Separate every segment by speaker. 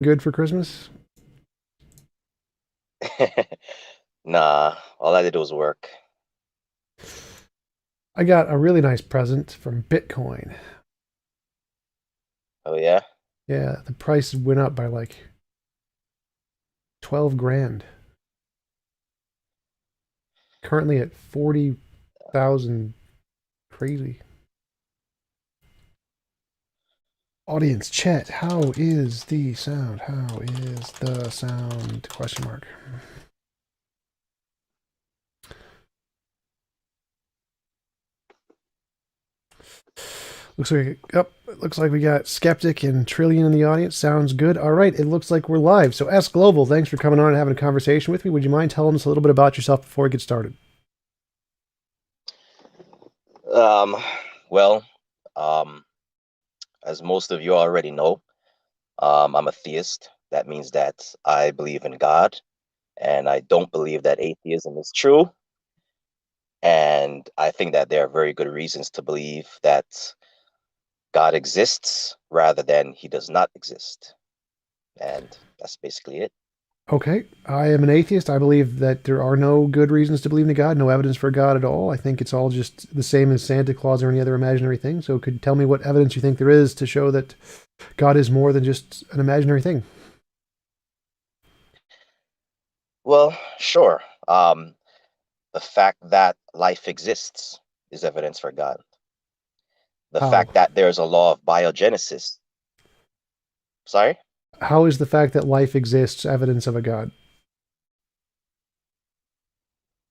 Speaker 1: Good for Christmas?
Speaker 2: Nah, all I did was work.
Speaker 1: I got a really nice present from Bitcoin.
Speaker 2: Oh yeah?
Speaker 1: Yeah, the price went up by like 12 grand. Currently at 40,000. Crazy. Audience chat, how is the sound? How is the sound? Question mark. Looks like we got Skeptic and Trillion in the audience. Sounds good. All right, it looks like we're live. So S Global, thanks for coming on and having a conversation with me. Would you mind telling us a little bit about yourself before we get started?
Speaker 2: Um, well, um, as most of you already know, I'm a theist. That means that I believe in God, and I don't believe that atheism is true. And I think that there are very good reasons to believe that God exists rather than he does not exist. And that's basically it.
Speaker 1: Okay, I am an atheist. I believe that there are no good reasons to believe in God, no evidence for God at all. I think it's all just the same as Santa Claus or any other imaginary thing. So, could you tell me what evidence you think there is to show that God is more than just an imaginary thing?
Speaker 2: Well, sure. The fact that life exists is evidence for God. The
Speaker 1: How?
Speaker 2: fact that there's a law of biogenesis. Sorry?
Speaker 1: How is the fact that life exists evidence of a God?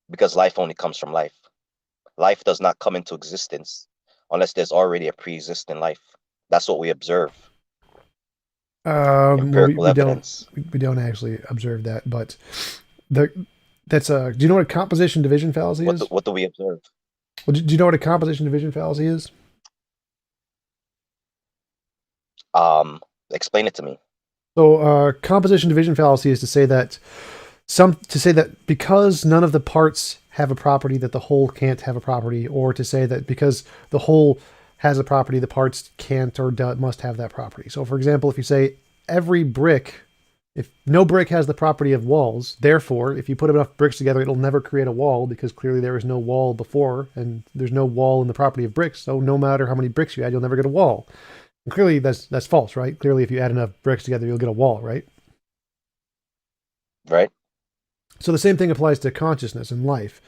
Speaker 2: Because life only comes from life. Life does not come into existence unless there's already a pre-existing life. That's what we observe.
Speaker 1: Well,
Speaker 2: Empirical evidence.
Speaker 1: we don't actually observe that, but the that's a. Do you know what a composition division fallacy is?
Speaker 2: What do we observe?
Speaker 1: Well, do you know what a composition division fallacy is?
Speaker 2: Um, Explain it to me.
Speaker 1: So, composition division fallacy is to say that because none of the parts have a property that the whole can't have a property, or to say that because the whole has a property, the parts can't or must have that property. So, for example, if you say every brick, if no brick has the property of walls, therefore, if you put enough bricks together, it'll never create a wall because clearly there was no wall before, and there's no wall in the property of bricks. So, no matter how many bricks you add, you'll never get a wall. And clearly, that's false, right? Clearly, if you add enough bricks together, you'll get a wall, right?
Speaker 2: Right?
Speaker 1: So the same thing applies to consciousness and life.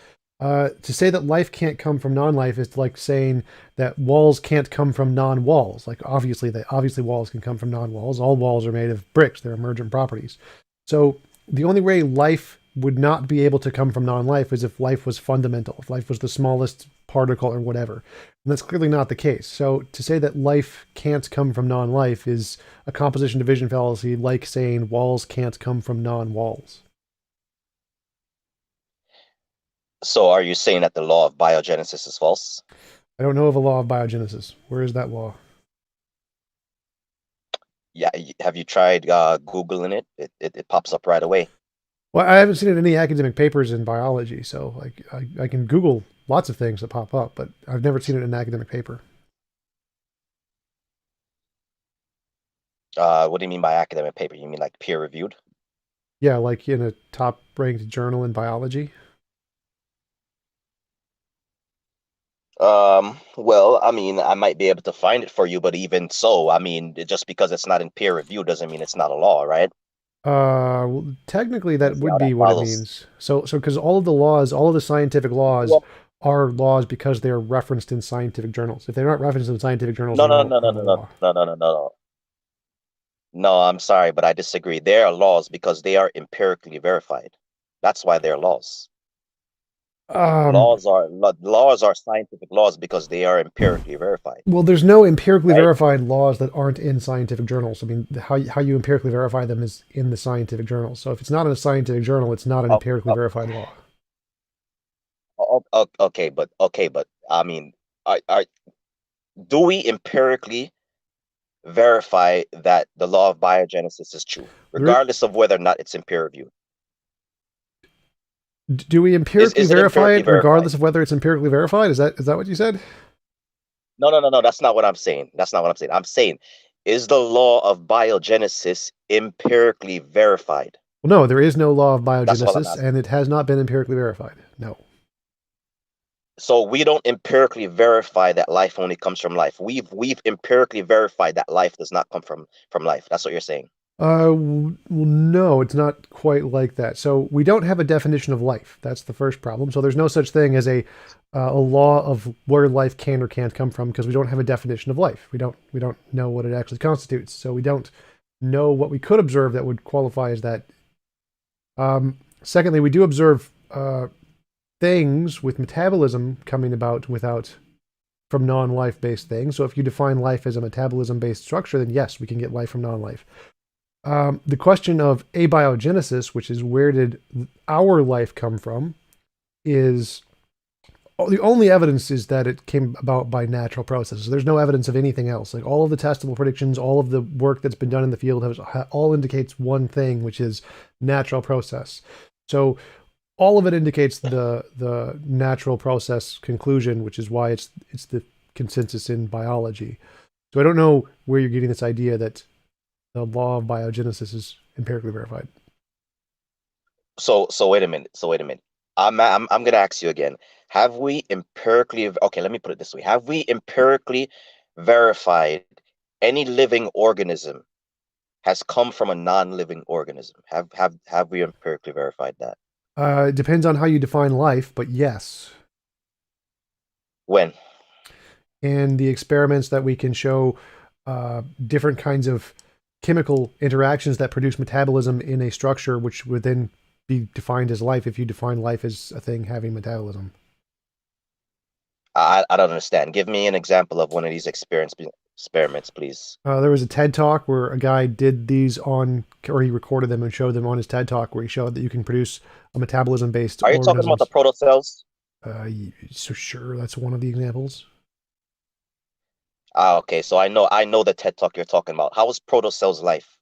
Speaker 1: To say that life can't come from non-life is like saying that walls can't come from non-walls. Like obviously walls can come from non-walls. All walls are made of bricks. They're emergent properties. So the only way life would not be able to come from non-life is if life was fundamental, if life was the smallest particle or whatever. And that's clearly not the case. So to say that life can't come from non-life is a composition division fallacy, like saying walls can't come from non-walls.
Speaker 2: So are you saying that the law of biogenesis is false?
Speaker 1: I don't know of a law of biogenesis. Where is that law?
Speaker 2: Yeah, have you tried Googling it? It pops up right away.
Speaker 1: Well, I haven't seen it in any academic papers in biology, so like I can Google lots of things that pop up, but I've never seen it in an academic paper.
Speaker 2: What do you mean by academic paper? You mean like peer reviewed?
Speaker 1: Yeah, like in a top ranked journal in biology.
Speaker 2: Well, I mean, I might be able to find it for you, but even so, I mean, just because it's not in peer review doesn't mean it's not a law, right?
Speaker 1: Well, technically
Speaker 2: You
Speaker 1: that
Speaker 2: see
Speaker 1: would
Speaker 2: how
Speaker 1: be
Speaker 2: that
Speaker 1: what it
Speaker 2: follows?
Speaker 1: means. So because all of the laws, all of the scientific laws
Speaker 2: Well,
Speaker 1: are laws because they're referenced in scientific journals. If they're not referenced in scientific journals,
Speaker 2: no,
Speaker 1: they're
Speaker 2: no,
Speaker 1: not
Speaker 2: no, no,
Speaker 1: a
Speaker 2: no, no,
Speaker 1: law.
Speaker 2: no, no, no, no. No, I'm sorry, but I disagree. They are laws because they are empirically verified. That's why they're laws.
Speaker 1: Um,
Speaker 2: Laws are scientific laws because they are empirically verified,
Speaker 1: Well, there's no empirically
Speaker 2: right?
Speaker 1: verified laws that aren't in scientific journals. I mean, how you empirically verify them is in the scientific journals. So if it's not in a scientific journal, it's not an
Speaker 2: Oh,
Speaker 1: empirically
Speaker 2: oh,
Speaker 1: verified law.
Speaker 2: okay, but I mean, are do we empirically verify that the law of biogenesis is true,
Speaker 1: There,
Speaker 2: regardless of whether or not it's in peer review?
Speaker 1: do we empirically
Speaker 2: Is it
Speaker 1: verify
Speaker 2: empirically
Speaker 1: it
Speaker 2: verified?
Speaker 1: regardless of whether it's empirically verified? Is that what you said?
Speaker 2: No, no, no, no. That's not what I'm saying. That's not what I'm saying. I'm saying Is the law of biogenesis empirically verified?
Speaker 1: Well, no, there is no law of
Speaker 2: That's all I'm
Speaker 1: biogenesis,
Speaker 2: asking.
Speaker 1: and it has not been empirically verified. No.
Speaker 2: So we don't empirically verify that life only comes from life. We've empirically verified that life does not come from life. That's what you're saying.
Speaker 1: Well, no, it's not quite like that. So we don't have a definition of life. That's the first problem. So there's no such thing as a law of where life can or can't come from because we don't have a definition of life. We don't know what it actually constitutes. So we don't know what we could observe that would qualify as that. Secondly, we do observe things with metabolism coming about without from non-life based things. So if you define life as a metabolism based structure, then yes, we can get life from non-life. The question of abiogenesis, which is where did our life come from, is the only evidence is that it came about by natural processes. There's no evidence of anything else. Like all of the testable predictions, all of the work that's been done in the field all indicates one thing, which is natural process. So all of it indicates the natural process conclusion, which is why it's the consensus in biology. So I don't know where you're getting this idea that the law of biogenesis is empirically verified.
Speaker 2: So wait a minute. So wait a minute. I'm gonna ask you again. Have we empirically, okay, let me put it this way. Have we empirically verified any living organism has come from a non-living organism? Have we empirically verified that?
Speaker 1: It depends on how you define life, but yes.
Speaker 2: When?
Speaker 1: And the experiments that we can show different kinds of chemical interactions that produce metabolism in a structure, which would then be defined as life if you define life as a thing having metabolism.
Speaker 2: I don't understand. Give me an example of one of these experiments, please.
Speaker 1: There was a TED talk where a guy did these on, or he recorded them and showed them on his TED talk, where he showed that you can produce a metabolism-based
Speaker 2: Are you talking about the
Speaker 1: organisms.
Speaker 2: protocells?
Speaker 1: So sure, that's one of the examples.
Speaker 2: Ah, okay. So I know the TED talk you're talking about. How is protocells life?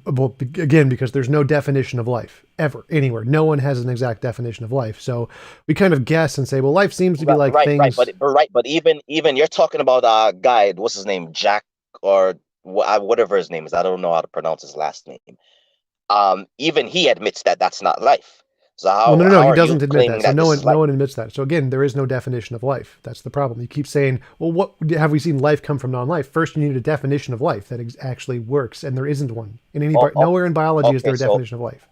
Speaker 1: Well, again, because there's no definition of life ever anywhere. No one has an exact definition of life. So we kind of guess and say, well, life seems to be
Speaker 2: Right,
Speaker 1: like
Speaker 2: right, right.
Speaker 1: things.
Speaker 2: But even you're talking about a guy. What's his name? Jack or whatever his name is. I don't know how to pronounce his last name. Even he admits that that's not life. So
Speaker 1: Well, no,
Speaker 2: how
Speaker 1: no, no.
Speaker 2: how
Speaker 1: He
Speaker 2: are you
Speaker 1: doesn't admit that.
Speaker 2: claiming
Speaker 1: So
Speaker 2: that
Speaker 1: no
Speaker 2: this
Speaker 1: one,
Speaker 2: is
Speaker 1: no
Speaker 2: life?
Speaker 1: one admits that. So again, there is no definition of life. That's the problem. You keep saying, well, what have we seen life come from non-life? First, you need a definition of life that actually works, and there isn't one in any.
Speaker 2: Oh,
Speaker 1: Nowhere in biology is
Speaker 2: okay.
Speaker 1: there a
Speaker 2: So
Speaker 1: definition of life.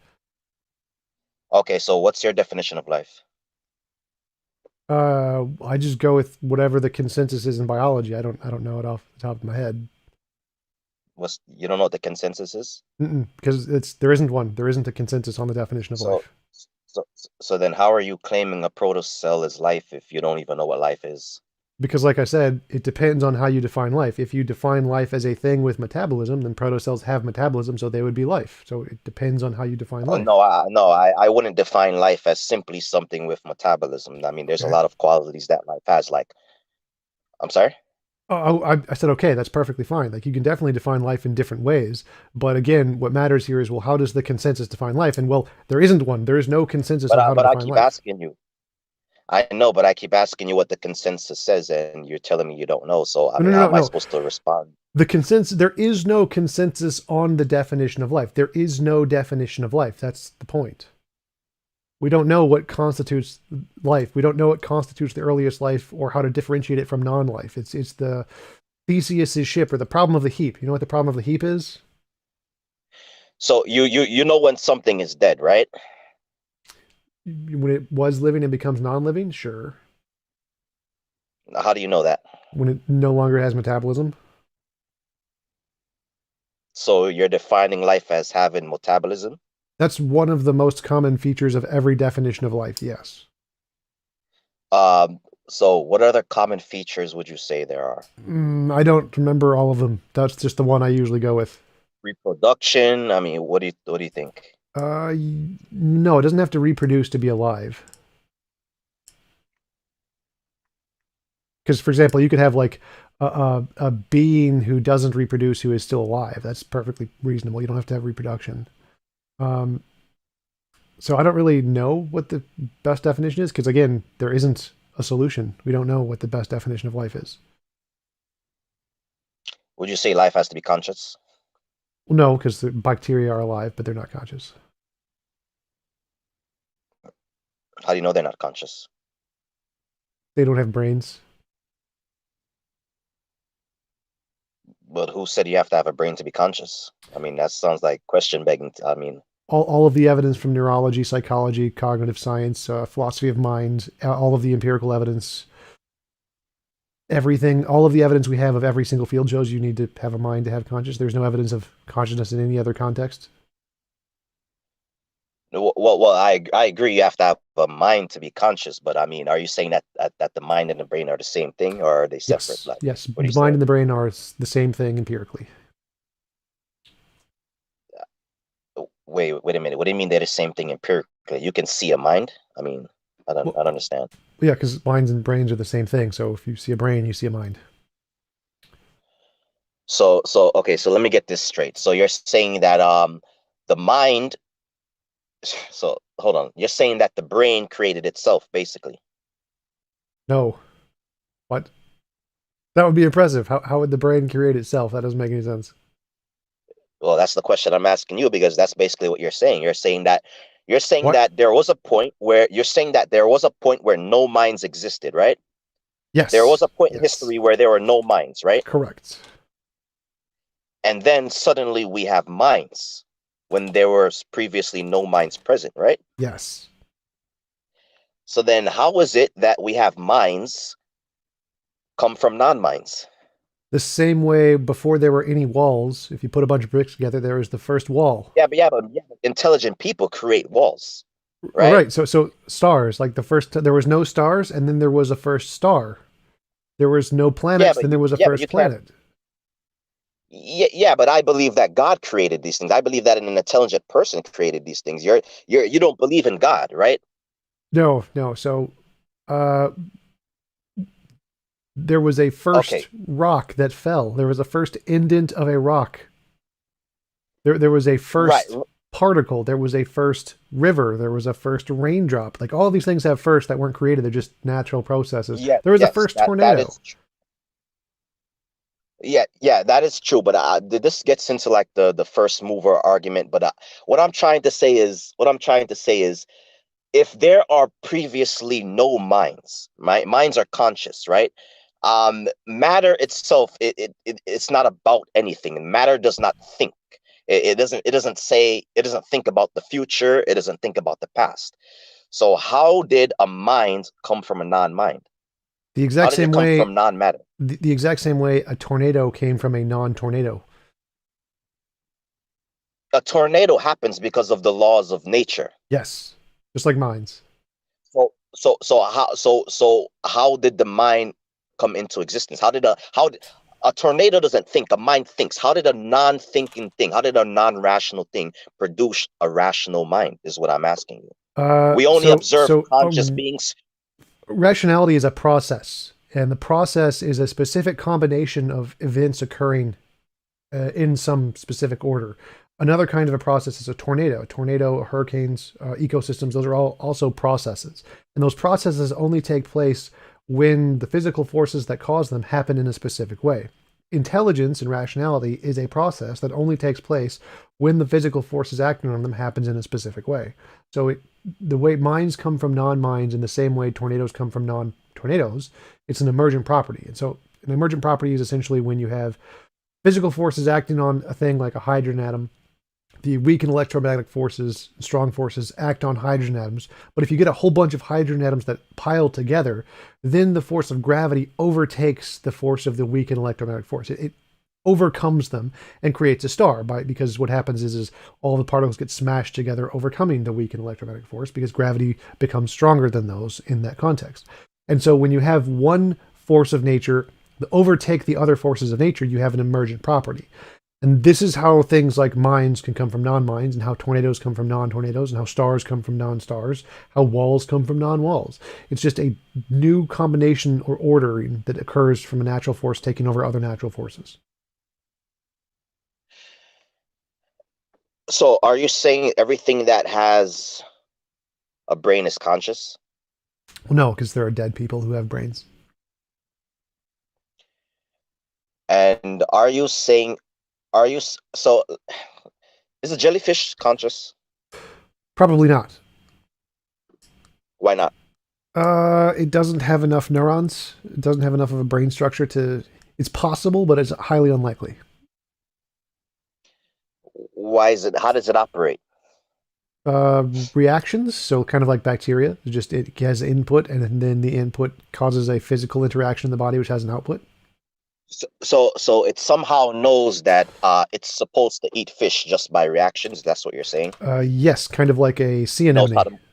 Speaker 2: what's your definition of life?
Speaker 1: I just go with whatever the consensus is in biology. I don't know it off the top of my head.
Speaker 2: You don't know what the consensus is?
Speaker 1: Because there isn't one. There isn't a consensus on the definition of
Speaker 2: So
Speaker 1: life.
Speaker 2: so then how are you claiming a protocell is life if you don't even know what life is?
Speaker 1: Because, like I said, it depends on how you define life. If you define life as a thing with metabolism, then protocells have metabolism, so they would be life. So it depends on how you define
Speaker 2: Oh,
Speaker 1: life.
Speaker 2: no, I wouldn't define life as simply something with metabolism. I mean, there's a
Speaker 1: Okay.
Speaker 2: lot of qualities that life has. Like, I'm sorry?
Speaker 1: I said, okay, that's perfectly fine. Like, you can definitely define life in different ways. But again, what matters here is, well, how does the consensus define life? And, well, there isn't one. There is no consensus on how to
Speaker 2: But I
Speaker 1: define
Speaker 2: keep
Speaker 1: life.
Speaker 2: asking you. I know, but I keep asking you what the consensus says, and you're telling me you don't know. So, I
Speaker 1: No, no,
Speaker 2: mean, how
Speaker 1: no,
Speaker 2: am I
Speaker 1: no.
Speaker 2: supposed to respond?
Speaker 1: The consensus, there is no consensus on the definition of life. There is no definition of life. That's the point. We don't know what constitutes life. We don't know what constitutes the earliest life or how to differentiate it from non-life. It's the Theseus's ship or the problem of the heap. You know what the problem of the heap is?
Speaker 2: So you know when something is dead, right?
Speaker 1: When it was living and becomes non-living, sure.
Speaker 2: How do you know that?
Speaker 1: When it no longer has metabolism.
Speaker 2: So you're defining life as having metabolism?
Speaker 1: That's one of the most common features of every definition of life, yes.
Speaker 2: Um, so what other common features would you say there are?
Speaker 1: I don't remember all of them. That's just the one I usually go with.
Speaker 2: Reproduction? I mean, what do you think?
Speaker 1: No, it doesn't have to reproduce to be alive. Because, for example, you could have like a being who doesn't reproduce who is still alive. That's perfectly reasonable. You don't have to have reproduction. Um, so I don't really know what the best definition is because, again, there isn't a solution. We don't know what the best definition of life is.
Speaker 2: Would you say life has to be conscious?
Speaker 1: Well, no, because the bacteria are alive, but they're not conscious.
Speaker 2: How do you know they're not conscious?
Speaker 1: They don't have brains.
Speaker 2: But who said you have to have a brain to be conscious? I mean, that sounds like question begging. I mean,
Speaker 1: All of the evidence from neurology, psychology, cognitive science, philosophy of mind, all of the empirical evidence, everything, all of the evidence we have of every single field shows you need to have a mind to have conscious. There's no evidence of consciousness in any other context.
Speaker 2: I agree. You have to have a mind to be conscious. But I mean, are you saying that the mind and the brain are the same thing, or are they separate?
Speaker 1: Yes,
Speaker 2: Like,
Speaker 1: yes.
Speaker 2: what are you
Speaker 1: The mind
Speaker 2: saying?
Speaker 1: and the brain are the same thing empirically.
Speaker 2: Wait a minute. What do you mean they're the same thing empirically? You can see a mind? I mean, I
Speaker 1: Well,
Speaker 2: don't understand.
Speaker 1: yeah, because minds and brains are the same thing. So if you see a brain, you see a mind.
Speaker 2: Okay, so let me get this straight. So you're saying that the mind, so hold on. You're saying that the brain created itself, basically.
Speaker 1: No, what? That would be impressive. How would the brain create itself? That doesn't make any sense.
Speaker 2: Well, that's the question I'm asking you because that's basically what you're saying. You're saying
Speaker 1: What?
Speaker 2: that there was a point where you're saying that there was a point where no minds existed, right? There was
Speaker 1: Yes.
Speaker 2: a point in
Speaker 1: Yes.
Speaker 2: history where there were no minds, right?
Speaker 1: Correct.
Speaker 2: And then suddenly we have minds when there was previously no minds present, right?
Speaker 1: Yes.
Speaker 2: So then how is it that we have minds come from non-minds?
Speaker 1: The same way before there were any walls, if you put a bunch of bricks together, there was the first wall.
Speaker 2: Yeah, but intelligent people create walls, right?
Speaker 1: Right. So stars, like the first, there was no stars, and then there was a first star. There was no
Speaker 2: Yeah,
Speaker 1: planets,
Speaker 2: but
Speaker 1: then there was a
Speaker 2: but
Speaker 1: first
Speaker 2: you can't.
Speaker 1: planet.
Speaker 2: Yeah, but I believe that God created these things. I believe that an intelligent person created these things. You don't believe in God, right?
Speaker 1: No, no. So uh, there was a first
Speaker 2: Okay,
Speaker 1: rock that fell. There was a first indent of a rock. There was a
Speaker 2: right.
Speaker 1: first particle. There was a first river. There was a first raindrop. Like all these things have first that weren't created. They're just natural processes.
Speaker 2: Yeah,
Speaker 1: There was a
Speaker 2: yes,
Speaker 1: first
Speaker 2: that
Speaker 1: tornado.
Speaker 2: is yeah, that is true. But this gets into like the first mover argument. But what I'm trying to say is if there are previously no minds, right? Minds are conscious, right? Matter itself, it's not about anything. Matter does not think. It doesn't think about the future. It doesn't think about the past. So how did a mind come from a non-mind?
Speaker 1: The
Speaker 2: How
Speaker 1: exact
Speaker 2: did it
Speaker 1: same
Speaker 2: come
Speaker 1: way.
Speaker 2: from non-matter?
Speaker 1: The exact same way a tornado came from a non-tornado.
Speaker 2: A tornado happens because of the laws of nature.
Speaker 1: Yes, just like mines.
Speaker 2: So how did the mind come into existence? How did a tornado doesn't think, a mind thinks. How did a non-thinking thing, how did a non-rational thing produce a rational mind? Is what I'm asking you.
Speaker 1: Uh,
Speaker 2: We only
Speaker 1: so
Speaker 2: observe
Speaker 1: so
Speaker 2: conscious
Speaker 1: um,
Speaker 2: beings.
Speaker 1: rationality is a process, and the process is a specific combination of events occurring in some specific order. Another kind of a process is a tornado. A tornado, hurricanes, ecosystems, those are all also processes. And those processes only take place when the physical forces that cause them happen in a specific way. Intelligence and rationality is a process that only takes place when the physical forces acting on them happens in a specific way. So the way minds come from non-minds in the same way tornadoes come from non-tornadoes, it's an emergent property. And so an emergent property is essentially when you have physical forces acting on a thing like a hydrogen atom. The weak and electromagnetic forces, strong forces act on hydrogen atoms. But if you get a whole bunch of hydrogen atoms that pile together, then the force of gravity overtakes the force of the weak and electromagnetic force. It overcomes them and creates a star because what happens is all the particles get smashed together, overcoming the weak and electromagnetic force because gravity becomes stronger than those in that context. And so when you have one force of nature overtake the other forces of nature, you have an emergent property. And this is how things like mines can come from non-mines, and how tornadoes come from non-tornadoes, and how stars come from non-stars, how walls come from non-walls. It's just a new combination or ordering that occurs from a natural force taking over other natural forces.
Speaker 2: So are you saying everything that has a brain is conscious?
Speaker 1: Well, no, because there are dead people who have brains.
Speaker 2: And are you saying, so is a jellyfish conscious?
Speaker 1: Probably not.
Speaker 2: Why not?
Speaker 1: It doesn't have enough neurons. It doesn't have enough of a brain structure to. It's possible, but it's highly unlikely.
Speaker 2: Why is it, how does it operate?
Speaker 1: Reactions, so kind of like bacteria, just it has input, and then the input causes a physical interaction in the body, which has an output.
Speaker 2: So it somehow knows that it's supposed to eat fish just by reactions. That's what you're saying.
Speaker 1: Yes, kind of like a sea
Speaker 2: Knows how
Speaker 1: anemone.
Speaker 2: to.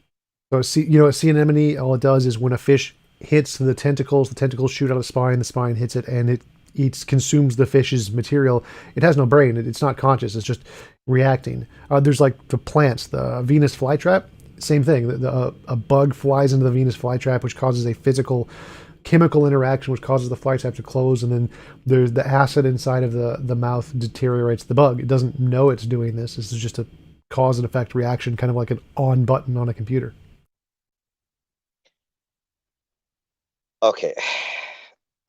Speaker 1: So, a sea anemone, all it does is when a fish hits the tentacles shoot out the spine hits it, and it consumes the fish's material. It has no brain. It's not conscious. It's just reacting. There's like the plants, the Venus flytrap. Same thing. A bug flies into the Venus flytrap, which causes a physical chemical interaction, which causes the fly trap to close, and then there's the acid inside of the mouth deteriorates the bug. It doesn't know it's doing this. This is just a cause and effect reaction, kind of like an on button on a computer.
Speaker 2: Okay.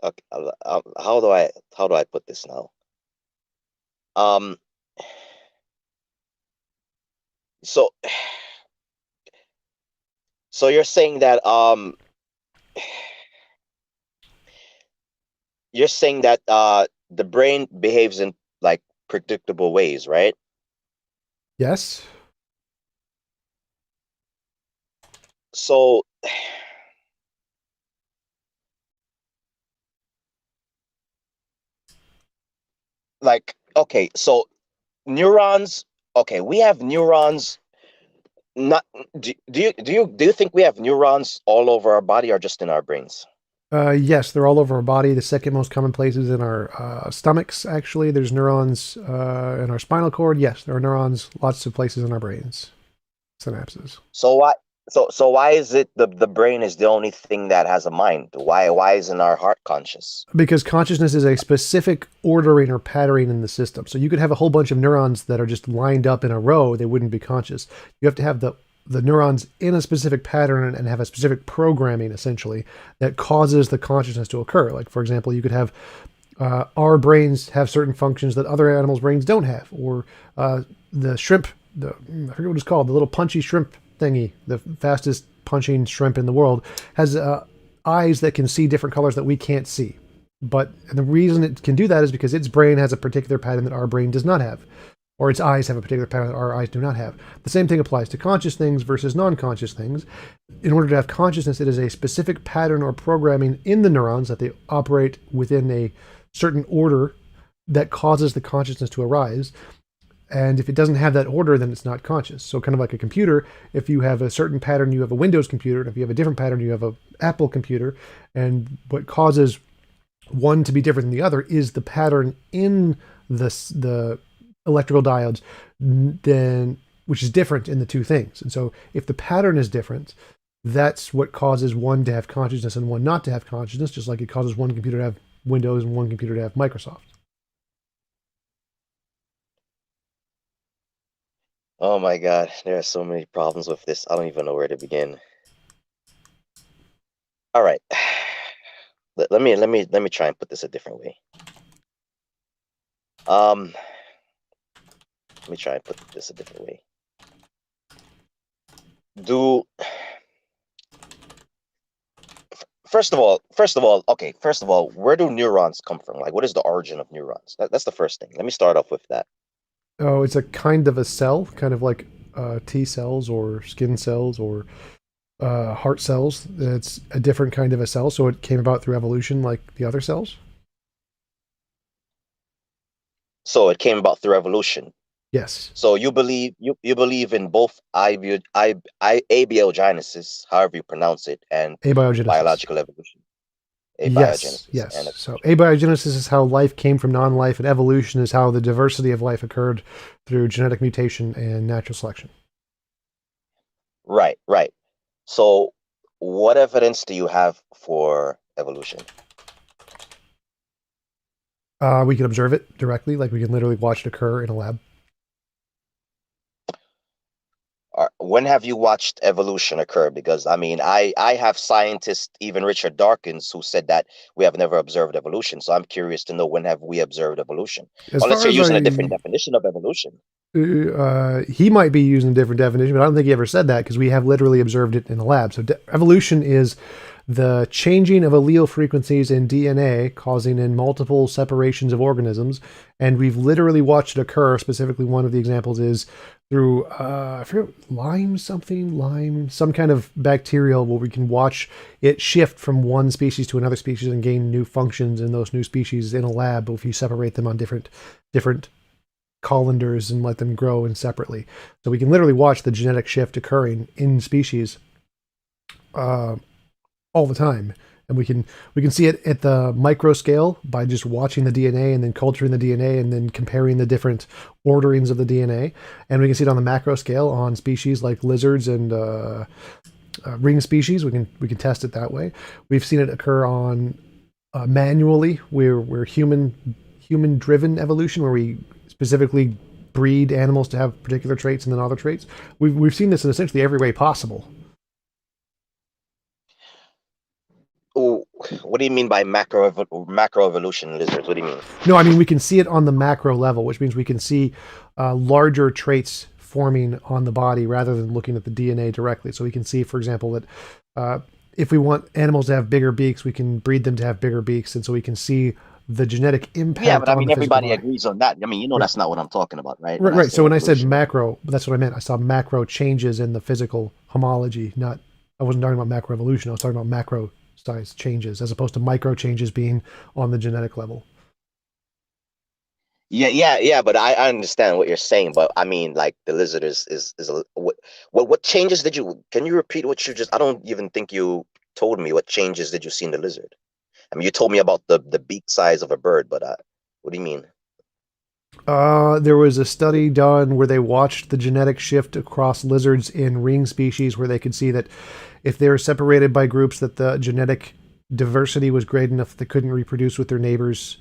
Speaker 2: Okay. How do I put this now? Um. So so you're saying that the brain behaves in like predictable ways, right?
Speaker 1: Yes.
Speaker 2: So like okay, so neurons. Okay, we have neurons. Not do you think we have neurons all over our body or just in our brains?
Speaker 1: Yes, they're all over our body. The second most common place is in our stomachs, actually. There's neurons in our spinal cord. Yes, there are neurons lots of places in our brains. Synapses.
Speaker 2: So why is it the brain is the only thing that has a mind? Why isn't our heart conscious?
Speaker 1: Because consciousness is a specific ordering or patterning in the system. So you could have a whole bunch of neurons that are just lined up in a row, they wouldn't be conscious. You have to have the neurons in a specific pattern and have a specific programming essentially that causes the consciousness to occur. Like for example, you could have our brains have certain functions that other animals' brains don't have, or the shrimp, I forget what it's called, the little punchy shrimp thingy, the fastest punching shrimp in the world, has eyes that can see different colors that we can't see. But the reason it can do that is because its brain has a particular pattern that our brain does not have, or its eyes have a particular pattern that our eyes do not have. The same thing applies to conscious things versus non-conscious things. In order to have consciousness, it is a specific pattern or programming in the neurons that they operate within a certain order that causes the consciousness to arise. And if it doesn't have that order, then it's not conscious. So kind of like a computer, if you have a certain pattern, you have a Windows computer. And if you have a different pattern, you have a Apple computer. And what causes one to be different than the other is the pattern in the electrical diodes, then which is different in the two things. And so if the pattern is different, that's what causes one to have consciousness and one not to have consciousness, just like it causes one computer to have Windows and one computer to have Microsoft.
Speaker 2: Oh my God, there are so many problems with this. I don't even know where to begin. All right. Let me try and put this a different way. Um, let me try and put this a different way. Do first of all, where do neurons come from? Like, what is the origin of neurons? That's the first thing. Let me start off with that.
Speaker 1: Oh, it's a kind of a cell, kind of like T cells or skin cells or heart cells. It's a different kind of a cell, so it came about through evolution, like the other cells.
Speaker 2: So it came about through evolution.
Speaker 1: Yes,
Speaker 2: So you believe in both abiogenesis, however you pronounce it, and
Speaker 1: abiogenesis.
Speaker 2: biological evolution,
Speaker 1: Yes,
Speaker 2: abiogenesis,
Speaker 1: yes.
Speaker 2: and
Speaker 1: So
Speaker 2: evolution.
Speaker 1: abiogenesis is how life came from non-life, and evolution is how the diversity of life occurred through genetic mutation and natural selection.
Speaker 2: Right, right. So what evidence do you have for evolution?
Speaker 1: We can observe it directly, like we can literally watch it occur in a lab.
Speaker 2: when have you watched evolution occur? Because I mean, I have scientists, even Richard Dawkins, who said that we have never observed evolution. So I'm curious to know, when have we observed evolution?
Speaker 1: As
Speaker 2: Unless
Speaker 1: far
Speaker 2: you're
Speaker 1: as
Speaker 2: using a different
Speaker 1: I
Speaker 2: definition of evolution.
Speaker 1: he might be using a different definition, but I don't think he ever said that because we have literally observed it in the lab. So evolution is the changing of allele frequencies in DNA, causing in multiple separations of organisms, and we've literally watched it occur. Specifically, one of the examples is through I forget, lime, some kind of bacterial where we can watch it shift from one species to another species and gain new functions in those new species in a lab if you separate them on different colanders and let them grow in separately. So we can literally watch the genetic shift occurring in species all the time, and we can see it at the micro scale by just watching the DNA and then culturing the DNA and then comparing the different orderings of the DNA, and we can see it on the macro scale on species like lizards and ring species. We can test it that way. We've seen it occur on manually, where we're human driven evolution, where we specifically breed animals to have particular traits and then other traits. We've seen this in essentially every way possible.
Speaker 2: Oh, what do you mean by macro evolution lizards? What do you mean?
Speaker 1: No, I mean we can see it on the macro level, which means we can see larger traits forming on the body rather than looking at the DNA directly. So we can see, for example, that if we want animals to have bigger beaks, we can breed them to have bigger beaks, and so we can see the genetic
Speaker 2: Yeah,
Speaker 1: impact
Speaker 2: but I
Speaker 1: on
Speaker 2: mean,
Speaker 1: the physical
Speaker 2: everybody
Speaker 1: body.
Speaker 2: agrees on that. I mean,
Speaker 1: Right.
Speaker 2: that's not what I'm talking about, right? When
Speaker 1: Right,
Speaker 2: I
Speaker 1: right.
Speaker 2: say
Speaker 1: So when I said
Speaker 2: evolution.
Speaker 1: macro, that's what I meant. I saw macro changes in the physical homology. Not, I wasn't talking about macro evolution. I was talking about macro size changes, as opposed to micro changes being on the genetic level.
Speaker 2: Yeah. But I understand what you're saying. But I mean, like the lizard is what changes did you? Can you repeat what you just? I don't even think you told me what changes did you see in the lizard. I mean, you told me about the beak size of a bird, but what do you mean?
Speaker 1: There was a study done where they watched the genetic shift across lizards in ring species, where they could see that if they were separated by groups, that the genetic diversity was great enough that they couldn't reproduce with their neighbors,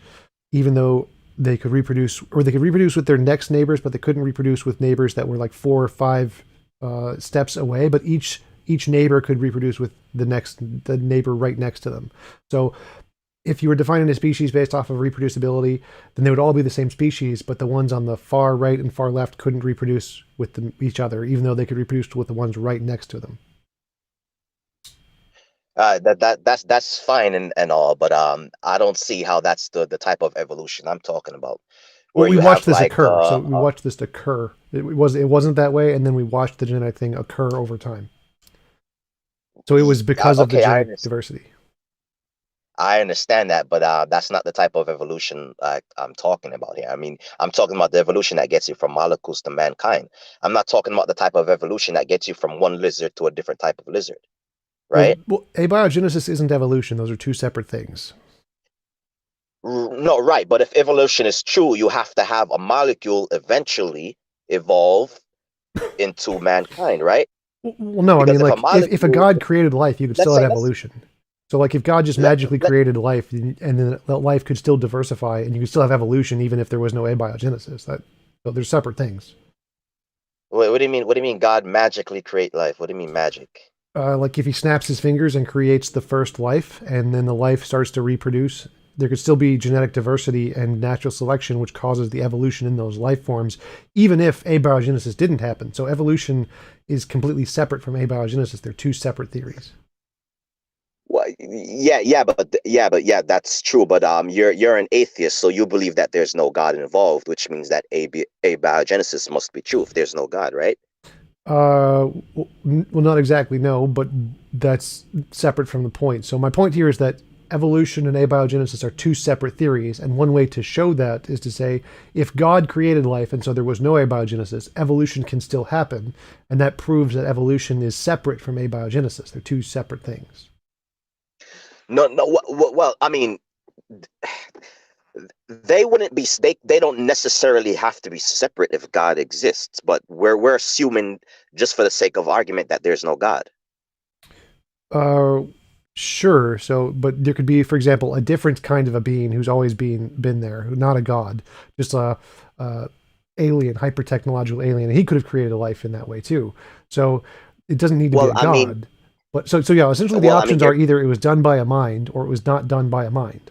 Speaker 1: even though they could reproduce, or they could reproduce with their next neighbors, but they couldn't reproduce with neighbors that were like 4 or 5 steps away. But each neighbor could reproduce with the neighbor right next to them. So if you were defining a species based off of reproducibility, then they would all be the same species, but the ones on the far right and far left couldn't reproduce with each other, even though they could reproduce with the ones right next to them.
Speaker 2: That's fine and all, but I don't see how that's the type of evolution I'm talking about,
Speaker 1: Well,
Speaker 2: where
Speaker 1: we
Speaker 2: you
Speaker 1: watched
Speaker 2: have
Speaker 1: this
Speaker 2: like
Speaker 1: occur. So we watched this occur. It wasn't that way, and then we watched the genetic thing occur over time. So it was because of the
Speaker 2: okay,
Speaker 1: genetic diversity.
Speaker 2: I understand that, but that's not the type of evolution I'm talking about here. I mean, I'm talking about the evolution that gets you from molecules to mankind. I'm not talking about the type of evolution that gets you from one lizard to a different type of lizard, right?
Speaker 1: Well, abiogenesis isn't evolution; those are two separate things.
Speaker 2: No, right. But if evolution is true, you have to have a molecule eventually evolve into mankind, right?
Speaker 1: Well, no, I
Speaker 2: Because
Speaker 1: mean,
Speaker 2: if a
Speaker 1: like if a
Speaker 2: molecule,
Speaker 1: god created life, you could still
Speaker 2: let's
Speaker 1: have
Speaker 2: say,
Speaker 1: evolution. So, like, if God just
Speaker 2: let,
Speaker 1: magically
Speaker 2: let,
Speaker 1: created life, and then that life could still diversify, and you could still have evolution, even if there was no abiogenesis. So they're separate things.
Speaker 2: what do you mean? What do you mean God magically create life? What do you mean magic?
Speaker 1: Like if he snaps his fingers and creates the first life, and then the life starts to reproduce, there could still be genetic diversity and natural selection, which causes the evolution in those life forms, even if abiogenesis didn't happen. So evolution is completely separate from abiogenesis. They're two separate theories.
Speaker 2: Well, yeah, that's true. But you're an atheist, so you believe that there's no God involved, which means that abiogenesis must be true if there's no God, right?
Speaker 1: Well, not exactly, no, but that's separate from the point. So my point here is that evolution and abiogenesis are two separate theories, and one way to show that is to say if God created life and so there was no abiogenesis, evolution can still happen, and that proves that evolution is separate from abiogenesis. They're two separate things.
Speaker 2: No, no. Well, I mean, they wouldn't be. They don't necessarily have to be separate if God exists. But we're assuming, just for the sake of argument, that there's no God.
Speaker 1: Uh, sure. So, but there could be, for example, a different kind of a being who's always been there, not a god, just a alien, hyper technological alien, and he could have created a life in that way too. So it doesn't need to be
Speaker 2: Well,
Speaker 1: a
Speaker 2: I mean,
Speaker 1: god. But so yeah, essentially the
Speaker 2: well, I mean,
Speaker 1: options are either it was done by a mind or it was not done by a mind.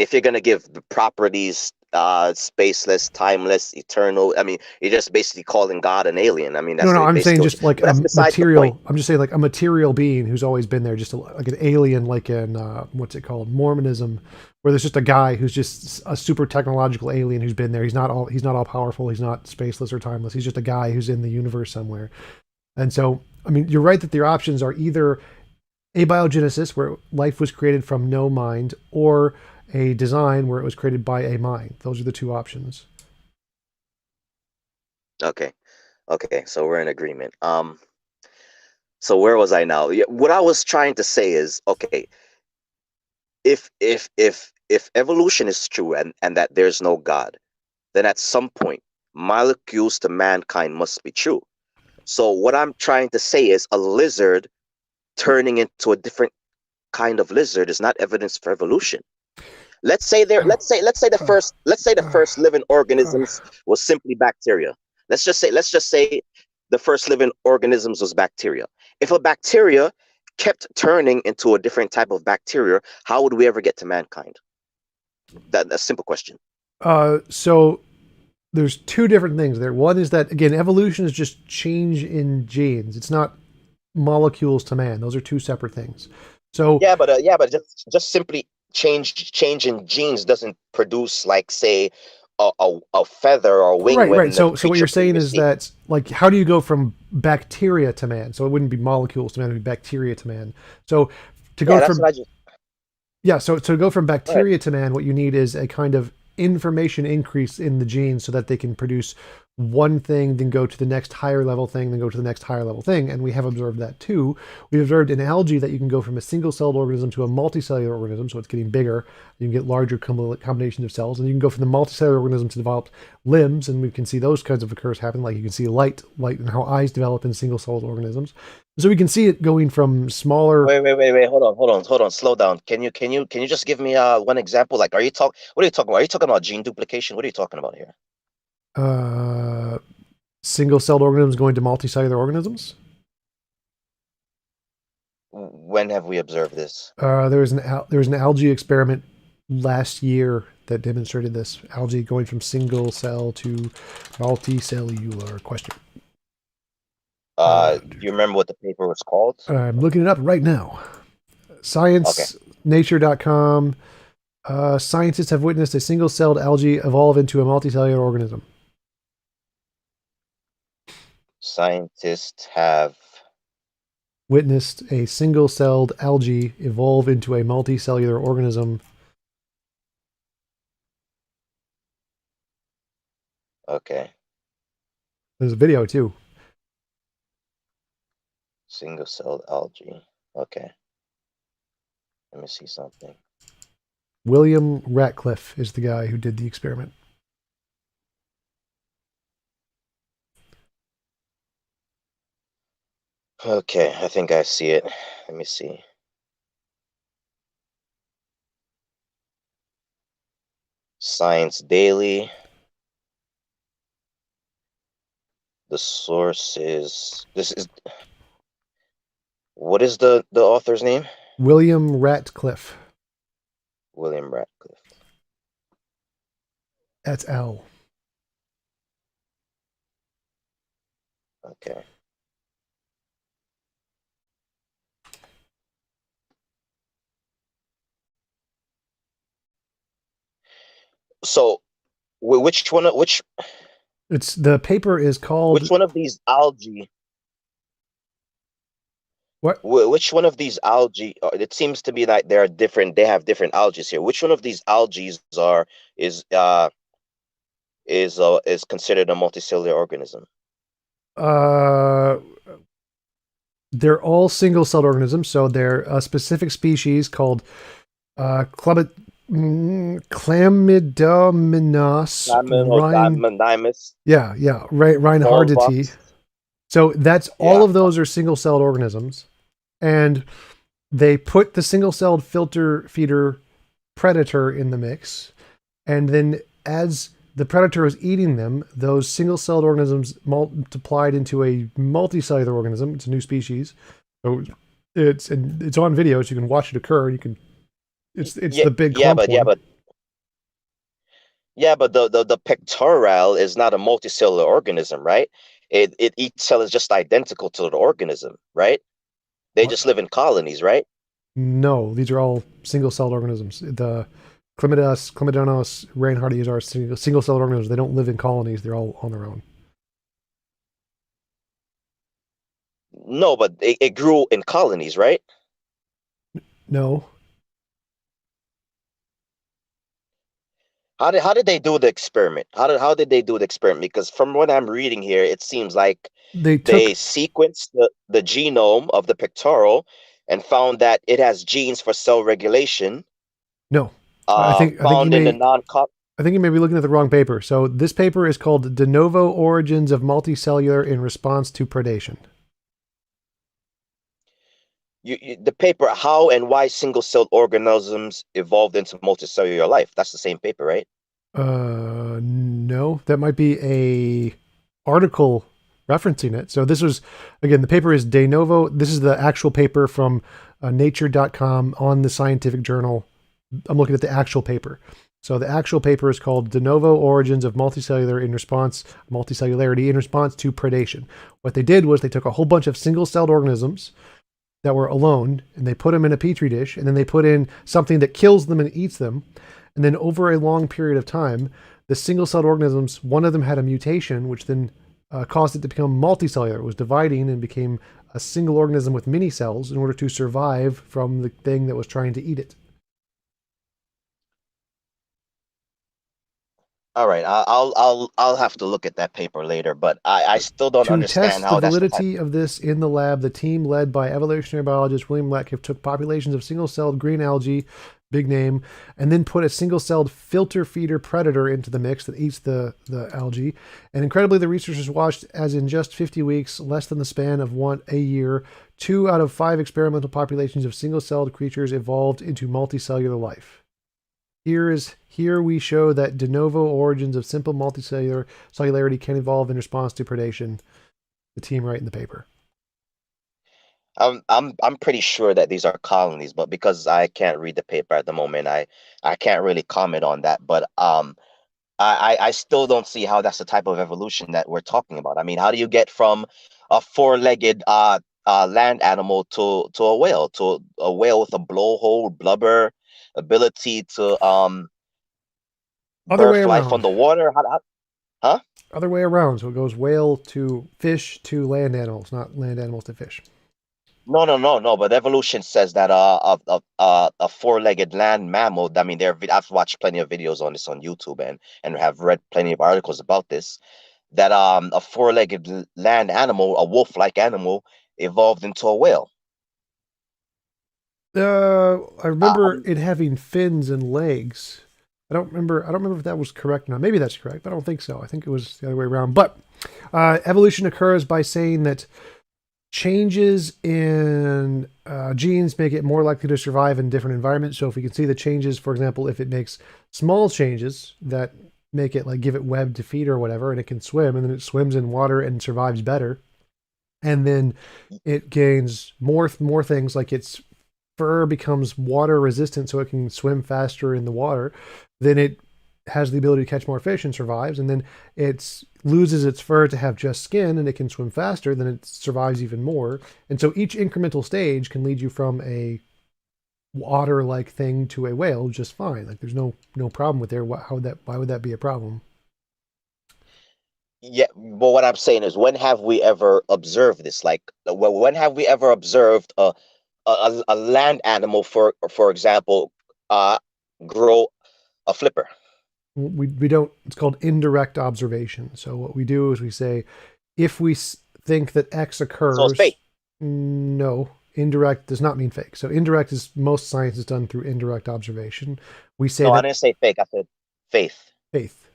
Speaker 2: if you're gonna give the properties, spaceless, timeless, eternal, I mean, you're just basically calling God an alien. I mean,
Speaker 1: No,
Speaker 2: that's
Speaker 1: no, I'm saying
Speaker 2: basically what.
Speaker 1: just like
Speaker 2: But
Speaker 1: a
Speaker 2: that's besides the point.
Speaker 1: material. I'm just saying like a material being who's always been there, just like an alien, like in what's it called, Mormonism, where there's just a guy who's just a super technological alien who's been there. He's not all powerful. He's not spaceless or timeless. He's just a guy who's in the universe somewhere. And so, I mean, you're right that the options are either abiogenesis, where life was created from no mind, or a design where it was created by a mind. Those are the two options.
Speaker 2: Okay, okay, so we're in agreement. So where was I now? Yeah, what I was trying to say is, okay, if evolution is true and that there's no God, then at some point molecules to mankind must be true. So what I'm trying to say is a lizard turning into a different kind of lizard is not evidence for evolution. Let's say the first living organisms was simply bacteria. Let's just say the first living organisms was bacteria. If a bacteria kept turning into a different type of bacteria, how would we ever get to mankind? That's a simple question.
Speaker 1: So there's two different things there. One is that again, evolution is just change in genes. It's not molecules to man. Those are two separate things. So
Speaker 2: Yeah, but just simply change in genes doesn't produce, like, say, a feather or wing
Speaker 1: right.
Speaker 2: when the
Speaker 1: So what
Speaker 2: creature
Speaker 1: you're saying is
Speaker 2: previously.
Speaker 1: that like how do you go from bacteria to man? So it wouldn't be molecules to man, it would be bacteria to man. So to go
Speaker 2: Yeah, that's
Speaker 1: from
Speaker 2: what I just.
Speaker 1: yeah, so to go from
Speaker 2: All right.
Speaker 1: bacteria to man, what you need is a kind of information increase in the genes so that they can produce one thing, then go to the next higher level thing, then go to the next higher level thing. And we have observed that too. We've observed in algae that you can go from a single celled organism to a multicellular organism, so it's getting bigger. You can get larger combinations of cells, and you can go from the multicellular organism to develop limbs, and we can see those kinds of occurs happen. Like you can see light, and how eyes develop in single celled organisms. So we can see it going from smaller.
Speaker 2: Wait. Hold on. Slow down. Can you just give me one example? Like, what are you talking about? Are you talking about gene duplication? What are you talking about here?
Speaker 1: Uh, Single-celled organisms going to multicellular organisms.
Speaker 2: When have we observed this?
Speaker 1: There was an algae experiment last year that demonstrated this algae going from single cell to multicellular. Question.
Speaker 2: Do you remember what the paper was called?
Speaker 1: I'm looking it up right now.
Speaker 2: Okay.
Speaker 1: Science, nature.com. Scientists have witnessed a single-celled algae evolve into a multicellular organism.
Speaker 2: Scientists have.
Speaker 1: Witnessed a single-celled algae evolve into a multicellular organism.
Speaker 2: Okay.
Speaker 1: There's a video too.
Speaker 2: Single-celled algae. Okay. Let me see something.
Speaker 1: William Ratcliffe is the guy who did the experiment.
Speaker 2: Okay, I think I see it. Let me see. Science Daily. The source is. This is. What is the author's name?
Speaker 1: William Ratcliffe.
Speaker 2: William Ratcliffe.
Speaker 1: That's L.
Speaker 2: Okay. So, which one?
Speaker 1: It's the paper is
Speaker 2: Which
Speaker 1: called
Speaker 2: one of these algae?
Speaker 1: what?
Speaker 2: Which one of these algae? It seems to be like there are different. They have different algae here. Which one of these algae are is uh is considered a multicellular organism?
Speaker 1: Uh, they're all single-celled organisms, so they're a specific species called Chlamydomonas Rhin.
Speaker 2: Diamond,
Speaker 1: Yeah, right, Reinhardtii.
Speaker 2: smallpox.
Speaker 1: So that's all
Speaker 2: Yeah.
Speaker 1: of those are single-celled organisms, and they put the single-celled filter feeder predator in the mix, and then as the predator is eating them, those single-celled organisms multiplied into a multicellular organism. It's a new species. So it's on video, so you can watch it occur. You can it's
Speaker 2: Yeah,
Speaker 1: the big
Speaker 2: yeah,
Speaker 1: clump
Speaker 2: but yeah,
Speaker 1: one.
Speaker 2: but yeah, but the pectoral is not a multicellular organism, right? Each cell is just identical to the organism, right? They
Speaker 1: What?
Speaker 2: just live in colonies, right?
Speaker 1: No, these are all single-celled organisms. The Chlamydonos, reinhardtis are single-celled organisms. They don't live in colonies. They're all on their own.
Speaker 2: No, but it grew in colonies, right?
Speaker 1: No,
Speaker 2: How did they do the experiment? How did they do the experiment? Because from what I'm reading here, it seems like
Speaker 1: they
Speaker 2: they
Speaker 1: took
Speaker 2: sequenced the genome of the pectoral and found that it has genes for cell regulation,
Speaker 1: no. I think you
Speaker 2: found in the
Speaker 1: may
Speaker 2: non-cop.
Speaker 1: I think you may be looking at the wrong paper. So this paper is called "De Novo Origins of Multicellular in Response to Predation."
Speaker 2: The paper, how and why single-celled organisms evolved into multicellular life. That's the same paper, right?
Speaker 1: No, that might be a article referencing it. So this was, again, the paper is De Novo. This is the actual paper from nature.com on the scientific journal. I'm looking at the actual paper. So the actual paper is called De Novo Origins of Multicellularity in Response to Predation. What they did was they took a whole bunch of single-celled organisms that were alone and they put them in a petri dish, and then they put in something that kills them and eats them. And then over a long period of time, the single-celled organisms, one of them had a mutation, which then caused it to become multicellular. It was dividing and became a single organism with many cells in order to survive from the thing that was trying to eat it.
Speaker 2: All right, I'll have to look at that paper later, but I still don't
Speaker 1: To
Speaker 2: understand
Speaker 1: test the
Speaker 2: how that's the type.
Speaker 1: validity of this in the lab, the team led by evolutionary biologist William Latkiff took populations of single-celled green algae, big name, and then put a single-celled filter feeder predator into the mix that eats the algae. And incredibly, the researchers watched as in just 50 weeks, less than the span of a year, 2 out of 5 experimental populations of single-celled creatures evolved into multicellular life. Here we show that de novo origins of simple multicellular cellularity can evolve in response to predation. The team write in the paper.
Speaker 2: I'm pretty sure that these are colonies, but because I can't read the paper at the moment, I can't really comment on that. But I still don't see how that's the type of evolution that we're talking about. I mean, how do you get from a four-legged land animal to a whale with a blowhole, blubber, ability to
Speaker 1: Other way
Speaker 2: birth life on
Speaker 1: around.
Speaker 2: the water? Huh?
Speaker 1: Other way around. So it goes whale to fish to land animals, not land animals to fish.
Speaker 2: No, no, no, no. But evolution says that a four-legged land mammal. I mean, I've watched plenty of videos on this on YouTube and have read plenty of articles about this. That a four-legged land animal, a wolf-like animal, evolved into a whale.
Speaker 1: I remember
Speaker 2: Um,
Speaker 1: it having fins and legs. I don't remember if that was correct or not. Maybe that's correct, but I don't think so. I think it was the other way around. But evolution occurs by saying that changes in genes make it more likely to survive in different environments. So if we can see the changes, for example, if it makes small changes that make it like give it webbed feet or whatever, and it can swim, and then it swims in water and survives better, and then it gains more things like its fur becomes water resistant, so it can swim faster in the water. Then it has the ability to catch more fish and survives, and then it loses its fur to have just skin and it can swim faster, then it survives even more. And so each incremental stage can lead you from a water like thing to a whale just fine. Like there's no problem with there. Why would that be a problem?
Speaker 2: yeah, but what I'm saying is, when have we ever observed this? Like, when have we ever observed a land animal, for example, uh, grow a flipper?
Speaker 1: We don't, it's called indirect observation. So what we do is we say if we think that X
Speaker 2: So it's
Speaker 1: occurs,
Speaker 2: fake.
Speaker 1: no, indirect does not mean fake. So indirect is most science is done through indirect observation. We say
Speaker 2: No, I
Speaker 1: that
Speaker 2: didn't say fake. I said faith.
Speaker 1: faith.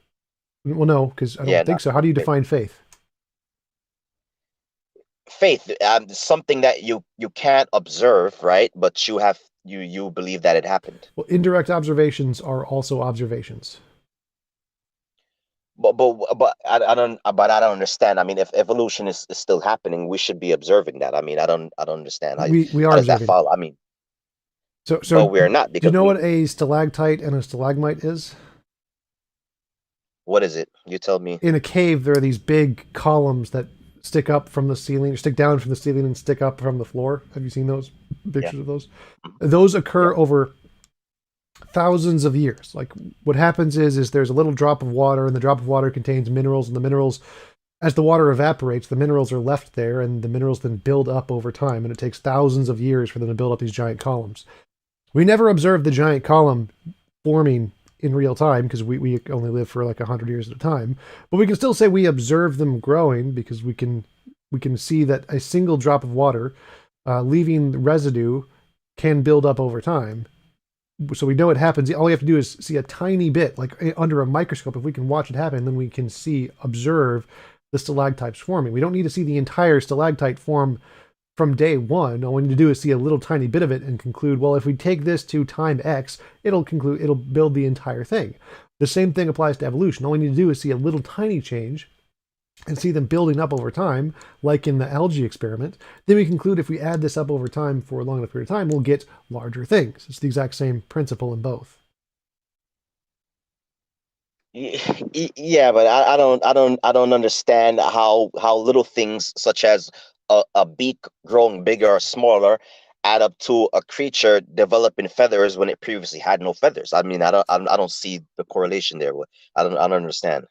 Speaker 1: Well, no, because I
Speaker 2: Yeah,
Speaker 1: don't think
Speaker 2: not
Speaker 1: so. How do you
Speaker 2: faith.
Speaker 1: define faith?
Speaker 2: Faith, something that you can't observe, right? But you believe that it happened.
Speaker 1: Well, indirect observations are also observations.
Speaker 2: I don't understand. I mean, if evolution is still happening, we should be observing that. I mean, I don't understand
Speaker 1: We
Speaker 2: how
Speaker 1: are
Speaker 2: does that
Speaker 1: observing it.
Speaker 2: follow? I mean,
Speaker 1: So
Speaker 2: but
Speaker 1: do
Speaker 2: we're not
Speaker 1: you
Speaker 2: because
Speaker 1: know
Speaker 2: we.
Speaker 1: what a stalactite and a stalagmite is?
Speaker 2: What is it? You tell me.
Speaker 1: In a cave, there are these big columns that stick up from the ceiling, or stick down from the ceiling and stick up from the floor. Have you seen those
Speaker 2: Yeah.
Speaker 1: pictures of those?
Speaker 2: Mhm.
Speaker 1: Those
Speaker 2: Yeah.
Speaker 1: occur over thousands of years. Like what happens is there's a little drop of water, and the drop of water contains minerals, and the minerals, as the water evaporates, the minerals are left there, and the minerals then build up over time, and it takes thousands of years for them to build up these giant columns. We never observed the giant column forming in real time because we only live for like 100 years at a time, but we can still say we observe them growing because we can see that a single drop of water leaving residue can build up over time. So we know it happens. All we have to do is see a tiny bit, like under a microscope. If we can watch it happen, then we can observe the stalactites forming. We don't need to see the entire stalactite form from day one. All we need to do is see a little tiny bit of it and conclude, well, if we take this to time X, it'll build the entire thing. The same thing applies to evolution. All we need to do is see a little tiny change and see them building up over time, like in the algae experiment. Then we conclude if we add this up over time for a long enough period of time, we'll get larger things. It's the exact same principle in both.
Speaker 2: Yeah, but I don't understand how little things such as a beak growing bigger or smaller add up to a creature developing feathers when it previously had no feathers. I mean, I don't see the correlation there. I don't understand.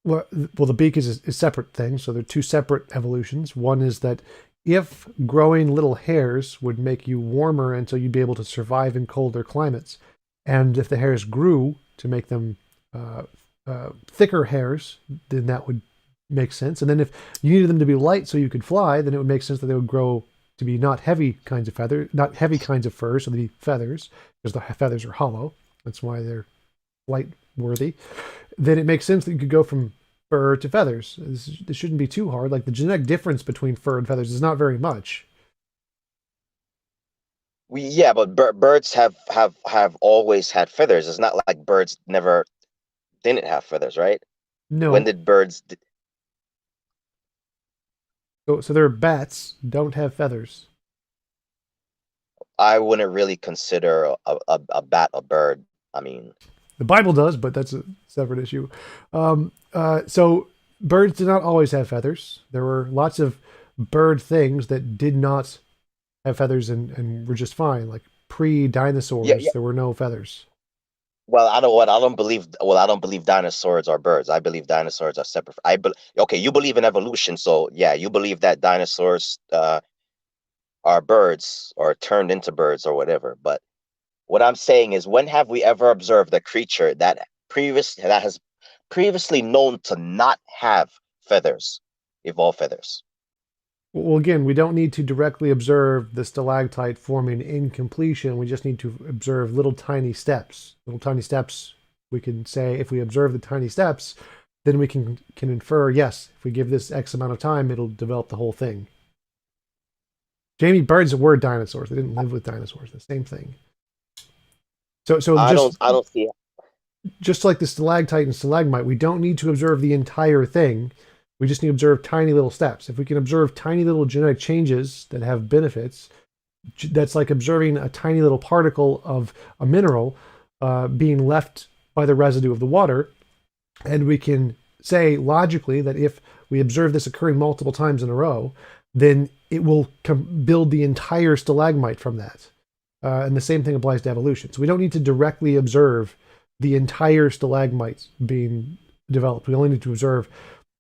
Speaker 1: Well, the beak is a separate thing. So they're two separate evolutions. One is that if growing little hairs would make you warmer until you'd be able to survive in colder climates, and if the hairs grew to make them uh, thicker hairs, then that would make sense. And then if you needed them to be light so you could fly, then it would make sense that they would grow to be not heavy kinds of feather, not heavy kinds of fur, so they'd be feathers, because the feathers are hollow. That's why they're light worthy. Then it makes sense that you could go from fur to feathers. This shouldn't be too hard. Like the genetic difference between fur and feathers is not very much.
Speaker 2: Yeah, but birds have always had feathers. It's not like birds never didn't have feathers, right? When
Speaker 1: No.
Speaker 2: did birds?
Speaker 1: So their bats don't have feathers.
Speaker 2: I wouldn't really consider a bat a bird. I mean,
Speaker 1: The Bible does, but that's a separate issue. So birds did not always have feathers. There were lots of bird things that did not have feathers and were just fine. Like
Speaker 2: yeah,
Speaker 1: pre-dinosaurs,
Speaker 2: yeah.
Speaker 1: there were no feathers.
Speaker 2: Well, I don't believe. Well, I don't believe dinosaurs are birds. I believe dinosaurs are separate. Okay, you believe in evolution, so yeah, you believe that dinosaurs are birds or turned into birds or whatever. But what I'm saying is, when have we ever observed a creature that has previously known to not have feathers, evolve feathers?
Speaker 1: Well, again, we don't need to directly observe the stalactite forming in completion. We just need to observe little tiny steps. Little tiny steps. We can say if we observe the tiny steps, then we can infer, yes, if we give this X amount of time, it'll develop the whole thing. Jamie, birds were dinosaurs. They didn't live with dinosaurs. The same thing. So
Speaker 2: I don't see.
Speaker 1: just like the stalactite and stalagmite, we don't need to observe the entire thing. We just need to observe tiny little steps. If we can observe tiny little genetic changes that have benefits, that's like observing a tiny little particle of a mineral being left by the residue of the water. And we can say logically that if we observe this occurring multiple times in a row, then it will build the entire stalagmite from that. And the same thing applies to evolution. So we don't need to directly observe the entire stalagmite being developed. We only need to observe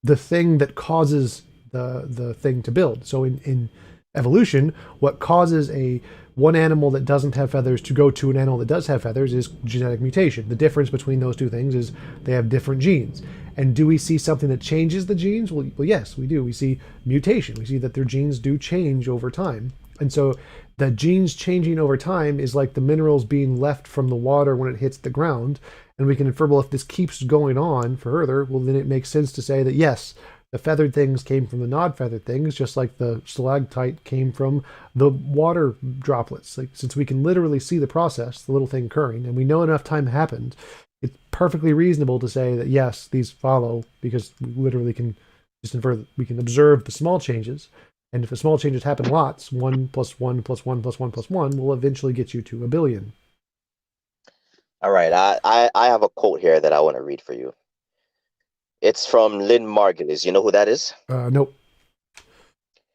Speaker 1: the thing that causes the thing to build. So in evolution, what causes a one animal that doesn't have feathers to go to an animal that does have feathers is genetic mutation. The difference between those two things is they have different genes. And do we see something that changes the genes? Well, yes, we do. We see mutation. We see that their genes do change over time. And so the genes changing over time is like the minerals being left from the water when it hits the ground. And we can infer, well, if this keeps going on further, well, then it makes sense to say that, yes, the feathered things came from the non-feathered things, just like the stalactite came from the water droplets. Like, since we can literally see the process, the little thing occurring, and we know enough time happened, it's perfectly reasonable to say that yes, these follow because we literally can just infer. We can observe the small changes, and if the small changes happen lots, 1 plus 1 plus 1 plus 1 plus 1 will eventually get you to a billion.
Speaker 2: All right, I have a quote here that I want to read for you. It's from Lynn Margulis. You know who that is?
Speaker 1: Nope,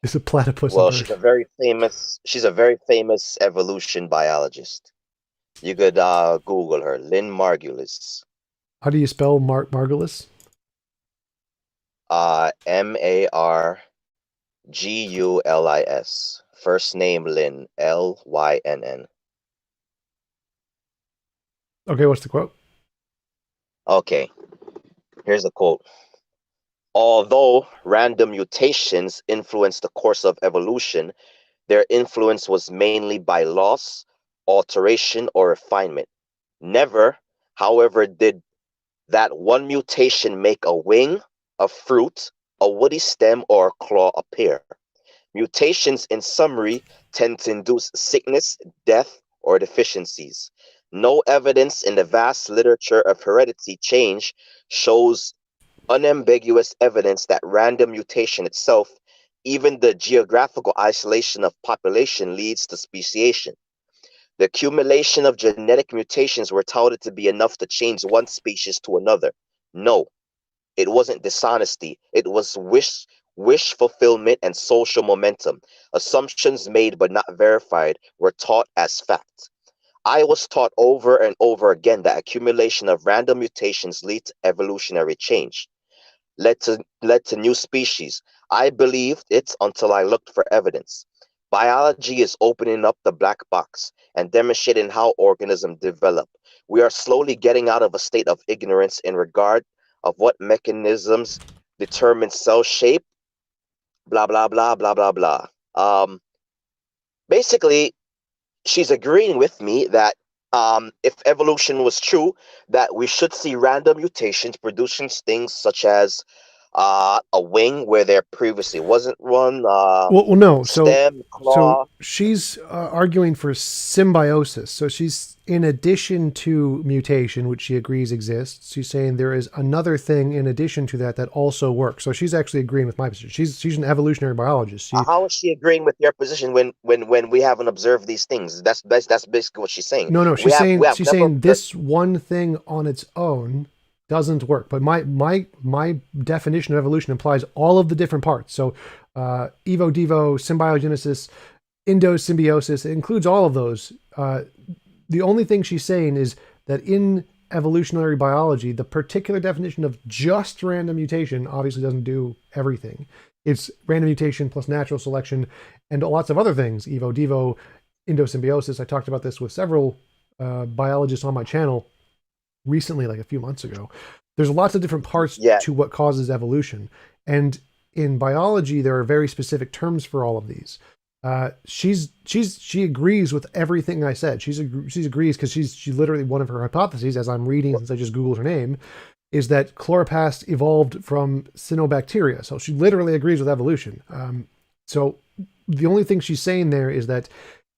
Speaker 1: it's a platypus
Speaker 2: Well,
Speaker 1: bird.
Speaker 2: she's a very famous evolution biologist. You could Google her, Lynn Margulis.
Speaker 1: How do you spell Margulis?
Speaker 2: Margulis. First name Lynn, Lynn.
Speaker 1: Okay, what's the quote?
Speaker 2: Okay, here's the quote. Although random mutations influence the course of evolution, their influence was mainly by loss, alteration, or refinement. Never, however, did that one mutation make a wing, a fruit, a woody stem, or a claw appear. Mutations, in summary, tend to induce sickness, death, or deficiencies. No evidence in the vast literature of heredity change shows unambiguous evidence that random mutation itself, even the geographical isolation of population, leads to speciation. The accumulation of genetic mutations were touted to be enough to change one species to another. No, it wasn't dishonesty. It was wish fulfillment and social momentum. Assumptions made but not verified were taught as fact. I was taught over and over again that accumulation of random mutations lead to evolutionary change, led to new species. I believed it until I looked for evidence. Biology is opening up the black box and demonstrating how organisms develop. We are slowly getting out of a state of ignorance in regard of what mechanisms determine cell shape, blah blah blah blah blah blah. Basically, she's agreeing with me that if evolution was true, that we should see random mutations producing things such as a wing where there previously wasn't one,
Speaker 1: Well, no.
Speaker 2: stem,
Speaker 1: So
Speaker 2: claw.
Speaker 1: she's arguing for symbiosis. So she's, in addition to mutation, which she agrees exists, she's saying there is another thing in addition to that that also works. So she's actually agreeing with my position. She's an evolutionary biologist.
Speaker 2: How is she agreeing with your position when we haven't observed these things? That's basically what she's saying.
Speaker 1: No,
Speaker 2: We
Speaker 1: she's
Speaker 2: have never
Speaker 1: saying this one thing on its own doesn't work. But my definition of evolution implies all of the different parts. So evo, devo, symbiogenesis, endosymbiosis, it includes all of those. The only thing she's saying is that in evolutionary biology, the particular definition of just random mutation obviously doesn't do everything. It's random mutation plus natural selection and lots of other things, evo, devo, endosymbiosis. I talked about this with several biologists on my channel recently, like a few months ago. There's lots of different parts
Speaker 2: Yeah.
Speaker 1: to what causes evolution. And in biology, there are very specific terms for all of these. She agrees with everything I said. She agrees because she literally, one of her hypotheses, as I'm reading since I just Googled her name, is that chloroplasts evolved from cyanobacteria. So she literally agrees with evolution. So the only thing she's saying there is that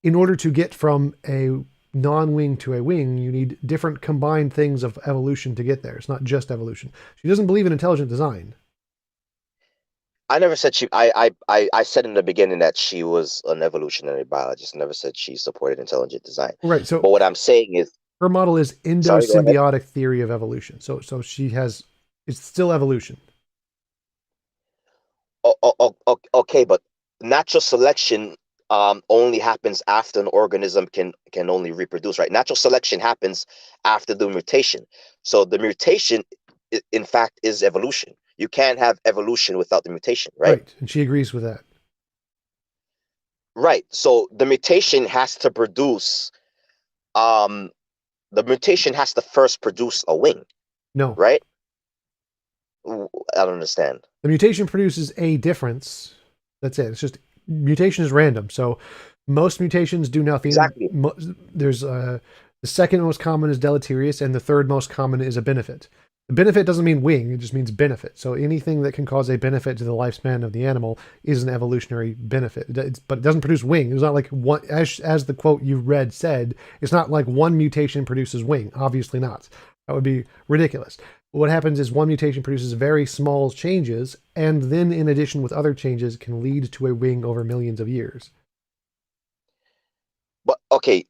Speaker 1: in order to get from a non-wing to a wing, you need different combined things of evolution to get there. It's not just evolution. She doesn't believe in intelligent design.
Speaker 2: I never said I said in the beginning that she was an evolutionary biologist. I never said she supported intelligent design.
Speaker 1: Right. So
Speaker 2: But what I'm saying is,
Speaker 1: her model is
Speaker 2: sorry, go ahead.
Speaker 1: endosymbiotic theory of evolution. So she has, it's still evolution.
Speaker 2: Okay, but natural selection only happens after an organism can only reproduce, right? Natural selection happens after the mutation. So the mutation, in fact, is evolution. You can't have evolution without the mutation, right?
Speaker 1: Right. And she agrees with that.
Speaker 2: Right. So the mutation has to produce, um, the mutation has to first produce a wing,
Speaker 1: No.
Speaker 2: right? I don't understand.
Speaker 1: The mutation produces a difference. That's it. It's just mutation is random. So most mutations do nothing.
Speaker 2: Exactly.
Speaker 1: There's the second most common is deleterious, and the third most common is a benefit. The benefit doesn't mean wing; it just means benefit. So anything that can cause a benefit to the lifespan of the animal is an evolutionary benefit. But it doesn't produce wing. It's not like one, as the quote you read said. It's not like one mutation produces wing. Obviously not. That would be ridiculous. What happens is one mutation produces very small changes, and then in addition with other changes can lead to a wing over millions of years.
Speaker 2: But okay,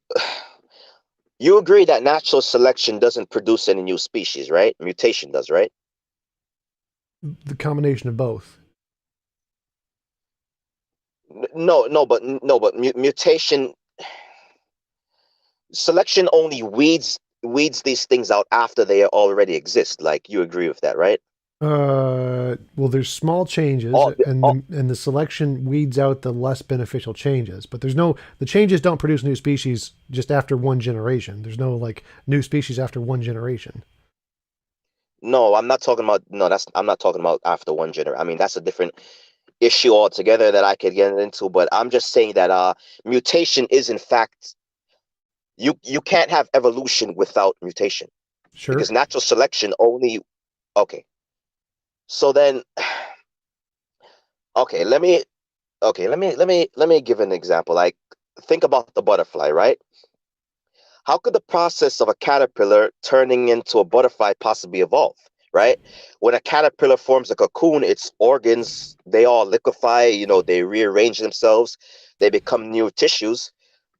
Speaker 2: you agree that natural selection doesn't produce any new species, right? Mutation does, right?
Speaker 1: The combination of both.
Speaker 2: No, but mutation selection only weeds these things out after they already exist. Like you agree with that, right?
Speaker 1: Well, there's small changes,
Speaker 2: All,
Speaker 1: and
Speaker 2: all
Speaker 1: the selection weeds out the less beneficial changes. But the changes don't produce new species just after one generation. There's no like new species after one generation.
Speaker 2: No, I'm not talking about no, that's I'm not talking about after one generation. I mean, that's a different issue altogether that I could get into, but I'm just saying that mutation is in fact you can't have evolution without mutation
Speaker 1: Sure.
Speaker 2: because natural selection only okay. So then okay, let me give an example. Like think about the butterfly, right? How could the process of a caterpillar turning into a butterfly possibly evolve, right? When a caterpillar forms a cocoon, its organs, they all liquefy, they rearrange themselves, they become new tissues.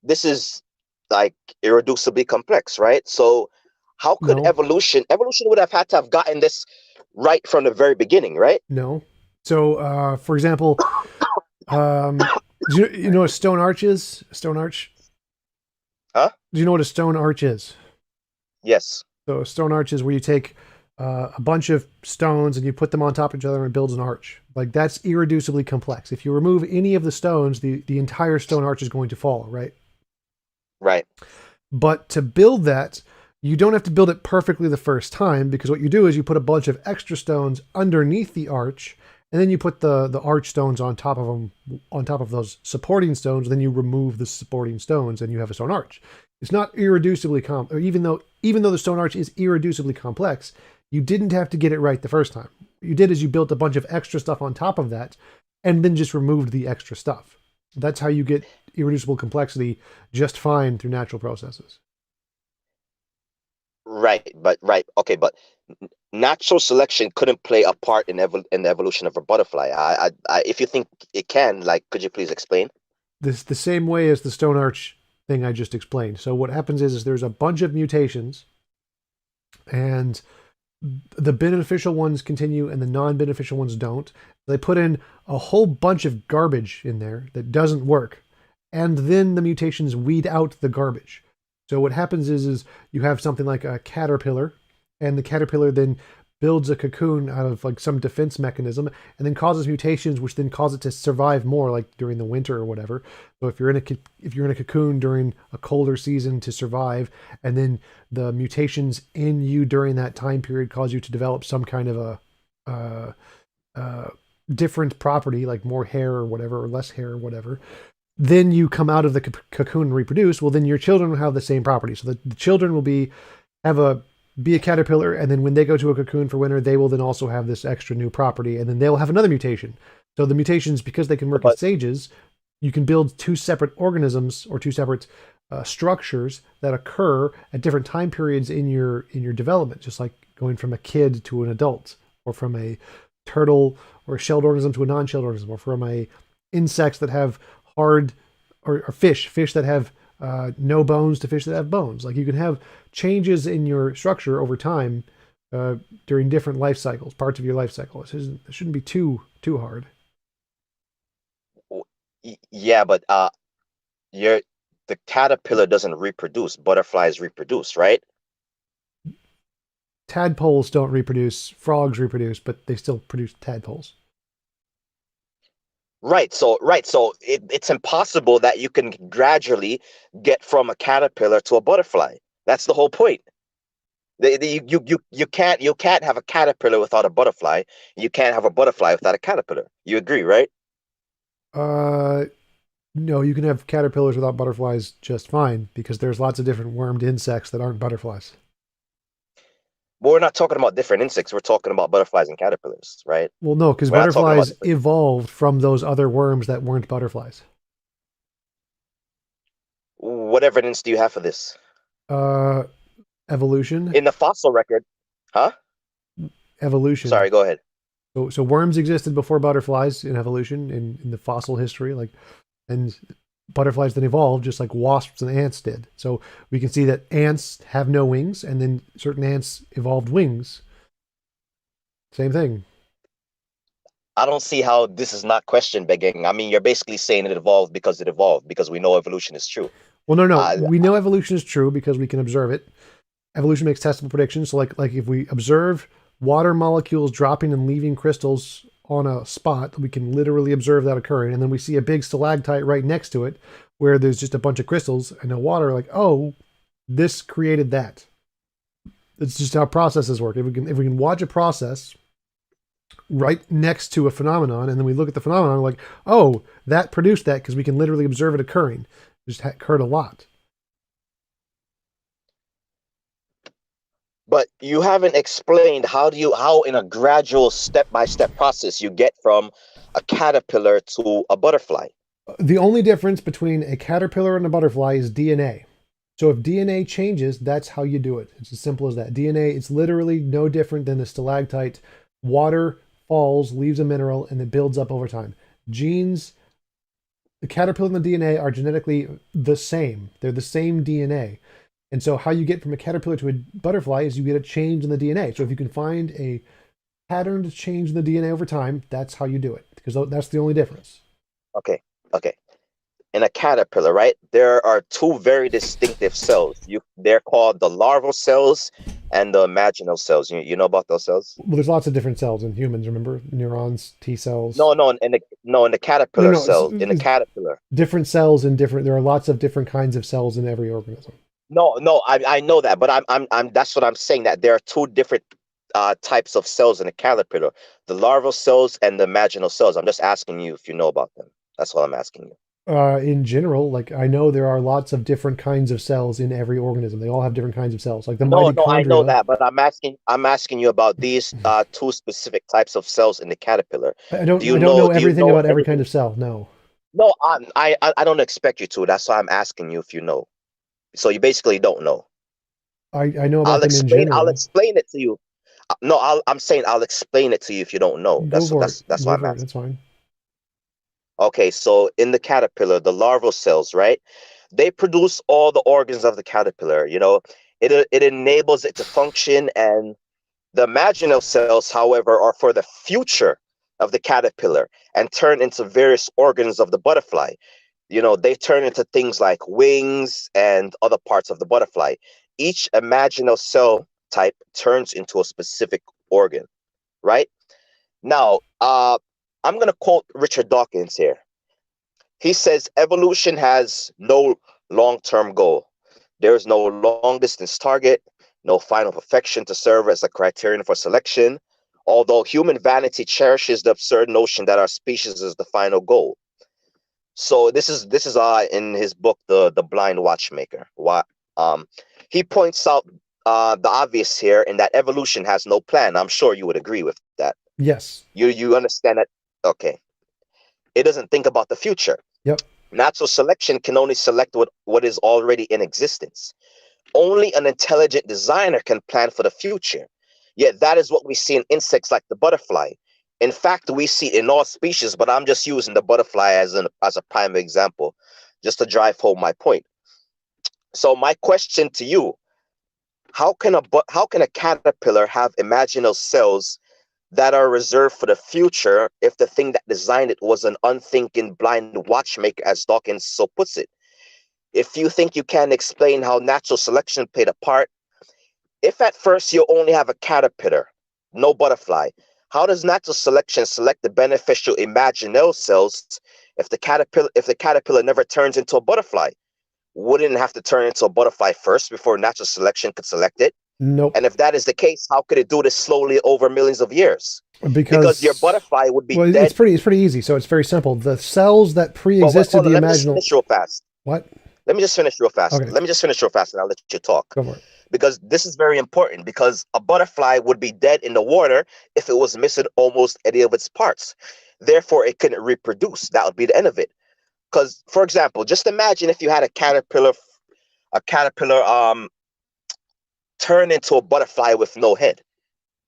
Speaker 2: This is like irreducibly complex, right? So how could
Speaker 1: No,
Speaker 2: evolution would have had to have gotten this right from the very beginning, right?
Speaker 1: no. So, for example, do you know what a stone arch is? A stone arch?
Speaker 2: Huh?
Speaker 1: Do you know what a stone arch is?
Speaker 2: Yes.
Speaker 1: So a stone arch is where you take a bunch of stones and you put them on top of each other and it builds an arch. Like that's irreducibly complex. If you remove any of the stones, the entire stone arch is going to fall, right?
Speaker 2: Right.
Speaker 1: But to build that, you don't have to build it perfectly the first time because what you do is you put a bunch of extra stones underneath the arch and then you put the arch stones on top of them, on top of those supporting stones. Then you remove the supporting stones and you have a stone arch. It's not irreducibly or even though the stone arch is irreducibly complex, you didn't have to get it right the first time. What you did is you built a bunch of extra stuff on top of that and then just removed the extra stuff. That's how you get irreducible complexity just fine through natural processes.
Speaker 2: Right. Okay, but natural selection couldn't play a part in in the evolution of a butterfly. If you think it can, like, could you please explain?
Speaker 1: This the same way as the stone arch thing I just explained. So what happens is there's a bunch of mutations and the beneficial ones continue and the non-beneficial ones don't. They put in a whole bunch of garbage in there that doesn't work. And then the mutations weed out the garbage. So what happens is you have something like a caterpillar, and the caterpillar then builds a cocoon out of like some defense mechanism and then causes mutations which then cause it to survive more like during the winter or whatever. So if you're in a cocoon during a colder season to survive, and then the mutations in you during that time period cause you to develop some kind of a uh, uh, different property like more hair or whatever or less hair or whatever, then you come out of the cocoon and reproduce. Well, then your children will have the same property. So the children will have a be a caterpillar, and then when they go to a cocoon for winter, they will then also have this extra new property, and then they will have another mutation. So the mutations, because they can work as
Speaker 2: But
Speaker 1: stages, you can build two separate organisms or two separate structures that occur at different time periods in your development, just like going from a kid to an adult, or from a turtle or a shelled organism to a non-shelled organism, or from a insects that have hard or fish that have no bones to fish that have bones. Like you can have changes in your structure over time uh, during different life cycles, parts of your life cycle. It shouldn't be too hard.
Speaker 2: yeah, but you're the caterpillar doesn't reproduce. Butterflies reproduce, right?
Speaker 1: Tadpoles don't reproduce. Frogs reproduce, but they still produce tadpoles.
Speaker 2: Right. So it's impossible that you can gradually get from a caterpillar to a butterfly. That's the whole point. You can't have a caterpillar without a butterfly. You can't have a butterfly without a caterpillar. You agree, right?
Speaker 1: Uh, no, you can have caterpillars without butterflies just fine because there's lots of different wormed insects that aren't butterflies.
Speaker 2: But we're not talking about different insects. We're talking about butterflies and caterpillars, right?
Speaker 1: Well, no, because
Speaker 2: We're not talking about
Speaker 1: butterflies
Speaker 2: different.
Speaker 1: evolved from those other worms that weren't butterflies.
Speaker 2: What evidence do you have for this?
Speaker 1: Uh, Evolution.
Speaker 2: In the fossil record, huh?
Speaker 1: Evolution.
Speaker 2: Sorry, go ahead.
Speaker 1: So worms existed before butterflies in evolution in the fossil history, like, and butterflies then evolved just like wasps and ants did. So we can see that ants have no wings, and then certain ants evolved wings. Same thing.
Speaker 2: I don't see how this is not question begging. I mean, you're basically saying it evolved because we know evolution is true.
Speaker 1: Well, no, no.
Speaker 2: Uh,
Speaker 1: We know evolution is true because we can observe it. Evolution makes testable predictions. So, like if we observe water molecules dropping and leaving crystals on a spot, we can literally observe that occurring. And then we see a big stalactite right next to it, where there's just a bunch of crystals and no water. Like, oh, this created that. It's just how processes work. If we can watch a process right next to a phenomenon, and then we look at the phenomenon, we're like, oh, that produced that because we can literally observe it occurring. It just occurred a lot.
Speaker 2: but you haven't explained how in a gradual step-by-step process you get from a caterpillar to a butterfly.
Speaker 1: The only difference between a caterpillar and a butterfly is DNA. So if DNA changes, that's how you do it. It's as simple as that. DNA, it's literally no different than the stalactite. Water falls, leaves a mineral, and it builds up over time. Genes, the caterpillar and the DNA are genetically the same. They're the same DNA. And so how you get from a caterpillar to a butterfly is you get a change in the DNA. So if you can find a patterned change in the DNA over time, that's how you do it, because that's the only difference.
Speaker 2: Okay, okay. In a caterpillar, right, there are two very distinctive cells. They're called the larval cells and the imaginal cells. You know about those cells?
Speaker 1: Well, there's lots of different cells in humans, remember? Neurons, T cells.
Speaker 2: No, in the
Speaker 1: No,
Speaker 2: caterpillar
Speaker 1: no,
Speaker 2: cell, in the caterpillar.
Speaker 1: different cells in different, there are lots of different kinds of cells in every organism.
Speaker 2: No, I know that, but I'm that's what I'm saying, that there are two different types of cells in a caterpillar, the larval cells and the imaginal cells. I'm just asking you if you know about them. That's what I'm asking you.
Speaker 1: In general, like I know there are lots of different kinds of cells in every organism. They all have different kinds of cells, like the
Speaker 2: No, I know
Speaker 1: mitochondria.
Speaker 2: that, but I'm asking you about these two specific types of cells in the caterpillar.
Speaker 1: I
Speaker 2: Do
Speaker 1: don't
Speaker 2: you
Speaker 1: I don't
Speaker 2: know
Speaker 1: know
Speaker 2: do you
Speaker 1: everything
Speaker 2: know
Speaker 1: about every kind
Speaker 2: everything?
Speaker 1: of cell. No,
Speaker 2: No, I don't expect you to. That's why I'm asking you if you know. So you basically don't know.
Speaker 1: I know about them in
Speaker 2: I'll
Speaker 1: general.
Speaker 2: explain it to you. No, I'm saying I'll explain it to you if you don't know.
Speaker 1: Go for it.
Speaker 2: That's why
Speaker 1: Go
Speaker 2: I'm
Speaker 1: for it.
Speaker 2: asking.
Speaker 1: That's fine.
Speaker 2: Okay, so in the caterpillar, the larval cells, right? They produce all the organs of the caterpillar. It enables it to function, and the imaginal cells, however, are for the future of the caterpillar and turn into various organs of the butterfly. They turn into things like wings and other parts of the butterfly. Each imaginal cell type turns into a specific organ, right? Now, I'm going to quote Richard Dawkins here. He says evolution has no long-term goal. There is no long-distance target, no final perfection to serve as a criterion for selection, although human vanity cherishes the absurd notion that our species is the final goal. So this is in his book, the Blind Watchmaker. He points out the obvious here, in that evolution has no plan. I'm sure you would agree with that.
Speaker 1: Yes.
Speaker 2: You understand that? Okay. It doesn't think about the future.
Speaker 1: Yep.
Speaker 2: Natural selection can only select what is already in existence. Only an intelligent designer can plan for the future. Yet that is what we see in insects like the butterfly. In fact, we see it in all species, but I'm just using the butterfly as a prime example, just to drive home my point. So my question to you: how can a caterpillar have imaginal cells that are reserved for the future if the thing that designed it was an unthinking blind watchmaker, as Dawkins so puts it? If you think you can explain how natural selection played a part, if at first you only have a caterpillar, no butterfly, how does natural selection select the beneficial imaginal cells if the caterpillar never turns into a butterfly? Wouldn't it have to turn into a butterfly first before natural selection could select it?
Speaker 1: Nope.
Speaker 2: And if that is the case, how could it do this slowly over millions of years? Because your
Speaker 1: Because,
Speaker 2: butterfly would be
Speaker 1: well, it's
Speaker 2: dead.
Speaker 1: pretty easy. So it's very simple. The cells that
Speaker 2: Well, wait,
Speaker 1: pre-existed
Speaker 2: hold on.
Speaker 1: the
Speaker 2: Let me just
Speaker 1: imaginal.
Speaker 2: finish real fast.
Speaker 1: What?
Speaker 2: Let me just finish real fast.
Speaker 1: Okay.
Speaker 2: Let me just finish real fast, and I'll let you talk.
Speaker 1: Go for it.
Speaker 2: Because this is very important. Because a butterfly would be dead in the water if it was missing almost any of its parts. Therefore, it couldn't reproduce. That would be the end of it. Because, for example, just imagine if you had a caterpillar turn into a butterfly with no head.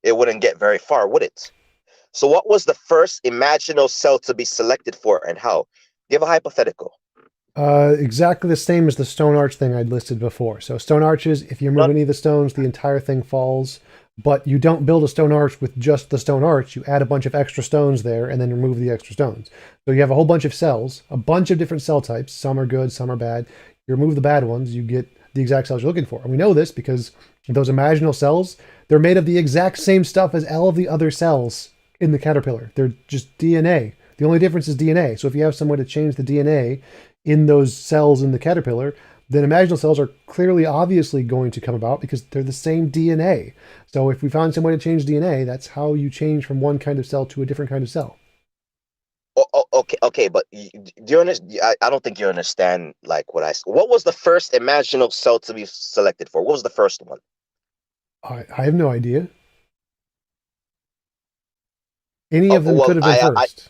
Speaker 2: It wouldn't get very far, would it? So what was the first imaginal cell to be selected for and how? Give a hypothetical.
Speaker 1: Exactly the same as the stone arch thing I'd listed before. So stone arches, if you remove
Speaker 2: None,
Speaker 1: any of the stones, the entire thing falls. But you don't build a stone arch with just the stone arch. You add a bunch of extra stones there and then remove the extra stones. So you have a whole bunch of cells, a bunch of different cell types. Some are good, some are bad. You remove the bad ones, you get the exact cells you're looking for. And we know this because those imaginal cells, they're made of the exact same stuff as all of the other cells in the caterpillar. They're just DNA. The only difference is DNA. So if you have some way to change the DNA in those cells in the caterpillar, then imaginal cells are clearly, obviously going to come about because they're the same DNA. So if we found some way to change DNA, that's how you change from one kind of cell to a different kind of cell.
Speaker 2: okay, but do you understand? I don't think you understand like what was the first imaginal cell to be selected for? What was the first one?
Speaker 1: I have no idea. Any
Speaker 2: Oh,
Speaker 1: of them could
Speaker 2: well,
Speaker 1: have been first.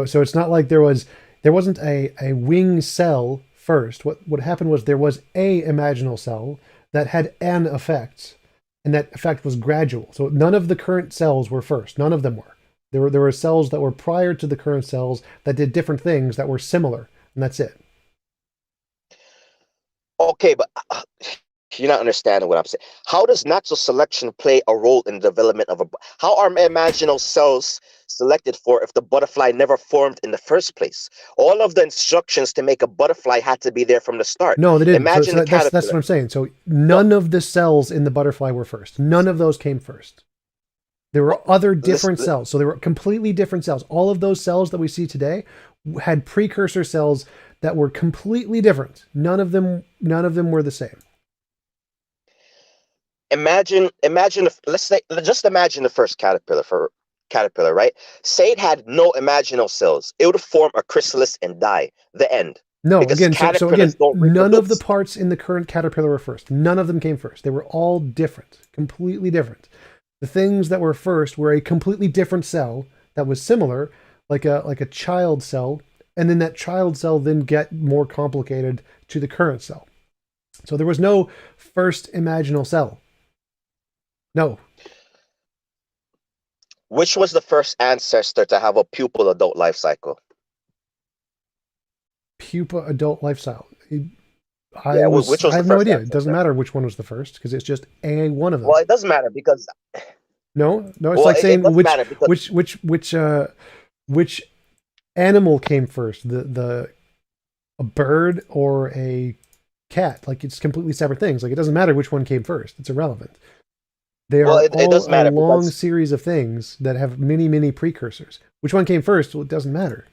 Speaker 1: So it's not like there wasn't a wing cell first. What happened was there was a imaginal cell that had an effect, and that effect was gradual. So none of the current cells were first. None of them were. There were cells that were prior to the current cells that did different things that were similar, and that's it.
Speaker 2: okay, but you're not understanding what I'm saying. How does natural selection play a role in the development of a? How are imaginal cells selected for if the butterfly never formed in the first place? All of the instructions to make a butterfly had to be there from the start.
Speaker 1: No, they didn't. So,
Speaker 2: Imagine
Speaker 1: so
Speaker 2: the
Speaker 1: that's what
Speaker 2: caterpillar.
Speaker 1: I'm saying. So
Speaker 2: No,
Speaker 1: none of the cells in the butterfly were first. None of those came first. There were
Speaker 2: well,
Speaker 1: other different
Speaker 2: listen,
Speaker 1: cells. So there were completely different cells. All of those cells that we see today had precursor cells that were completely different. None of them were the same.
Speaker 2: imagine if, let's say, just imagine the first caterpillar, right? Say it had no imaginal cells, it would form a chrysalis and die. The end.
Speaker 1: No,
Speaker 2: Because
Speaker 1: again, so
Speaker 2: caterpillars
Speaker 1: again,
Speaker 2: don't
Speaker 1: none of the
Speaker 2: reproduce.
Speaker 1: parts in the current caterpillar were first. None of them came first. They were all different, completely different. The things that were first were a completely different cell that was similar, like a child cell, and then that child cell then get more complicated to the current cell. So there was no first imaginal cell. No,
Speaker 2: Which was the first ancestor to have a pupil adult life cycle?
Speaker 1: pupa adult lifestyle.
Speaker 2: Yeah, which
Speaker 1: I
Speaker 2: was the
Speaker 1: have no
Speaker 2: first
Speaker 1: idea. It doesn't
Speaker 2: ancestor?
Speaker 1: matter which one was the first because it's just a one of them.
Speaker 2: Well, it doesn't matter because
Speaker 1: No, it's
Speaker 2: well,
Speaker 1: like
Speaker 2: it
Speaker 1: saying
Speaker 2: doesn't matter because
Speaker 1: which animal came first, the a bird or a cat. Like it's completely separate things. Like it doesn't matter which one came first. It's irrelevant. They
Speaker 2: well,
Speaker 1: are
Speaker 2: it
Speaker 1: all
Speaker 2: does
Speaker 1: a
Speaker 2: matter
Speaker 1: long
Speaker 2: because
Speaker 1: series of things that have many precursors. Which one came first? Well, it doesn't matter.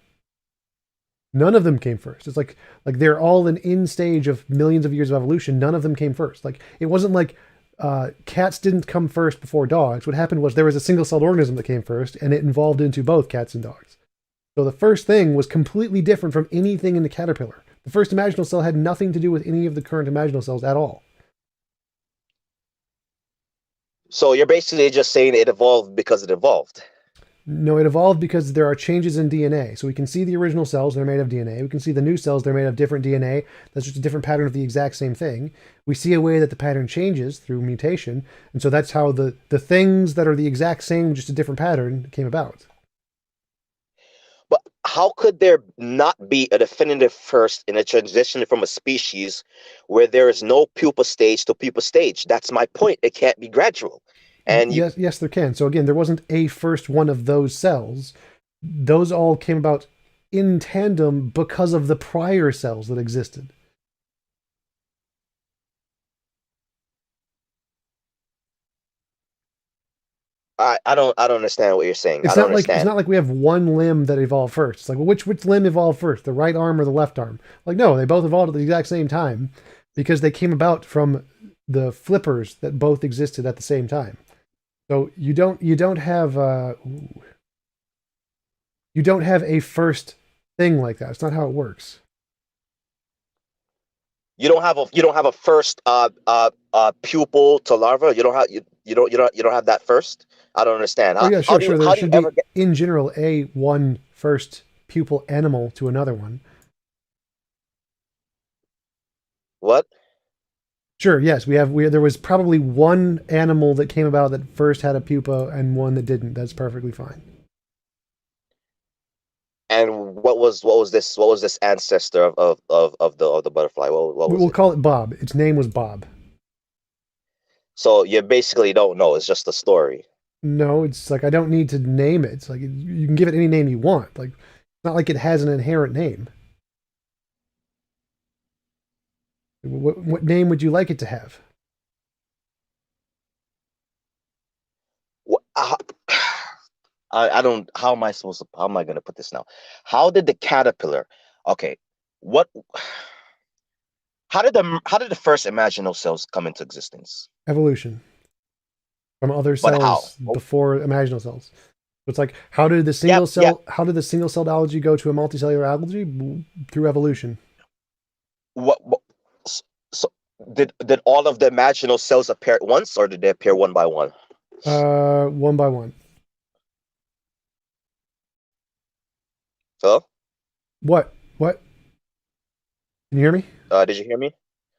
Speaker 1: None of them came first. It's like they're all an in stage of millions of years of evolution. None of them came first. Like it wasn't like cats didn't come first before dogs. What happened was there was a single-celled organism that came first, and it evolved into both cats and dogs. So the first thing was completely different from anything in the caterpillar. The first imaginal cell had nothing to do with any of the current imaginal cells at all.
Speaker 2: so you're basically just saying it evolved because it evolved.
Speaker 1: No, it evolved because there are changes in DNA. So we can see the original cells, they're made of DNA. We can see the new cells, they're made of different DNA. That's just a different pattern of the exact same thing. We see a way that the pattern changes through mutation. And so that's how the things that are the exact same, just a different pattern, came about.
Speaker 2: But how could there not be a definitive first in a transition from a species where there is no pupa stage to pupa stage? That's my point. It can't be gradual. And you,
Speaker 1: Yes, there can. So again, there wasn't a first one of those cells. Those all came about in tandem because of the prior cells that existed.
Speaker 2: I don't understand what you're saying. I don't
Speaker 1: It's
Speaker 2: understand.
Speaker 1: not like we have one limb that evolved first. It's like, well, which limb evolved first, the right arm or the left arm? Like, no, they both evolved at the exact same time because they came about from the flippers that both existed at the same time. So you don't have a first thing like that. It's not how it works.
Speaker 2: You don't have a first pupil to larva. You don't have that first. I don't understand.
Speaker 1: Oh
Speaker 2: How
Speaker 1: yeah,
Speaker 2: how
Speaker 1: sure,
Speaker 2: do you
Speaker 1: sure. There
Speaker 2: how do you
Speaker 1: should
Speaker 2: ever
Speaker 1: be
Speaker 2: get
Speaker 1: in general a one first pupil animal to another one.
Speaker 2: what?
Speaker 1: Sure, yes, there was probably one animal that came about that first had a pupa and one that didn't. That's perfectly fine.
Speaker 2: And what was this ancestor of the butterfly? What was
Speaker 1: We'll
Speaker 2: it?
Speaker 1: call it Bob. Its name was Bob.
Speaker 2: So you basically don't know. It's just a story.
Speaker 1: No, it's like I don't need to name it. It's like you can give it any name you want. Like it's not like it has an inherent name. What name would you like it to have?
Speaker 2: What, I don't. How am I going to put this now? How did the caterpillar? Okay, what? How did the first imaginal cells come into existence?
Speaker 1: Evolution from other
Speaker 2: But how?
Speaker 1: cells before imaginal cells. It's like how did the
Speaker 2: Yep,
Speaker 1: single
Speaker 2: yep.
Speaker 1: cell how did the single celled algae go to a multicellular algae? Through evolution.
Speaker 2: What so did all of the imaginal cells appear at once, or did they appear one by one?
Speaker 1: One by one.
Speaker 2: So,
Speaker 1: What? What? Can you hear me?
Speaker 2: did you hear me?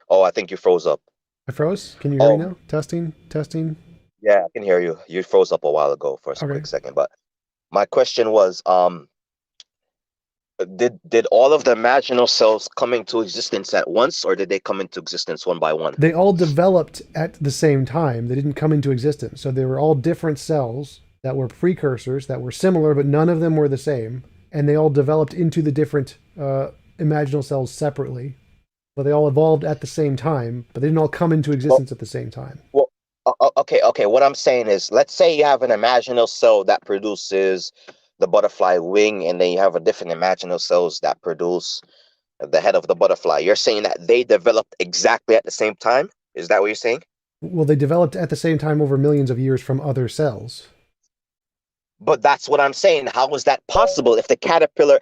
Speaker 2: Oh, I think you froze up.
Speaker 1: I froze. Can you hear me
Speaker 2: Oh,
Speaker 1: now? Testing, testing.
Speaker 2: yeah, I can hear you. You froze up a while ago for a
Speaker 1: Okay.
Speaker 2: quick second, but my question was, did all of the imaginal cells come into existence at once, or did they come into existence one by one?
Speaker 1: They all developed at the same time. They didn't come into existence. So they were all different cells that were precursors that were similar, but none of them were the same. And they all developed into the different imaginal cells separately. But they all evolved at the same time, but they didn't all come into
Speaker 2: Well,
Speaker 1: existence at the same time.
Speaker 2: well, okay. What I'm saying is, let's say you have an imaginal cell that produces the butterfly wing, and then you have a different imaginal cells that produce the head of the butterfly. You're saying that they developed exactly at the same time? Is that what you're saying?
Speaker 1: Well, they developed at the same time over millions of years from other cells.
Speaker 2: But that's what I'm saying. How is that possible if the caterpillar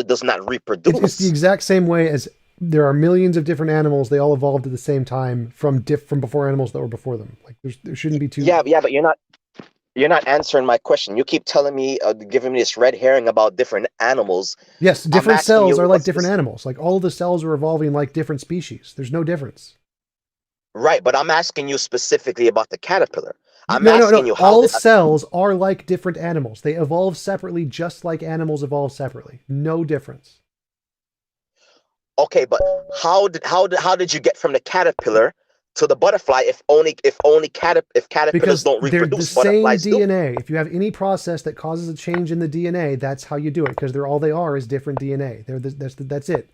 Speaker 2: does not
Speaker 1: It's the
Speaker 2: reproduce?
Speaker 1: exact same way as there are millions of different animals. They all evolved at the same time from before animals that were before them. Like there shouldn't be two.
Speaker 2: Yeah, yeah, but you're not answering my question. You keep telling me, giving me this red herring about different animals.
Speaker 1: Yes,
Speaker 2: I'm
Speaker 1: different
Speaker 2: asking
Speaker 1: cells
Speaker 2: you
Speaker 1: are like
Speaker 2: what's
Speaker 1: different
Speaker 2: this,
Speaker 1: animals. Like all the cells are evolving like different species. There's no difference.
Speaker 2: right? But I'm asking you specifically about the caterpillar. I'm
Speaker 1: No, no,
Speaker 2: asking
Speaker 1: no.
Speaker 2: you how
Speaker 1: All
Speaker 2: did.
Speaker 1: cells are like different animals. They evolve separately, just like animals evolve separately. No difference.
Speaker 2: Okay, but how did you get from the caterpillar to the butterfly if caterpillars
Speaker 1: Because
Speaker 2: don't
Speaker 1: they're the
Speaker 2: reproduce,
Speaker 1: same
Speaker 2: butterflies do?
Speaker 1: DNA. If you have any process that causes a change in the DNA, that's how you do it. Because they're all they are is different DNA. That's it.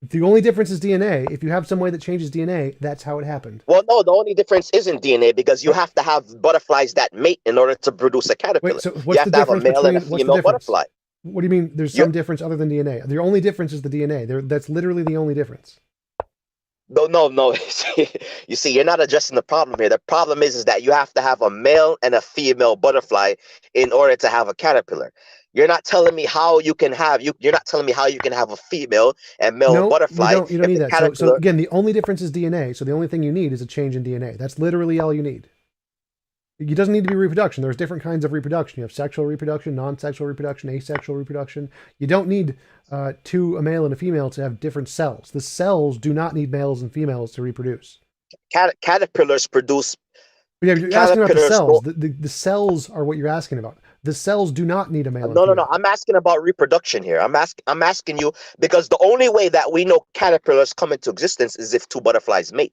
Speaker 1: If the only difference is DNA, if you have some way that changes DNA, that's how it happened.
Speaker 2: Well, no, the only difference isn't DNA because you have to have butterflies that mate in order to produce a
Speaker 1: Wait,
Speaker 2: caterpillar.
Speaker 1: so
Speaker 2: You
Speaker 1: what's
Speaker 2: have
Speaker 1: the
Speaker 2: to have a
Speaker 1: difference
Speaker 2: male and a
Speaker 1: between what's the
Speaker 2: female
Speaker 1: difference?
Speaker 2: butterfly.
Speaker 1: What do you mean there's
Speaker 2: You
Speaker 1: some difference other than DNA? The only difference is the DNA. That's literally the only difference.
Speaker 2: No, no, no. You see, you're not addressing the problem here. The problem is that you have to have a male and a female butterfly in order to have a caterpillar. You're not telling me how you can have you. You're not telling me how you can have a female and male
Speaker 1: No,
Speaker 2: butterfly
Speaker 1: you don't
Speaker 2: if
Speaker 1: need
Speaker 2: the
Speaker 1: that. So
Speaker 2: caterpillar.
Speaker 1: again, the only difference is DNA. So the only thing you need is a change in DNA. That's literally all you need. It doesn't need to be reproduction. There's different kinds of reproduction. You have sexual reproduction, non-sexual reproduction, asexual reproduction. You don't need a male and a female to have different cells. The cells do not need males and females to reproduce.
Speaker 2: Caterpillars produce.
Speaker 1: But yeah, you're asking about the
Speaker 2: Caterpillars
Speaker 1: cells.
Speaker 2: don't.
Speaker 1: The cells are what you're asking about. The cells do not need a male and
Speaker 2: No, no, no.
Speaker 1: female.
Speaker 2: I'm asking about reproduction here. I'm asking you because the only way that we know caterpillars come into existence is if two butterflies mate.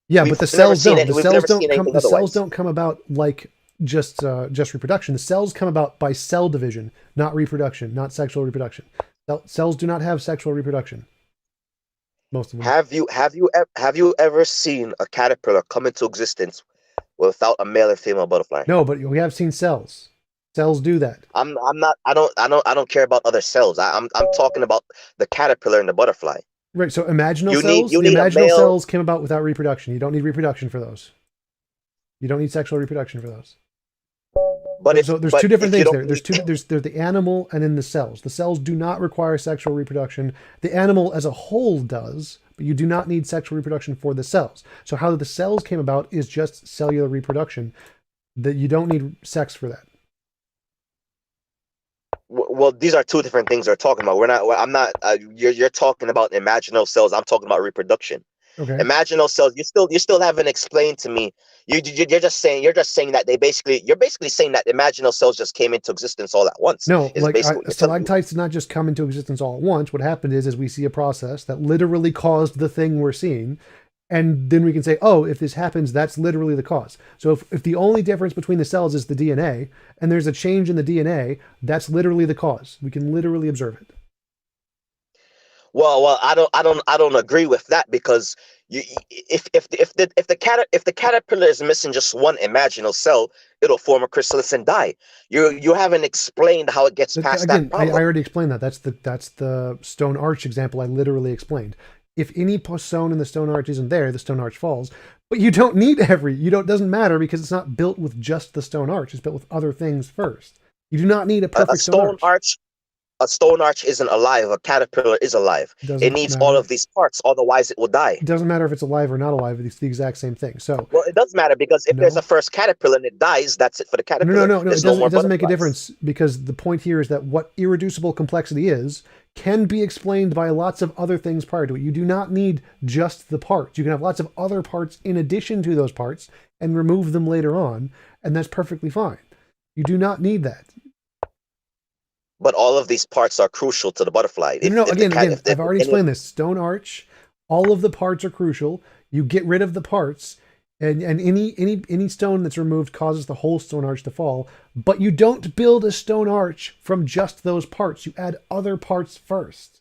Speaker 1: Yeah, but
Speaker 2: We've
Speaker 1: the
Speaker 2: never
Speaker 1: cells
Speaker 2: seen
Speaker 1: don't.
Speaker 2: it. We've never seen anything
Speaker 1: The cells
Speaker 2: otherwise.
Speaker 1: don't come about like just reproduction. The cells come about by cell division, not reproduction, not sexual reproduction. Cells do not have sexual reproduction. Most of them.
Speaker 2: Have you ever seen a caterpillar come into existence without a male and female butterfly?
Speaker 1: No, but we have seen cells. Cells do that.
Speaker 2: I'm not. I don't care about other cells. I'm talking about the caterpillar and the butterfly.
Speaker 1: Right. So imaginal
Speaker 2: You need
Speaker 1: cells,
Speaker 2: you
Speaker 1: the
Speaker 2: need a
Speaker 1: imaginal
Speaker 2: male.
Speaker 1: cells came about without reproduction. You don't need reproduction for those. You don't need sexual reproduction for those.
Speaker 2: But
Speaker 1: So
Speaker 2: if
Speaker 1: there's
Speaker 2: but
Speaker 1: two different
Speaker 2: if you
Speaker 1: things
Speaker 2: don't
Speaker 1: there.
Speaker 2: need.
Speaker 1: There's the animal and then the cells. The cells do not require sexual reproduction. The animal as a whole does, but you do not need sexual reproduction for the cells. So how the cells came about is just cellular reproduction. That you don't need sex for that.
Speaker 2: Well, these are two different things we're talking about. We're not. I'm not. You're talking about imaginal cells. I'm talking about reproduction.
Speaker 1: Okay.
Speaker 2: Imaginal cells, you still haven't explained to me. You're just saying that you're basically saying that imaginal cells just came into existence all at once.
Speaker 1: No,
Speaker 2: Is
Speaker 1: like
Speaker 2: basically what you're telling me.
Speaker 1: stalactites did not just come into existence all at once. What happened is we see a process that literally caused the thing we're seeing, and then we can say, oh, if this happens, that's literally the cause. So if the only difference between the cells is the DNA, and there's a change in the DNA, that's literally the cause. We can literally observe it.
Speaker 2: Well, I don't agree with that because if the caterpillar is missing just one imaginal cell, it'll form a chrysalis and die. You haven't explained how it gets past that
Speaker 1: Again, I
Speaker 2: problem.
Speaker 1: already explained that. That's the stone arch example I literally explained. If any stone in the stone arch isn't there, the stone arch falls. But you don't need doesn't matter because it's not built with just the stone arch. It's built with other things first. You do not need a
Speaker 2: A
Speaker 1: perfect stone
Speaker 2: stone
Speaker 1: arch.
Speaker 2: arch, a stone arch isn't alive. A caterpillar is alive.
Speaker 1: It
Speaker 2: It
Speaker 1: doesn't
Speaker 2: needs all
Speaker 1: matter.
Speaker 2: of these parts, otherwise it will die.
Speaker 1: It doesn't matter if it's alive or not alive. It's the exact same thing. So
Speaker 2: Well, it does matter because if there's a
Speaker 1: no,
Speaker 2: first caterpillar and it dies, that's it for the
Speaker 1: no, no,
Speaker 2: caterpillar.
Speaker 1: no, no.
Speaker 2: There's no
Speaker 1: It
Speaker 2: more
Speaker 1: doesn't make a
Speaker 2: butterflies.
Speaker 1: difference because the point here is that what irreducible complexity is can be explained by lots of other things prior to it. You do not need just the parts. You can have lots of other parts in addition to those parts and remove them later on, and that's perfectly fine. You do not need that.
Speaker 2: But all of these parts are crucial to the butterfly.
Speaker 1: No,
Speaker 2: If
Speaker 1: no,
Speaker 2: if the cat
Speaker 1: again,
Speaker 2: if,
Speaker 1: I've
Speaker 2: if
Speaker 1: already
Speaker 2: any
Speaker 1: explained this. Stone arch, all of the parts are crucial. You get rid of the parts, and any stone that's removed causes the whole stone arch to fall. But you don't build a stone arch from just those parts. You add other parts first.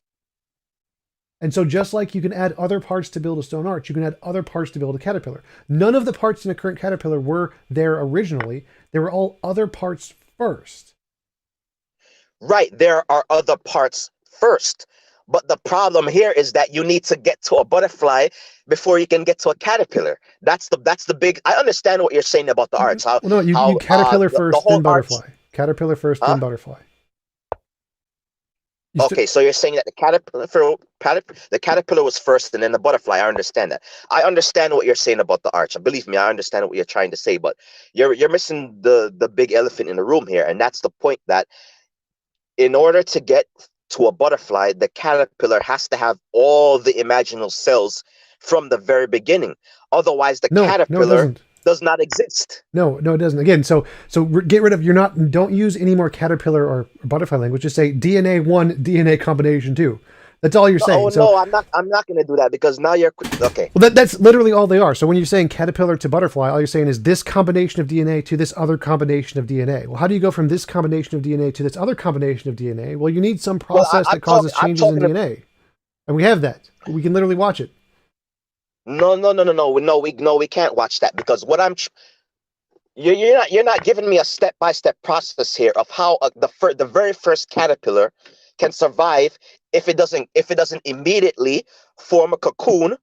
Speaker 1: And so just like you can add other parts to build a stone arch, you can add other parts to build a caterpillar. None of the parts in a current caterpillar were there originally. They were all other parts first.
Speaker 2: right, there are other parts first. But the problem here is that you need to get to a butterfly before you can get to a caterpillar. That's the big. I understand what you're saying about the arch. How
Speaker 1: Well, no, you
Speaker 2: how
Speaker 1: caterpillar
Speaker 2: the
Speaker 1: first, then
Speaker 2: whole arch.
Speaker 1: butterfly. Caterpillar first, then
Speaker 2: Huh?
Speaker 1: butterfly. You st-
Speaker 2: Okay, so you're saying that the caterpillar was first and then the butterfly. I understand that. I understand what you're saying about the arch. Believe me, I understand what you're trying to say, but you're missing the big elephant in the room here, and that's the point that in order to get to a butterfly, the caterpillar has to have all the imaginal cells from the very beginning. Otherwise, the
Speaker 1: no, no, it
Speaker 2: caterpillar
Speaker 1: doesn't.
Speaker 2: does not exist.
Speaker 1: No, no, it doesn't. Again, get rid of. You're not. Don't use any more caterpillar or butterfly language. Just say DNA one, DNA combination two. That's all you're
Speaker 2: Oh
Speaker 1: saying. So
Speaker 2: no, I'm not going to do that because now you're okay.
Speaker 1: well, that's literally all they are. So when you're saying caterpillar to butterfly, all you're saying is this combination of DNA to this other combination of DNA. Well, how do you go from this combination of DNA to this other combination of DNA? Well, you need some
Speaker 2: Well,
Speaker 1: process that causes changes in DNA, and we have that. We can literally watch it.
Speaker 2: no, no, no, no, no, we can't watch that because you're not giving me a step-by-step process here of how the very first caterpillar can survive if it doesn't immediately form a cocoon.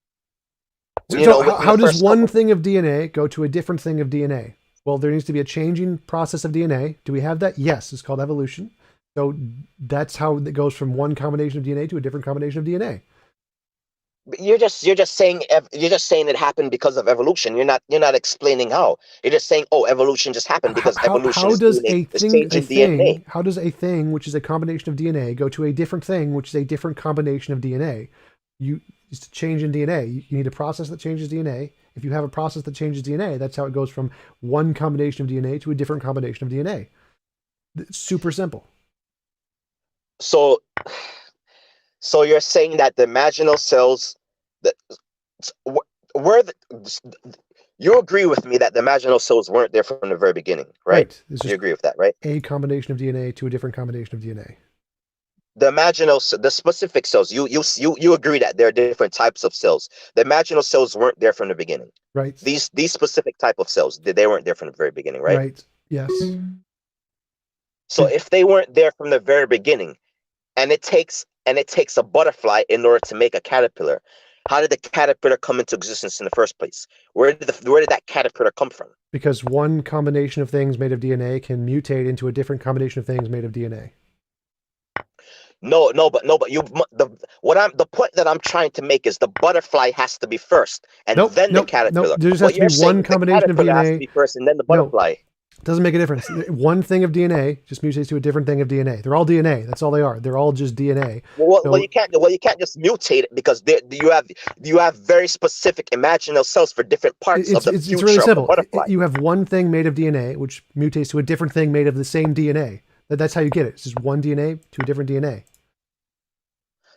Speaker 1: So
Speaker 2: Within
Speaker 1: how
Speaker 2: the
Speaker 1: does
Speaker 2: first
Speaker 1: one
Speaker 2: couple.
Speaker 1: thing of DNA go to a different thing of DNA? Well, there needs to be a changing process of DNA. Do we have that? Yes, it's called evolution. So that's how it goes from one combination of DNA to a different combination of DNA.
Speaker 2: You're just saying it happened because of evolution. You're not explaining how. You're just saying, oh, evolution just happened because evolution
Speaker 1: How
Speaker 2: is
Speaker 1: does
Speaker 2: DNA is changing DNA.
Speaker 1: how does a thing which is a combination of DNA go to a different thing which is a different combination of DNA? It's a change in DNA. You need a process that changes DNA. If you have a process that changes DNA, that's how it goes from one combination of DNA to a different combination of DNA. It's super simple.
Speaker 2: So so you're saying that the imaginal cells that were you agree with me that the imaginal cells weren't there from the very beginning, right?
Speaker 1: Right. It's
Speaker 2: You
Speaker 1: just
Speaker 2: agree with that, right?
Speaker 1: a combination of DNA to a different combination of DNA.
Speaker 2: The specific cells, you agree that there are different types of cells. The imaginal cells weren't there from the beginning.
Speaker 1: Right.
Speaker 2: These specific type of cells, they weren't there from the very beginning, right?
Speaker 1: Right. Yes.
Speaker 2: So if they weren't there from the very beginning, and it takes a butterfly in order to make a caterpillar, how did the caterpillar come into existence in the first place? Where did that caterpillar come from?
Speaker 1: Because one combination of things made of DNA can mutate into a different combination of things made of DNA.
Speaker 2: No, but the point that I'm trying to make is the butterfly has to be first, and
Speaker 1: Nope.
Speaker 2: then the
Speaker 1: Nope. Nope.
Speaker 2: caterpillar.
Speaker 1: There just has
Speaker 2: What
Speaker 1: to be
Speaker 2: you're saying
Speaker 1: one
Speaker 2: is the
Speaker 1: combination of
Speaker 2: caterpillar has to
Speaker 1: DNA.
Speaker 2: be first, and then the
Speaker 1: No.
Speaker 2: butterfly.
Speaker 1: Doesn't make a difference. One thing of DNA just mutates to a different thing of DNA. They're all DNA. That's all they are. They're all just DNA.
Speaker 2: Well,
Speaker 1: So
Speaker 2: you can't just mutate it because you have very specific imaginal cells for different parts of the
Speaker 1: it's really
Speaker 2: future of the
Speaker 1: simple.
Speaker 2: butterfly.
Speaker 1: You have one thing made of DNA, which mutates to a different thing made of the same DNA. That's how you get it. It's just one DNA to a different DNA.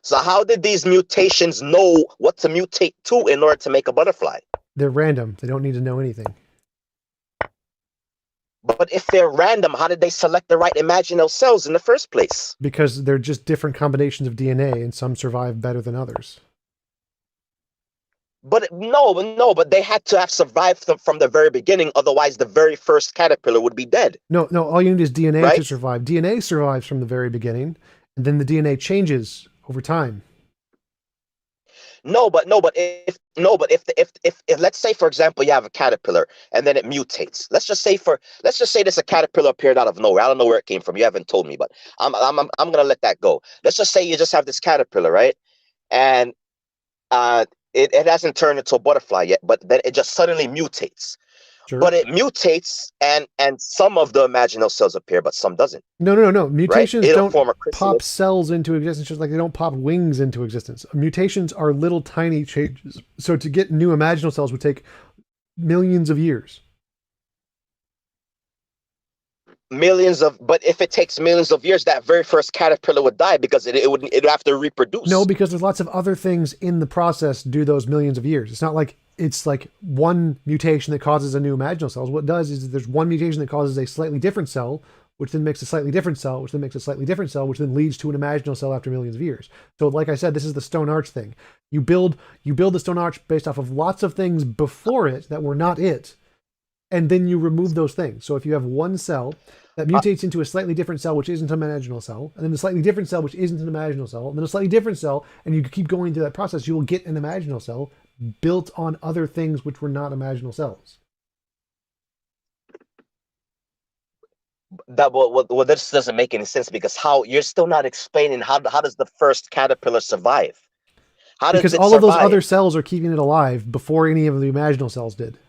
Speaker 2: So how did these mutations know what to mutate to in order to make a butterfly?
Speaker 1: They're random. They don't need to know anything.
Speaker 2: But if they're random, how did they select the right imaginal cells in the first place?
Speaker 1: Because they're just different combinations of DNA, and some survive better than others.
Speaker 2: But no, but they had to have survived from the very beginning. Otherwise, the very first caterpillar would be dead.
Speaker 1: No, all you need is DNA to
Speaker 2: Right?
Speaker 1: survive. DNA survives from the very beginning, and then the DNA changes over time.
Speaker 2: If let's say, for example, you have a caterpillar and then it mutates. Let's just say there's a caterpillar appeared out of nowhere. I don't know where it came from. You haven't told me, but I'm gonna let that go. Let's just say you just have this caterpillar, right? And it hasn't turned into a butterfly yet, but then it just suddenly mutates.
Speaker 1: Sure.
Speaker 2: But it mutates, and some of the imaginal cells appear, but some doesn't.
Speaker 1: No.
Speaker 2: Right?
Speaker 1: Mutations
Speaker 2: It'll
Speaker 1: don't
Speaker 2: form a
Speaker 1: pop
Speaker 2: chrysalis.
Speaker 1: cells into existence just like they don't pop wings into existence. Mutations are little tiny changes. So to get new imaginal cells would take millions of years.
Speaker 2: But if it takes millions of years, that very first caterpillar would die because it'd have to
Speaker 1: No,
Speaker 2: reproduce.
Speaker 1: because there's lots of other things in the process do those millions of years. It's not like it's like one mutation that causes a new imaginal cell. What it does is there's one mutation that causes a slightly different cell, which then makes a slightly different cell, which then makes a slightly different cell, which then leads to an imaginal cell after millions of years. So, like I said, this is the stone arch thing. You build the stone arch based off of lots of things before it that were not it, and then you remove those things. So if you have one cell that mutates into a slightly different cell, which isn't an imaginal cell, and then a slightly different cell, which isn't an imaginal cell, and then a slightly different cell, and you keep going through that process, you will get an imaginal cell built on other things which were not imaginal cells.
Speaker 2: This doesn't make any sense because how you're still not explaining how does the first caterpillar survive? How does
Speaker 1: Because
Speaker 2: it
Speaker 1: all of those other
Speaker 2: survive?
Speaker 1: cells are keeping it alive before any of the imaginal cells did.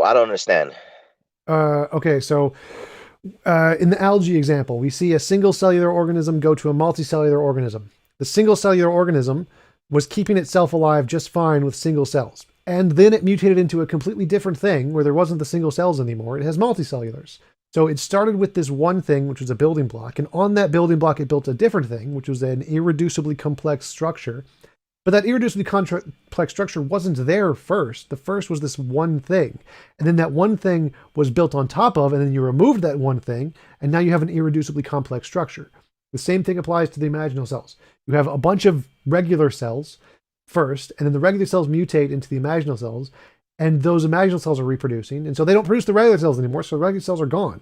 Speaker 2: I don't understand.
Speaker 1: Okay, so in the algae example, we see a single cellular organism go to a multicellular organism. The single cellular organism was keeping itself alive just fine with single cells. And then it mutated into a completely different thing where there wasn't the single cells anymore. It has multicellulars. So it started with this one thing, which was a building block. And on that building block, it built a different thing, which was an irreducibly complex structure. But that irreducibly complex structure wasn't there first. The first was this one thing. And then that one thing was built on top of, and then you removed that one thing, and now you have an irreducibly complex structure. The same thing applies to the imaginal cells. You have a bunch of regular cells first, and then the regular cells mutate into the imaginal cells, and those imaginal cells are reproducing, and so they don't produce the regular cells anymore, so the regular cells are gone.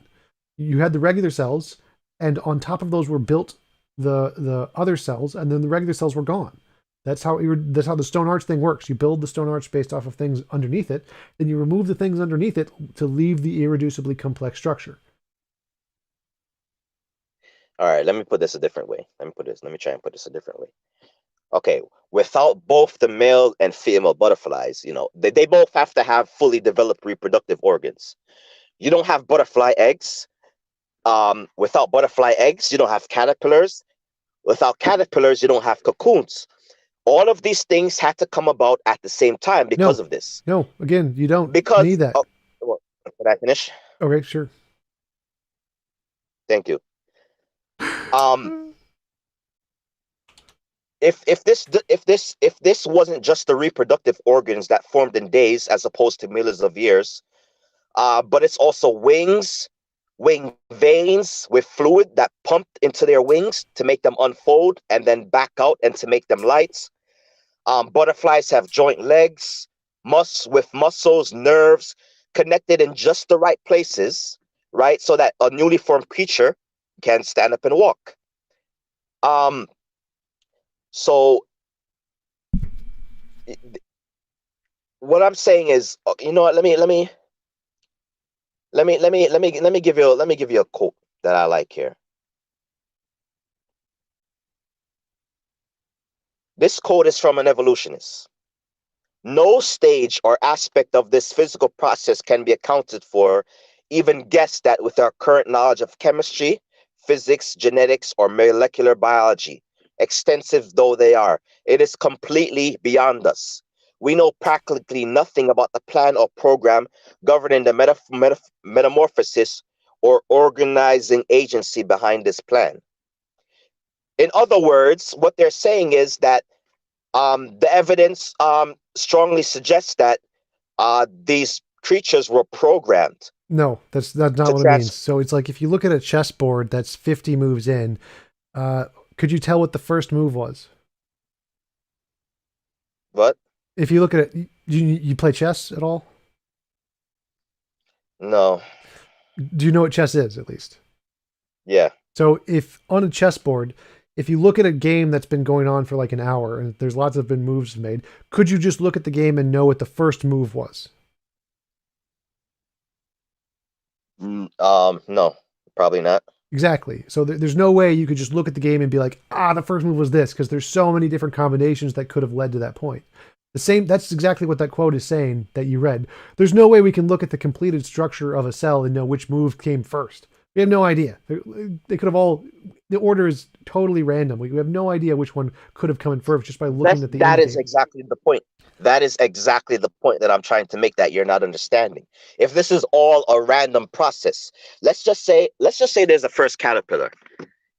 Speaker 1: You had the regular cells, and on top of those were built the other cells, and then the regular cells were gone. That's how the stone arch thing works. You build the stone arch based off of things underneath it, then you remove the things underneath it to leave the irreducibly complex structure.
Speaker 2: All right, let me put this a different way. Let me try and put this a different way. Okay, without both the male and female butterflies, they both have to have fully developed reproductive organs. You don't have butterfly eggs. Without butterfly eggs, you don't have caterpillars. Without caterpillars, you don't have cocoons. All of these things had to come about at the same time because
Speaker 1: No,
Speaker 2: of this.
Speaker 1: no, again, you don't need
Speaker 2: Because,
Speaker 1: that.
Speaker 2: oh, well, can I finish?
Speaker 1: Okay, sure.
Speaker 2: Thank you. Um, if this wasn't just the reproductive organs that formed in days as opposed to millions of years, but it's also wing veins with fluid that pumped into their wings to make them unfold and then back out and to make them light. Butterflies have joint legs, with muscles, nerves connected in just the right places, right? So that a newly formed creature can stand up and walk. Um, so what I'm saying is, you know what? Let me give you a quote that I like here. This quote is from an evolutionist. No stage or aspect of this physical process can be accounted for, even guessed at with our current knowledge of chemistry, physics, genetics, or molecular biology, extensive though they are. It is completely beyond us. We know practically nothing about the plan or program governing the metamorphosis or organizing agency behind this plan. In other words, what they're saying is that the evidence strongly suggests that these creatures were programmed
Speaker 1: No, that's not
Speaker 2: to
Speaker 1: what it means.
Speaker 2: trans.
Speaker 1: So it's like if you look at a chessboard that's 50 moves in, uh, could you tell what the first move was?
Speaker 2: What?
Speaker 1: If you look at it, you play chess at all?
Speaker 2: No.
Speaker 1: Do you know what chess is at least?
Speaker 2: Yeah.
Speaker 1: So if on a chessboard, if you look at a game that's been going on for like an hour and there's lots of been moves made, could you just look at the game and know what the first move was?
Speaker 2: No. Probably not.
Speaker 1: Exactly. So there's no way you could just look at the game and be like, ah, the first move was this, because there's so many different combinations that could have led to that point. The same. That's exactly what that quote is saying that you read. There's no way we can look at the completed structure of a cell and know which move came first. We have no idea. They could have all. The order is totally random. We have no idea which one could have come in first just by looking at the
Speaker 2: That
Speaker 1: end
Speaker 2: is
Speaker 1: game.
Speaker 2: exactly the point. That is exactly the point that I'm trying to make that you're not understanding. If this is all a random process, let's just say there's a first caterpillar.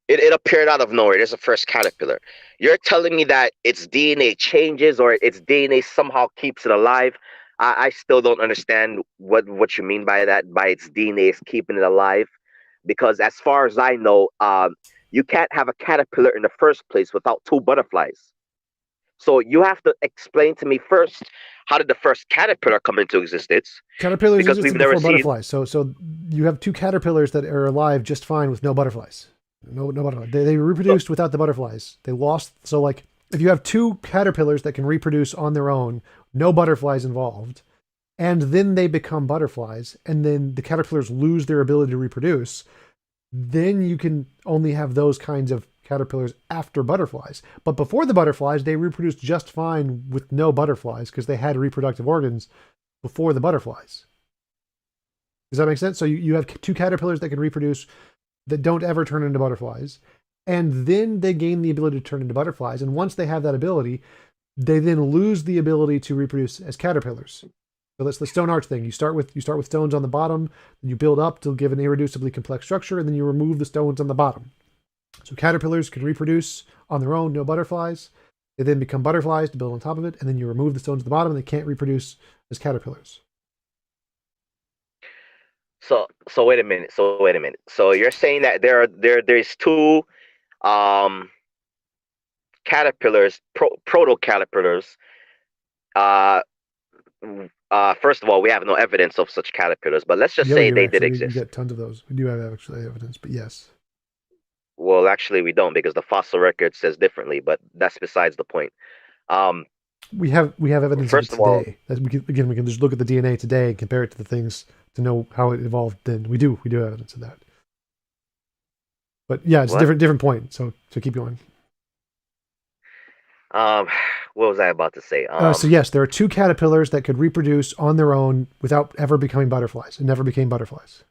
Speaker 2: It appeared out of nowhere. There's a first caterpillar. You're telling me that its DNA changes or its DNA somehow keeps it alive. I still don't understand what you mean by that, by its DNA is keeping it alive. Because as far as I know, you can't have a caterpillar in the first place without two butterflies. So you have to explain to me first, how did the first caterpillar come into existence?
Speaker 1: Caterpillars
Speaker 2: Because we've
Speaker 1: existed
Speaker 2: never
Speaker 1: before
Speaker 2: seen.
Speaker 1: butterflies. So you have two caterpillars that are alive just fine with no butterflies. No butterflies. They
Speaker 2: So,
Speaker 1: reproduced without the butterflies. They lost. So like if you have two caterpillars that can reproduce on their own, no butterflies involved, and then they become butterflies, and then the caterpillars lose their ability to reproduce, then you can only have those kinds of caterpillars after butterflies. But before the butterflies, they reproduced just fine with no butterflies because they had reproductive organs before the butterflies. Does that make sense? So you have two caterpillars that can reproduce that don't ever turn into butterflies. And then they gain the ability to turn into butterflies. And once they have that ability, they then lose the ability to reproduce as caterpillars. So that's the stone arch thing. You start with stones on the bottom, then you build up to give an irreducibly complex structure, and then you remove the stones on the bottom. So caterpillars can reproduce on their own, no butterflies. They then become butterflies to build on top of it, and then you remove the stones at the bottom, and they can't reproduce as caterpillars.
Speaker 2: so wait a minute. So wait a minute. So you're saying that there's two um caterpillars, proto caterpillars. Uh, First of all, we have no evidence of such caterpillars, but let's just
Speaker 1: Yeah, we
Speaker 2: say
Speaker 1: do
Speaker 2: they did
Speaker 1: actually. We
Speaker 2: exist.
Speaker 1: get tons of those. We do have actually evidence, but yes,
Speaker 2: Well, actually, we don't because the fossil record says differently. But that's besides the point. Um,
Speaker 1: we have evidence of it
Speaker 2: First of all,
Speaker 1: today. That we can just look at the DNA today and compare it to the things to know how it evolved. Then we do have evidence of that. But yeah, it's a
Speaker 2: what?
Speaker 1: different point. So keep going.
Speaker 2: Um, what was I about to say?
Speaker 1: So yes, there are two caterpillars that could reproduce on their own without ever becoming butterflies. It never became butterflies.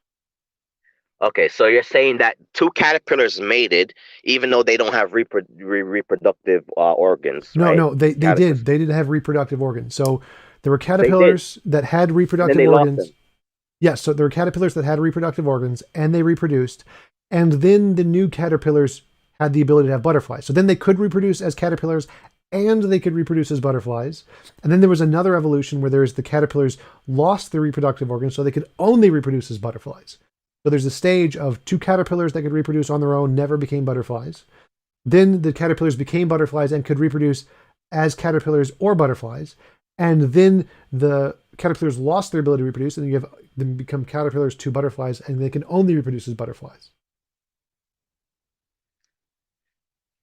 Speaker 2: Okay, so you're saying that two caterpillars mated, even though they don't have reproductive organs,
Speaker 1: No,
Speaker 2: right?
Speaker 1: no, they
Speaker 2: Caterpillars.
Speaker 1: did. They did have reproductive organs. So there were
Speaker 2: They did,
Speaker 1: caterpillars that had
Speaker 2: and then
Speaker 1: reproductive
Speaker 2: they lost
Speaker 1: organs.
Speaker 2: them.
Speaker 1: Yes, so there were caterpillars that had reproductive organs and they reproduced. And then the new caterpillars had the ability to have butterflies. So then they could reproduce as caterpillars and they could reproduce as butterflies. And then there was another evolution where there's the caterpillars lost their reproductive organs so they could only reproduce as butterflies. So there's a stage of two caterpillars that could reproduce on their own, never became butterflies. Then the caterpillars became butterflies and could reproduce as caterpillars or butterflies. And then the caterpillars lost their ability to reproduce, and you have them become caterpillars to butterflies, and they can only reproduce as butterflies.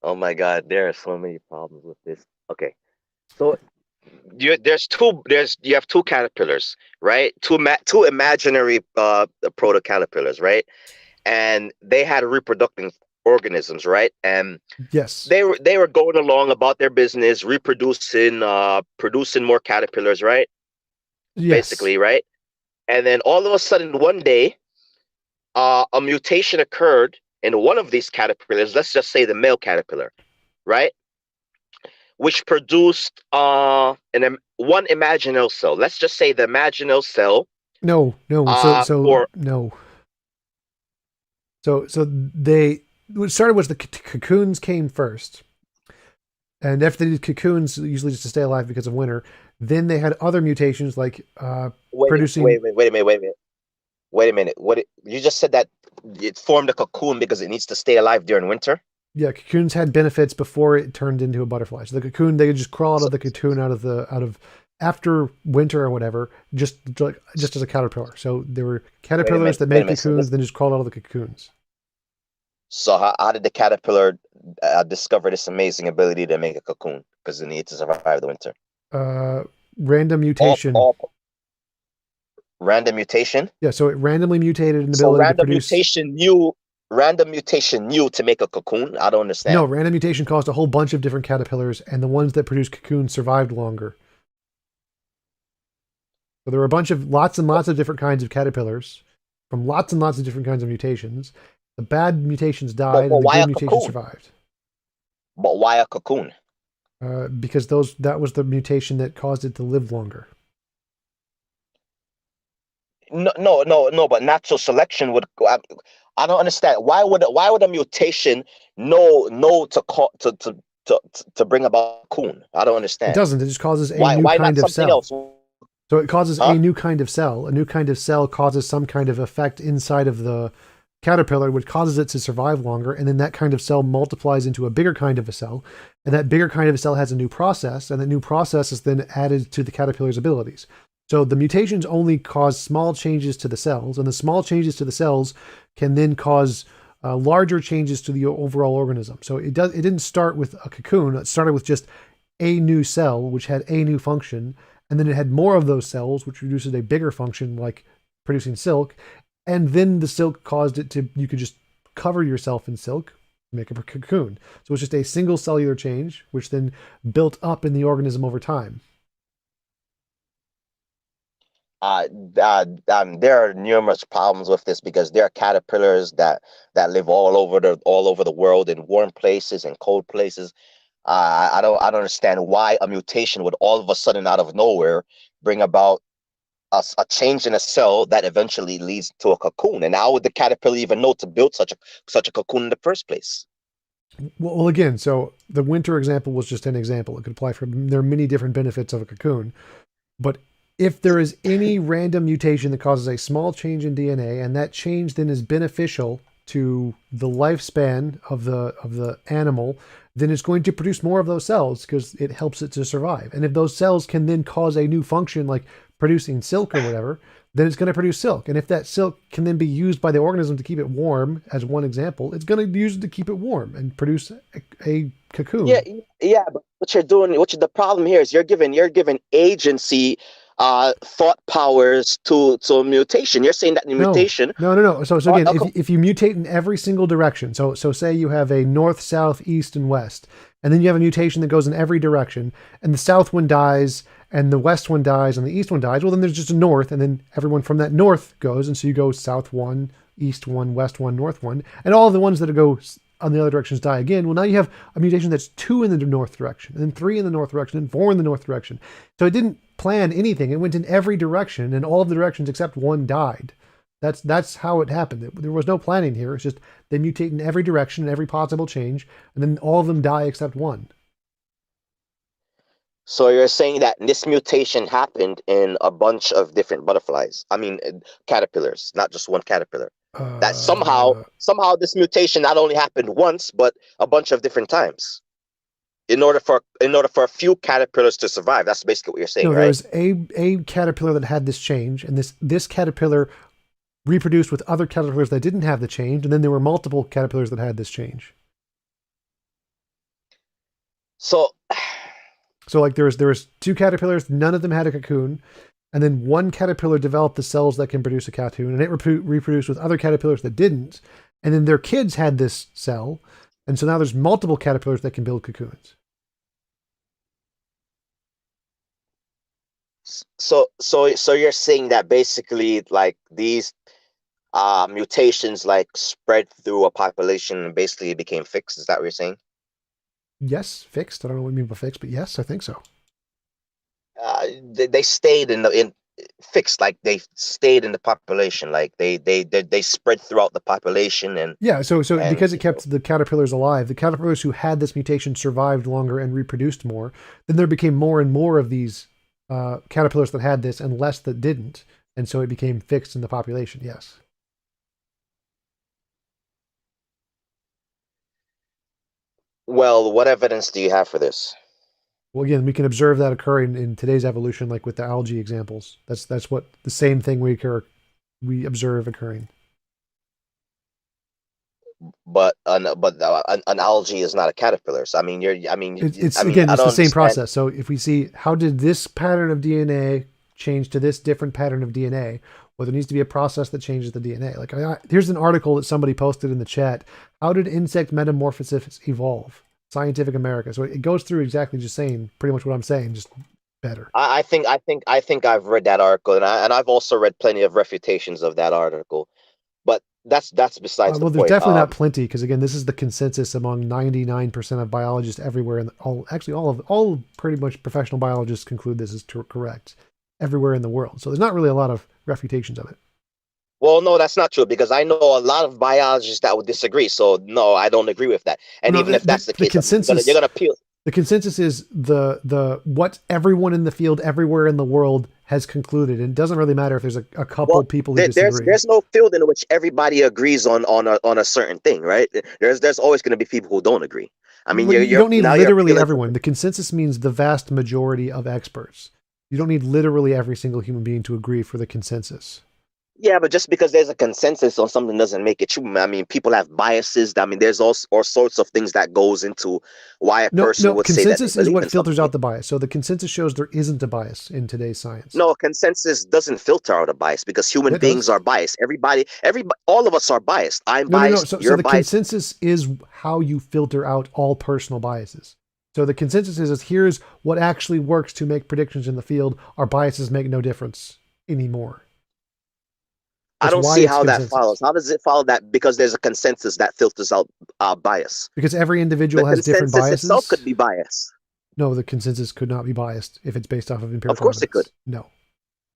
Speaker 2: Oh my God, there are so many problems with this. Okay, so you have two caterpillars, right? Two imaginary proto caterpillars, right? And they had reproductive organisms, right? And
Speaker 1: Yes.
Speaker 2: they were going along about their business, reproducing, producing more caterpillars, right?
Speaker 1: Yes.
Speaker 2: Basically, right? And then all of a sudden, one day, a mutation occurred in one of these caterpillars. Let's just say the male caterpillar, right? Which produced one imaginal cell. Let's just say the imaginal cell.
Speaker 1: No, no. So
Speaker 2: Or
Speaker 1: no. So they what started was the cocoons came first, and after they did cocoons, usually just to stay alive because of winter. Then they had other mutations like producing.
Speaker 2: wait a minute. You just said that it formed a cocoon because it needs to stay alive during winter?
Speaker 1: Yeah, cocoons had benefits before it turned into a butterfly. So the cocoon, they could just crawl out
Speaker 2: So,
Speaker 1: of the cocoon out of after winter or whatever, just as a caterpillar. So there were
Speaker 2: wait a
Speaker 1: caterpillars
Speaker 2: minute.
Speaker 1: that
Speaker 2: Wait a
Speaker 1: made
Speaker 2: minute. So
Speaker 1: cocoons, then just crawled out of the cocoons.
Speaker 2: how did the caterpillar discover this amazing ability to make a cocoon? Because it needs to survive the winter.
Speaker 1: Uh, Random
Speaker 2: All,
Speaker 1: mutation.
Speaker 2: all random mutation.
Speaker 1: Yeah, so it randomly mutated an
Speaker 2: So
Speaker 1: ability to produce.
Speaker 2: random mutation knew to make a cocoon. I don't
Speaker 1: No,
Speaker 2: understand.
Speaker 1: random mutation caused a whole bunch of different caterpillars, and the ones that produced cocoons survived longer. So there were a bunch of lots and lots of different kinds of caterpillars from lots and lots of different kinds of mutations. The bad mutations died,
Speaker 2: But
Speaker 1: and the
Speaker 2: why
Speaker 1: good
Speaker 2: a
Speaker 1: mutations
Speaker 2: cocoon?
Speaker 1: survived.
Speaker 2: But why a cocoon?
Speaker 1: Because that was the mutation that caused it to live longer.
Speaker 2: No, no, no, no. But natural selection would. I don't understand. Why would a mutation know to call to bring about a cocoon? I don't
Speaker 1: It
Speaker 2: understand.
Speaker 1: doesn't. It just causes a new
Speaker 2: Why not
Speaker 1: kind of
Speaker 2: something
Speaker 1: cell.
Speaker 2: else?
Speaker 1: So it causes a
Speaker 2: Huh?
Speaker 1: new kind of cell. A new kind of cell causes some kind of effect inside of the caterpillar, which causes it to survive longer. And then that kind of cell multiplies into a bigger kind of a cell. And that bigger kind of a cell has a new process. And that new process is then added to the caterpillar's abilities. So the mutations only cause small changes to the cells. And the small changes to the cells can then cause larger changes to the overall organism. So it didn't start with a cocoon. It started with just a new cell, which had a new function, and then it had more of those cells, which produces a bigger function, like producing silk. And then the silk caused it to, you could just cover yourself in silk, make a cocoon. So it's just a single cellular change, which then built up in the organism over time.
Speaker 2: Uh, there are numerous problems with this because there are caterpillars that live all over the world in warm places and cold places. I don't understand why a mutation would all of a sudden out of nowhere bring about a change in a cell that eventually leads to a cocoon. And how would the caterpillar even know to build such a cocoon in the first place?
Speaker 1: Well, again, so the winter example was just an example. It could apply for, there are many different benefits of a cocoon. But if there is any random mutation that causes a small change in DNA, and that change then is beneficial to the lifespan of the animal, then it's going to produce more of those cells because it helps it to survive. And if those cells can then cause a new function like producing silk or whatever, then it's going to produce silk. And if that silk can then be used by the organism to keep it warm, as one example, it's going to use it to keep it warm and produce a
Speaker 2: Yeah,
Speaker 1: cocoon.
Speaker 2: yeah, but the problem here is you're giving agency, thought powers to a mutation. You're saying that the
Speaker 1: No,
Speaker 2: mutation,
Speaker 1: no. So
Speaker 2: uh,
Speaker 1: again,
Speaker 2: uh, co-
Speaker 1: if you mutate in every single direction, so say you have a north, south, east, and west, and then you have a mutation that goes in every direction, and the south one dies, and the west one dies, and the east one dies. Well, then there's just a north, and then everyone from that north goes, and so you go south one, east one, west one, north one, and all of the ones that go on the other directions die again. Well, now you have a mutation that's 2 in the north direction, and then 3 in the north direction, and 4 in the north direction. So it didn't plan anything. It went in every direction, and all of the directions except one died. That's how it happened. There was no planning here. It's just they mutate in every direction, in every possible change, and then all of them die except one.
Speaker 2: so you're saying that this mutation happened in a bunch of different butterflies. I mean, caterpillars, not just one caterpillar. That somehow
Speaker 1: Uh,
Speaker 2: somehow this mutation not only happened once, but a bunch of different times. In order for a few caterpillars to survive. That's basically what you're saying,
Speaker 1: no, there
Speaker 2: right?
Speaker 1: was a caterpillar that had this change, and this caterpillar reproduced with other caterpillars that didn't have the change, and then there were multiple caterpillars that had this change.
Speaker 2: So
Speaker 1: So like there was 2 caterpillars, none of them had a cocoon, and then one caterpillar developed the cells that can produce a cocoon, and it reproduced with other caterpillars that didn't. and then their kids had this cell, and so now there's multiple caterpillars that can build cocoons.
Speaker 2: So you're saying that basically like these mutations like spread through a population and basically it became fixed. Is that what you're saying?
Speaker 1: Yes, fixed. I don't know what you mean by fixed, but yes, I think so.
Speaker 2: They stayed in fixed, like they stayed in the population, like they spread throughout the population
Speaker 1: Yeah, so
Speaker 2: and
Speaker 1: because it kept the caterpillars alive, the caterpillars who had this mutation survived longer and reproduced more. Then there became more and more of these caterpillars that had this and less that didn't, and so it became fixed in the population. Yes.
Speaker 2: well, what evidence do you have for this?
Speaker 1: Well, again, we can observe that occurring in today's evolution, like with the algae examples. That's what the same thing we observe occurring.
Speaker 2: But an algae is not a caterpillar. So I mean,
Speaker 1: It's
Speaker 2: I mean,
Speaker 1: again,
Speaker 2: I
Speaker 1: it's the
Speaker 2: don't
Speaker 1: same
Speaker 2: understand.
Speaker 1: process. So if we see how did this pattern of DNA change to this different pattern of DNA, well, there needs to be a process that changes the DNA. Like here's an article that somebody posted in the chat. How did insect metamorphosis evolve? Scientific America. So it goes through exactly just saying pretty much what I'm saying, just better.
Speaker 2: I think I've read that article, and I've also read plenty of refutations of that article. But that's besides the
Speaker 1: Well, there's
Speaker 2: point.
Speaker 1: definitely not plenty because again, this is the consensus among 99% of biologists everywhere, and all pretty much professional biologists conclude this is correct everywhere in the world. So there's not really a lot of refutations of it.
Speaker 2: Well, no, that's not true because I know a lot of biologists that would disagree. So no, I don't agree with that. And
Speaker 1: No,
Speaker 2: even if that's the
Speaker 1: the
Speaker 2: case, I mean, you're
Speaker 1: consensus
Speaker 2: gonna peel.
Speaker 1: the consensus is the what everyone in the field everywhere in the world has concluded, and it doesn't really matter if there's a couple
Speaker 2: Well,
Speaker 1: people who
Speaker 2: there's
Speaker 1: disagree.
Speaker 2: there's no field in which everybody agrees on a certain thing, right? There's always going to be people who don't agree. I mean,
Speaker 1: Well,
Speaker 2: you're
Speaker 1: you
Speaker 2: you're
Speaker 1: don't need
Speaker 2: now you're
Speaker 1: literally
Speaker 2: appealing
Speaker 1: everyone. The consensus means the vast majority of experts. You don't need literally every single human being to agree for the consensus.
Speaker 2: Yeah, but just because there's a consensus on something doesn't make it true. I mean, people have biases. I mean, there's all sorts of things that goes into why a
Speaker 1: No,
Speaker 2: person
Speaker 1: no,
Speaker 2: would say that they
Speaker 1: consensus is
Speaker 2: believe
Speaker 1: what
Speaker 2: in
Speaker 1: filters
Speaker 2: something.
Speaker 1: out the bias. So the consensus shows there isn't a bias in today's science.
Speaker 2: No, consensus doesn't filter out a bias because human
Speaker 1: It
Speaker 2: beings
Speaker 1: does.
Speaker 2: are biased. Everybody, all of us are biased. I'm
Speaker 1: No, no, no.
Speaker 2: biased.
Speaker 1: So
Speaker 2: You're
Speaker 1: the
Speaker 2: biased.
Speaker 1: consensus is how you filter out all personal biases. So the consensus is here's what actually works to make predictions in the field. Our biases make no difference anymore.
Speaker 2: I
Speaker 1: That's
Speaker 2: don't
Speaker 1: why
Speaker 2: see
Speaker 1: it's
Speaker 2: how that
Speaker 1: consensus.
Speaker 2: follows. How does it follow that because there's a consensus that filters out bias?
Speaker 1: Because every
Speaker 2: The
Speaker 1: individual has different
Speaker 2: consensus itself could
Speaker 1: biases.
Speaker 2: be biased.
Speaker 1: No, the consensus could not be biased if it's based off of
Speaker 2: Of
Speaker 1: empirical
Speaker 2: course it could.
Speaker 1: evidence. No.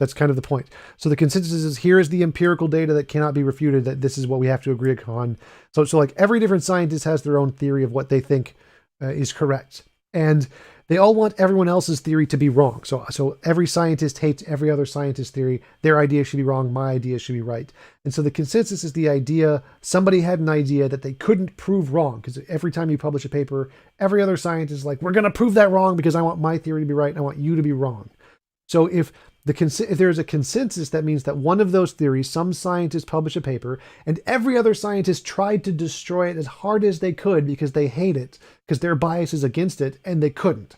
Speaker 1: That's kind of the point. So the consensus is here is the empirical data that cannot be refuted, that this is what we have to agree upon. So like every different scientist has their own theory of what they think is correct. And they all want everyone else's theory to be wrong. So every scientist hates every other scientist's theory. Their idea should be wrong. My idea should be right. And so the consensus is the idea somebody had an idea that they couldn't prove wrong. Because every time you publish a paper, every other scientist is like, we're going to prove that wrong because I want my theory to be right and I want you to be wrong. So if there's a consensus, that means that one of those theories, some scientists publish a paper, and every other scientist tried to destroy it as hard as they could because they hate it, because their bias is against it, and they couldn't.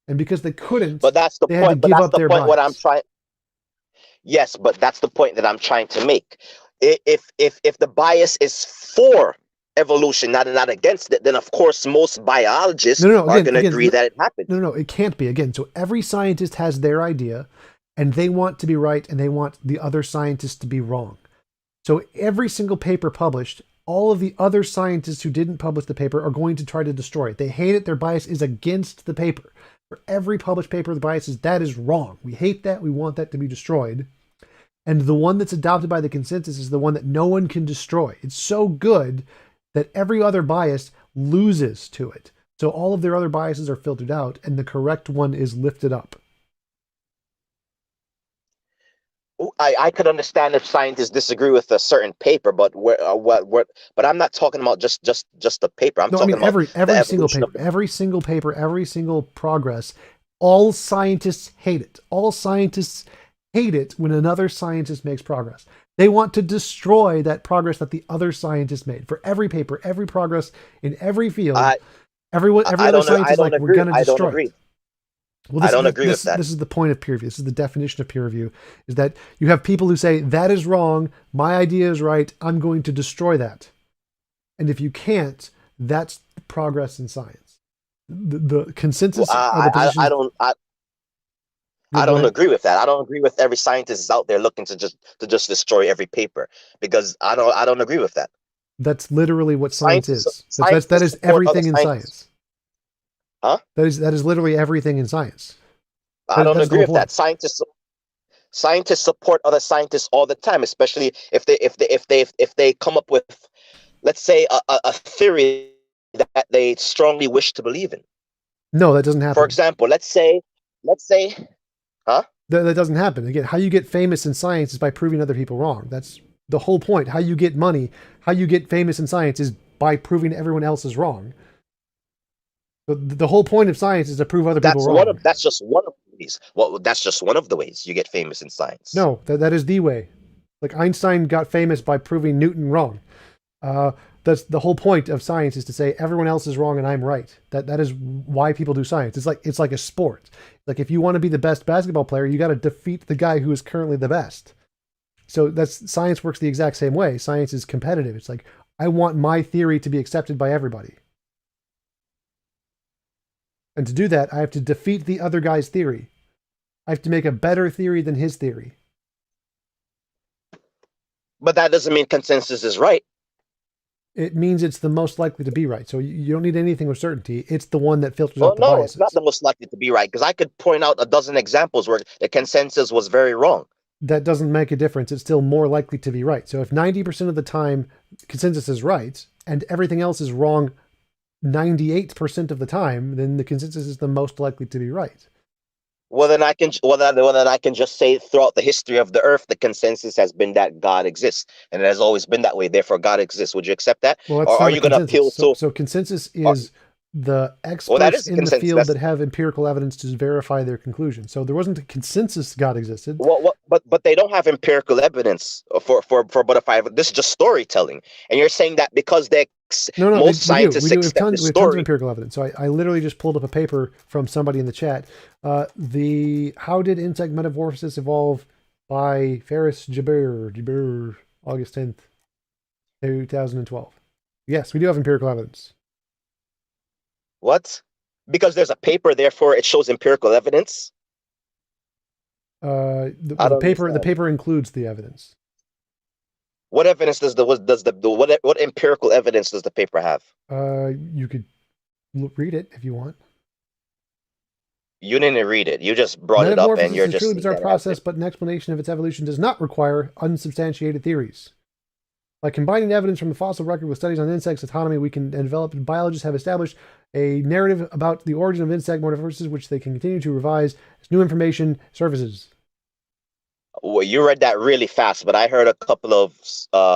Speaker 1: And because they couldn't,
Speaker 2: But that's the
Speaker 1: they had to
Speaker 2: point. But
Speaker 1: give
Speaker 2: that's
Speaker 1: up
Speaker 2: the
Speaker 1: their
Speaker 2: point. What I'm
Speaker 1: bias.
Speaker 2: trying. Yes, but that's the point that I'm trying to make. If the bias is for evolution, not against it, then of course most biologists
Speaker 1: No, no, no.
Speaker 2: are
Speaker 1: Again,
Speaker 2: going to
Speaker 1: again,
Speaker 2: agree that it happened.
Speaker 1: no, no, it can't be. Again, so every scientist has their idea, and they want to be right, and they want the other scientists to be wrong. So every single paper published, all of the other scientists who didn't publish the paper are going to try to destroy it. They hate it. Their bias is against the paper. For every published paper, the bias is that is wrong. We hate that. We want that to be destroyed. And the one that's adopted by the consensus is the one that no one can destroy. It's so good that every other bias loses to it. So all of their other biases are filtered out, and the correct one is lifted up.
Speaker 2: I could understand if scientists disagree with a certain paper, but but I'm not talking about just the paper. I'm
Speaker 1: No, I mean
Speaker 2: talking about the
Speaker 1: every single
Speaker 2: evolution
Speaker 1: paper,
Speaker 2: of the.
Speaker 1: every single paper, every single progress. All scientists hate it. All scientists hate it when another scientist makes progress. They want to destroy that progress that the other scientist made. For every paper, every progress in every field,
Speaker 2: I
Speaker 1: every
Speaker 2: I
Speaker 1: other
Speaker 2: don't know.
Speaker 1: scientist
Speaker 2: I
Speaker 1: is
Speaker 2: don't
Speaker 1: like, we're
Speaker 2: agree.
Speaker 1: going to
Speaker 2: I don't
Speaker 1: destroy it.
Speaker 2: agree.
Speaker 1: Well,
Speaker 2: I don't agree with that.
Speaker 1: this is the point of peer review. This is the definition of peer review: is that you have people who say that is wrong, my idea is right, I'm going to destroy that. And if you can't, that's progress in science. The
Speaker 2: Well,
Speaker 1: consensus are the positions. Yeah,
Speaker 2: I
Speaker 1: go
Speaker 2: don't
Speaker 1: ahead.
Speaker 2: agree with that. I don't agree with every scientist is out there looking to just destroy every paper, because I don't agree with that.
Speaker 1: That's literally what science
Speaker 2: Scientists
Speaker 1: is. That
Speaker 2: scientists
Speaker 1: is
Speaker 2: support other
Speaker 1: everything in
Speaker 2: scientists.
Speaker 1: science.
Speaker 2: Huh?
Speaker 1: That is literally everything in science.
Speaker 2: I don't
Speaker 1: That is the
Speaker 2: agree
Speaker 1: whole
Speaker 2: with that.
Speaker 1: point.
Speaker 2: Scientists support other scientists all the time, especially if they come up with, let's say, a theory that they strongly wish to believe in.
Speaker 1: No, that doesn't
Speaker 2: For
Speaker 1: happen.
Speaker 2: example, let's say, huh?
Speaker 1: That doesn't happen. Again, how you get famous in science is by proving other people wrong. That's the whole point. How you get money, how you get famous in science is by proving everyone else is wrong. The whole point of science is to prove other people wrong.
Speaker 2: That's just one of the ways. Well, that's just one of the ways you get famous in science.
Speaker 1: No, that is the way. Like Einstein got famous by proving Newton wrong. Uh, that's the whole point of science is to say everyone else is wrong and I'm right. That is why people do science. It's like a sport. Like if you want to be the best basketball player, you got to defeat the guy who is currently the best. So that's science works the exact same way. Science is competitive. It's like I want my theory to be accepted by everybody. And to do that, I have to defeat the other guy's theory. I have to make a better theory than his theory.
Speaker 2: But that doesn't mean consensus is right.
Speaker 1: It means it's the most likely to be right. So you don't need anything with certainty. It's the one that filters
Speaker 2: Well,
Speaker 1: out the
Speaker 2: no, it's not
Speaker 1: biases.
Speaker 2: the most likely to be right, because I could point out a dozen examples where the consensus was very wrong.
Speaker 1: That doesn't make a difference. It's still more likely to be right. So if 90% of the time consensus is right and everything else is wrong 98% of the time, then the consensus is the most likely to be right.
Speaker 2: Well, then I can just say throughout the history of the earth, the consensus has been that God exists, and it has always been that way. Therefore, God exists. Would you accept that,
Speaker 1: Well,
Speaker 2: or
Speaker 1: that's
Speaker 2: are
Speaker 1: not a
Speaker 2: you going to
Speaker 1: consensus.
Speaker 2: appeal to?
Speaker 1: So consensus
Speaker 2: Or,
Speaker 1: is the
Speaker 2: well, that
Speaker 1: experts
Speaker 2: is a
Speaker 1: in the
Speaker 2: consensus.
Speaker 1: field that have empirical evidence to verify their conclusion. So there wasn't a consensus God existed.
Speaker 2: But they don't have empirical evidence for butterfly. This is just storytelling, and you're saying that because
Speaker 1: No, no,
Speaker 2: most
Speaker 1: we do. We
Speaker 2: scientists
Speaker 1: do. We have
Speaker 2: accept
Speaker 1: tons.
Speaker 2: this
Speaker 1: We have tons of
Speaker 2: story.
Speaker 1: empirical evidence. So I literally just pulled up a paper from somebody in the chat. The How Did Insect Metamorphosis Evolve by Ferris Jabir, August 10th, 2012. Yes, we do have empirical evidence.
Speaker 2: What? Because there's a paper, therefore it shows empirical evidence. I
Speaker 1: The
Speaker 2: don't
Speaker 1: paper
Speaker 2: understand.
Speaker 1: includes the evidence.
Speaker 2: What evidence what empirical evidence does the paper have?
Speaker 1: You could read it if you want.
Speaker 2: You didn't read it. You just brought it up, and
Speaker 1: Metamorphosis
Speaker 2: you're
Speaker 1: is a
Speaker 2: just
Speaker 1: truly
Speaker 2: saying
Speaker 1: bizarre
Speaker 2: that it has
Speaker 1: process, but an explanation of its evolution does not require unsubstantiated theories. By combining evidence from the fossil record with studies on insects' autonomy, we can develop, and biologists have established a narrative about the origin of insect metamorphosis, which they can continue to revise as new information surfaces.
Speaker 2: Well, you read that really fast, but I heard a couple of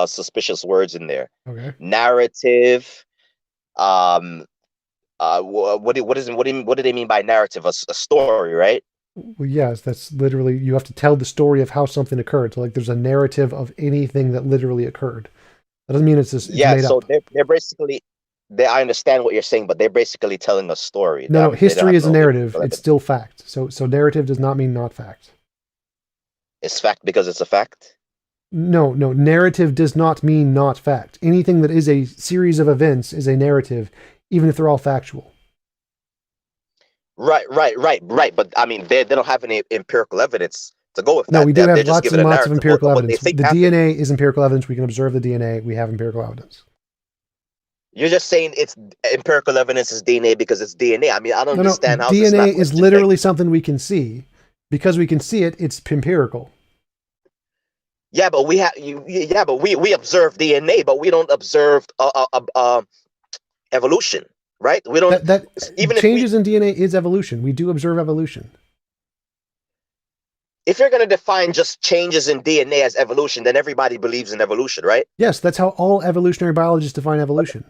Speaker 2: suspicious words in there.
Speaker 1: Okay.
Speaker 2: Narrative. Um. What do they mean by narrative? A story, right?
Speaker 1: Well, yes, that's literally, you have to tell the story of how something occurred. So, like, there's a narrative of anything that literally occurred. That doesn't mean it's
Speaker 2: Yeah.
Speaker 1: made
Speaker 2: So
Speaker 1: up.
Speaker 2: they're basically I understand what you're saying, but they're basically telling a story.
Speaker 1: No,
Speaker 2: I
Speaker 1: no,
Speaker 2: mean, they don't
Speaker 1: history
Speaker 2: have
Speaker 1: is a
Speaker 2: no
Speaker 1: narrative.
Speaker 2: empirical
Speaker 1: It's
Speaker 2: evidence.
Speaker 1: still fact. So narrative does not mean not fact.
Speaker 2: It's fact because it's a fact.
Speaker 1: No, no, narrative does not mean not fact. Anything that is a series of events is a narrative, even if they're all factual.
Speaker 2: Right. But I mean, they don't have any empirical evidence to go with
Speaker 1: No, we
Speaker 2: that.
Speaker 1: do have
Speaker 2: They're just
Speaker 1: lots
Speaker 2: giving
Speaker 1: and
Speaker 2: a
Speaker 1: lots of
Speaker 2: narrative
Speaker 1: empirical
Speaker 2: of what they
Speaker 1: evidence.
Speaker 2: think
Speaker 1: The
Speaker 2: happened.
Speaker 1: DNA is empirical evidence. We can observe the DNA. We have empirical evidence.
Speaker 2: You're just saying it's empirical evidence is DNA because it's DNA. I mean, I don't
Speaker 1: No, no,
Speaker 2: understand how this
Speaker 1: DNA
Speaker 2: not
Speaker 1: is
Speaker 2: question
Speaker 1: literally
Speaker 2: begging.
Speaker 1: something we can see. Because we can see it, it's empirical.
Speaker 2: Yeah, but we have you. Yeah, but we observe DNA, but we don't observe evolution, right? We don't.
Speaker 1: That
Speaker 2: Even
Speaker 1: changes in DNA is evolution. We do observe evolution.
Speaker 2: if you're going to define just changes in DNA as evolution, then everybody believes in evolution, right?
Speaker 1: Yes, that's how all evolutionary biologists define evolution.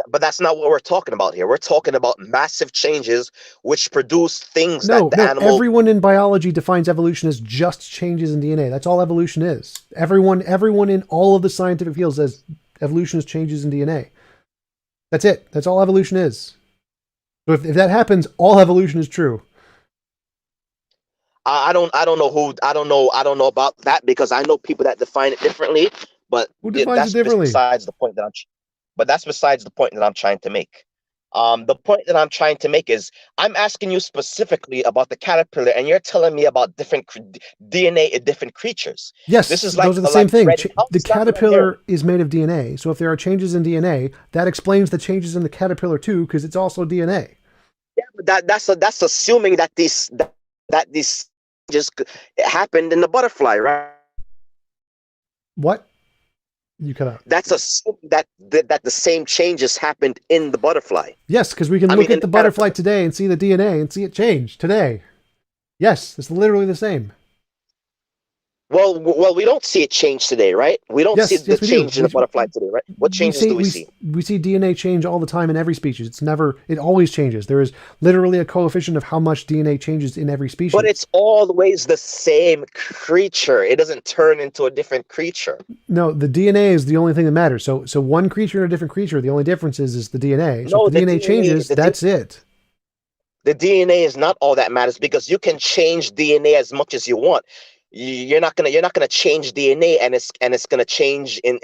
Speaker 2: But that's not what we're talking about here. We're talking about massive changes which produce things that
Speaker 1: No,
Speaker 2: the
Speaker 1: no,
Speaker 2: animal.
Speaker 1: everyone in biology defines evolution as just changes in DNA. That's all evolution is. Everyone in all of the scientific fields says evolution is changes in DNA. That's it. That's all evolution is. So if that happens, all evolution is true.
Speaker 2: I don't know about that, because I know people that define it differently. But
Speaker 1: Who defines it
Speaker 2: that's
Speaker 1: differently?
Speaker 2: besides the point that I'm. But that's besides the point that I'm trying to make. The point that I'm trying to make is I'm asking you specifically about the caterpillar, and you're telling me about different DNA in different creatures. This
Speaker 1: Yes,
Speaker 2: is
Speaker 1: those are the same
Speaker 2: like
Speaker 1: thing.
Speaker 2: red. How
Speaker 1: The
Speaker 2: is that red herring?
Speaker 1: caterpillar is made of DNA. So if there are changes in DNA, that explains the changes in the caterpillar too, because it's also DNA.
Speaker 2: Yeah, but that's assuming that these just happened in the butterfly, right?
Speaker 1: What? You cut out.
Speaker 2: That's assuming that the same changes happened in the butterfly.
Speaker 1: Yes, because we can
Speaker 2: I
Speaker 1: look
Speaker 2: mean, in
Speaker 1: at
Speaker 2: the
Speaker 1: the butterfly
Speaker 2: caterpillar.
Speaker 1: today and see the DNA and see it change today. Yes, it's literally the same.
Speaker 2: Well, we don't see it change today, right? We don't see
Speaker 1: Yes,
Speaker 2: the
Speaker 1: yes, we do.
Speaker 2: change in the butterfly today, right? What
Speaker 1: We
Speaker 2: changes
Speaker 1: see
Speaker 2: do we see?
Speaker 1: we see DNA change all the time in every species. It always changes. There is literally a coefficient of how much DNA changes in every
Speaker 2: But
Speaker 1: species.
Speaker 2: it's always the same creature. It doesn't turn into a different creature.
Speaker 1: No, the DNA is the only thing that matters. So one creature and a different creature, the only difference is the DNA. So if
Speaker 2: No,
Speaker 1: the DNA changes, that's it.
Speaker 2: the DNA is not all that matters because you can change DNA as much as you want. You're not gonna change DNA and it's gonna change and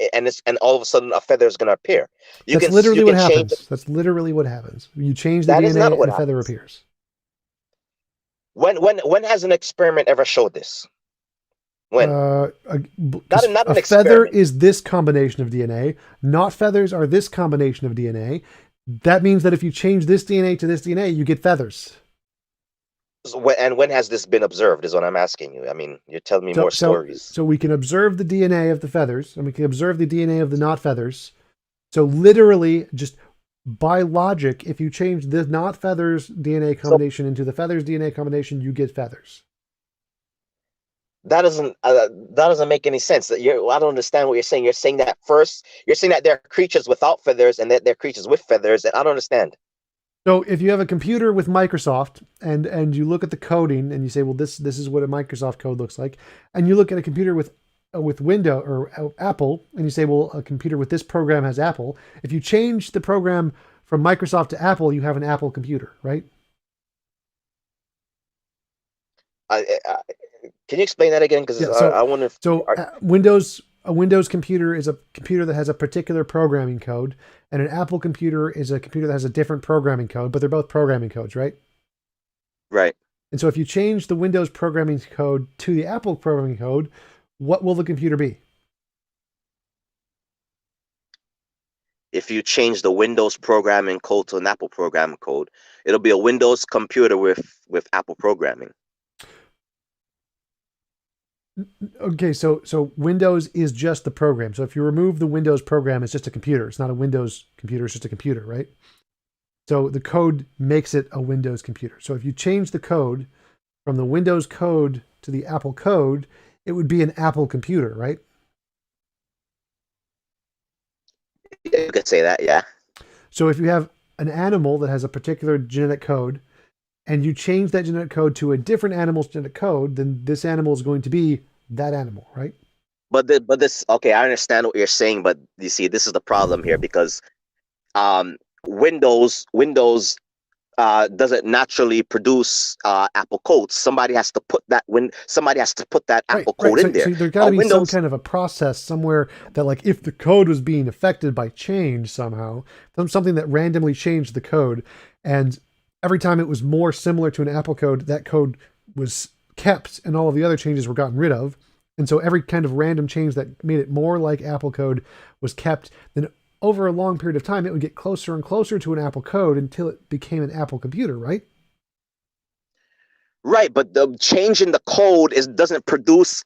Speaker 2: all of a sudden a feather is gonna appear.
Speaker 1: That's
Speaker 2: You
Speaker 1: literally what
Speaker 2: can change it.
Speaker 1: happens. That's literally what happens. You change the
Speaker 2: That is
Speaker 1: DNA
Speaker 2: not
Speaker 1: and
Speaker 2: what
Speaker 1: a feather
Speaker 2: happens.
Speaker 1: appears.
Speaker 2: When has an experiment ever showed this? When?
Speaker 1: Because
Speaker 2: Not
Speaker 1: a
Speaker 2: an
Speaker 1: feather
Speaker 2: experiment.
Speaker 1: is this combination of DNA, not feathers are this combination of DNA. That means that if you change this DNA to this DNA, you get feathers.
Speaker 2: And when has this been observed is what I'm asking you. I mean, you're telling me
Speaker 1: So,
Speaker 2: more
Speaker 1: so,
Speaker 2: stories.
Speaker 1: so we can observe the DNA of the feathers, and we can observe the DNA of the not feathers. So literally, just by logic, if you change the not feathers DNA
Speaker 2: So
Speaker 1: combination into the feathers DNA combination, you get feathers.
Speaker 2: that doesn't make any sense. I don't understand what you're saying. You're saying that first. You're saying that there are creatures without feathers and that there are creatures with feathers, and I don't understand.
Speaker 1: So if you have a computer with Microsoft and you look at the coding and you say, well, this is what a Microsoft code looks like, and you look at a computer with Windows or Apple and you say, well, a computer with this program has Apple. If you change the program from Microsoft to Apple, you have an Apple computer, right?
Speaker 2: I, can you explain that again? Because
Speaker 1: Yeah. So
Speaker 2: I wonder if
Speaker 1: so a Windows computer is a computer that has a particular programming code, and an Apple computer is a computer that has a different programming code, but they're both programming codes, right?
Speaker 2: right.
Speaker 1: And so if you change the Windows programming code to the Apple programming code, what will the computer be?
Speaker 2: If you change the Windows programming code to an Apple programming code, it'll be a Windows computer with Apple programming.
Speaker 1: Okay, so Windows is just the program. So if you remove the Windows program, it's just a computer. It's not a Windows computer, it's just a computer, right? So the code makes it a Windows computer. So if you change the code from the Windows code to the Apple code, it would be an Apple computer, right?
Speaker 2: You could say that, yeah.
Speaker 1: So if you have an animal that has a particular genetic code and you change that genetic code to a different animal's genetic code, then this animal is going to be that animal, right?
Speaker 2: But this okay, I understand what you're saying, but you see, this is the problem here because Windows doesn't naturally produce Apple code. Somebody has to put that
Speaker 1: Right,
Speaker 2: Apple
Speaker 1: right.
Speaker 2: code in
Speaker 1: So
Speaker 2: there.
Speaker 1: there got to be some
Speaker 2: Windows
Speaker 1: kind of a process somewhere that, like, if the code was being affected by change somehow, something that randomly changed the code, and every time it was more similar to an Apple code, that code was kept, and all of the other changes were gotten rid of. And so every kind of random change that made it more like Apple code was kept. Then over a long period of time, it would get closer and closer to an Apple code until it became an Apple computer, right?
Speaker 2: right, but the change in the code is doesn't produce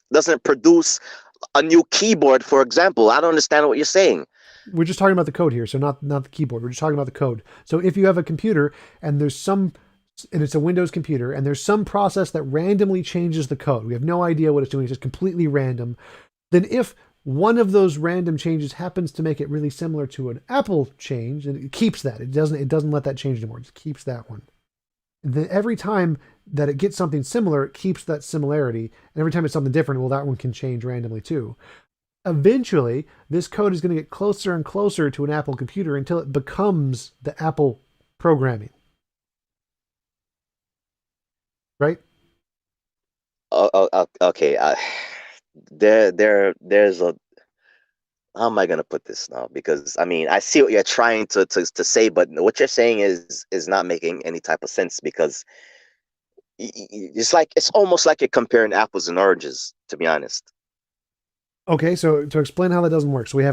Speaker 2: a new keyboard, for example. I don't understand what you're saying.
Speaker 1: We're just talking about the code here, so not the keyboard. We're just talking about the code. So if you have a computer and it's a Windows computer and there's some process that randomly changes the code, we have no idea what it's doing, it's just completely random. Then if one of those random changes happens to make it really similar to an Apple change, and it keeps that. It doesn't let that change anymore. It just keeps that one. And then every time that it gets something similar, it keeps that similarity. And every time it's something different, well, that one can change randomly too. Eventually, this code is going to get closer and closer to an Apple computer until it becomes the Apple programming. Right?
Speaker 2: Okay, there's a how am I gonna put this now? Because I mean, I see what you're trying to say, but what you're saying is not making any type of sense because it's like it's almost like you're comparing apples and oranges, to be honest.
Speaker 1: Okay, so to explain how that doesn't work, so we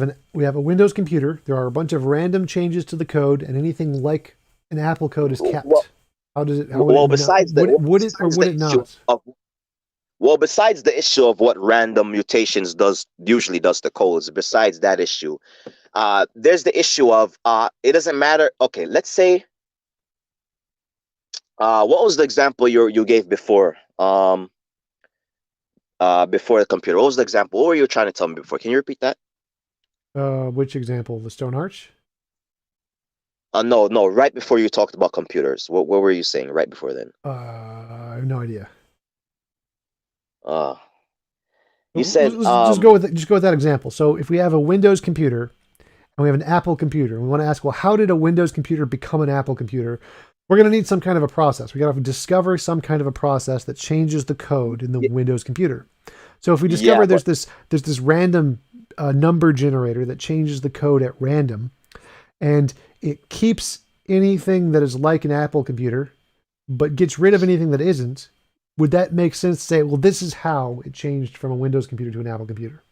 Speaker 1: have a Windows computer. There are a bunch of random changes to the code, and anything like an Apple code is
Speaker 2: Well,
Speaker 1: kept. How does it? How would it
Speaker 2: well,
Speaker 1: not? Would it or
Speaker 2: besides
Speaker 1: would
Speaker 2: the
Speaker 1: it
Speaker 2: issue
Speaker 1: not?
Speaker 2: of besides the issue of what random mutations does usually does to codes, besides that issue, there's the issue of it doesn't matter. Okay, let's say what was the example you gave before? Before the computer. What was the example? What were you trying to tell me before? Can you repeat that?
Speaker 1: Which example? The Stone Arch?
Speaker 2: No, no. Right before you talked about computers, what were you saying right before then?
Speaker 1: I have no idea.
Speaker 2: Uh, you said
Speaker 1: Let's just go with that example. So if we have a Windows computer and we have an Apple computer, and we want to ask, well, how did a Windows computer become an Apple computer? We're going to need some kind of a process. We got to discover some kind of a process that changes the code in the
Speaker 2: y-
Speaker 1: Windows computer. So if we discover
Speaker 2: yeah, but
Speaker 1: there's this random number generator that changes the code at random, and it keeps anything that is like an Apple computer, but gets rid of anything that isn't, would that make sense to say, well, this is how it changed from a Windows computer to an Apple computer?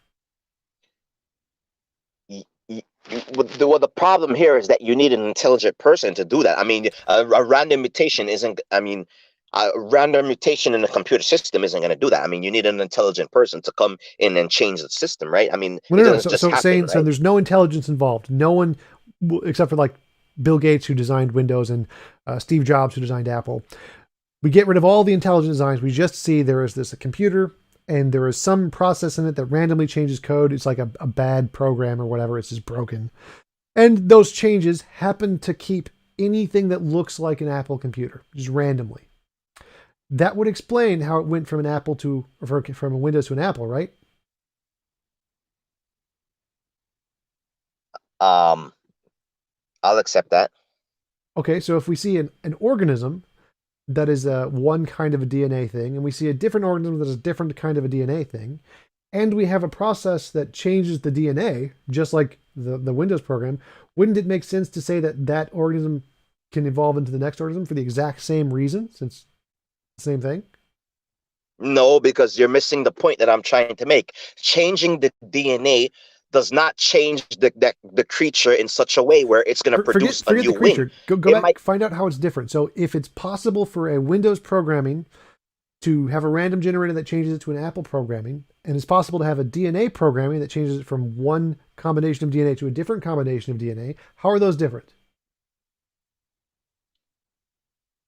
Speaker 2: y- y- the problem here is that you need an intelligent person to do that. I mean, a random mutation isn't. I mean, a random mutation in the computer system isn't going to do that. I mean, you need an intelligent person to come in and change the system, right? I mean,
Speaker 1: Well,
Speaker 2: it
Speaker 1: no, no.
Speaker 2: doesn't
Speaker 1: So,
Speaker 2: just
Speaker 1: so
Speaker 2: happen,
Speaker 1: saying so,
Speaker 2: right?
Speaker 1: there's no intelligence involved. No one, except for like Bill Gates who designed Windows and Steve Jobs who designed Apple. We get rid of all the intelligent designs. We just see there is this a computer and there is some process in it that randomly changes code. It's like a bad program or whatever. It's just broken. And those changes happen to keep anything that looks like an Apple computer, just randomly. That would explain how it went from an Apple to from a Windows to an Apple, right?
Speaker 2: Um, I'll accept that.
Speaker 1: Okay, so if we see an organism that is one kind of a DNA thing, and we see a different organism that is a different kind of a DNA thing, and we have a process that changes the DNA, just like the Windows program, wouldn't it make sense to say that that organism can evolve into the next organism for the exact same reason, since it's the same thing?
Speaker 2: No, because you're missing the point that I'm trying to make. Changing the DNA does not change the creature in such a way where it's going to produce a
Speaker 1: Forget
Speaker 2: new
Speaker 1: the
Speaker 2: wing.
Speaker 1: creature. Go
Speaker 2: It
Speaker 1: back,
Speaker 2: might.
Speaker 1: find out how it's different. So if it's possible for a Windows programming to have a random generator that changes it to an Apple programming, and it's possible to have a DNA programming that changes it from one combination of DNA to a different combination of DNA. How are those different?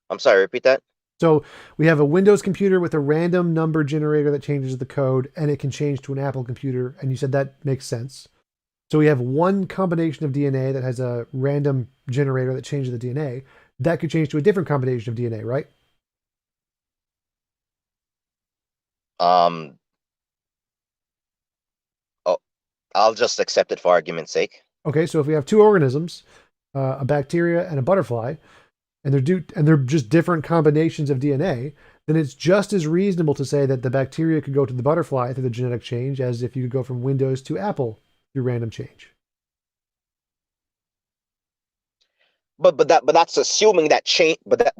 Speaker 2: I'm sorry. Repeat that.
Speaker 1: So we have a Windows computer with a random number generator that changes the code, and it can change to an Apple computer. And you said that makes sense. So we have one combination of DNA that has a random generator that changes the DNA. That could change to a different combination of DNA, right?
Speaker 2: Um. Oh, I'll just accept it for argument's sake.
Speaker 1: Okay, so if we have two organisms, a bacteria and a butterfly, and they're just different combinations of DNA, then it's just as reasonable to say that the bacteria could go to the butterfly through the genetic change as if you could go from Windows to Apple through random change.
Speaker 2: But that's assuming that change. But that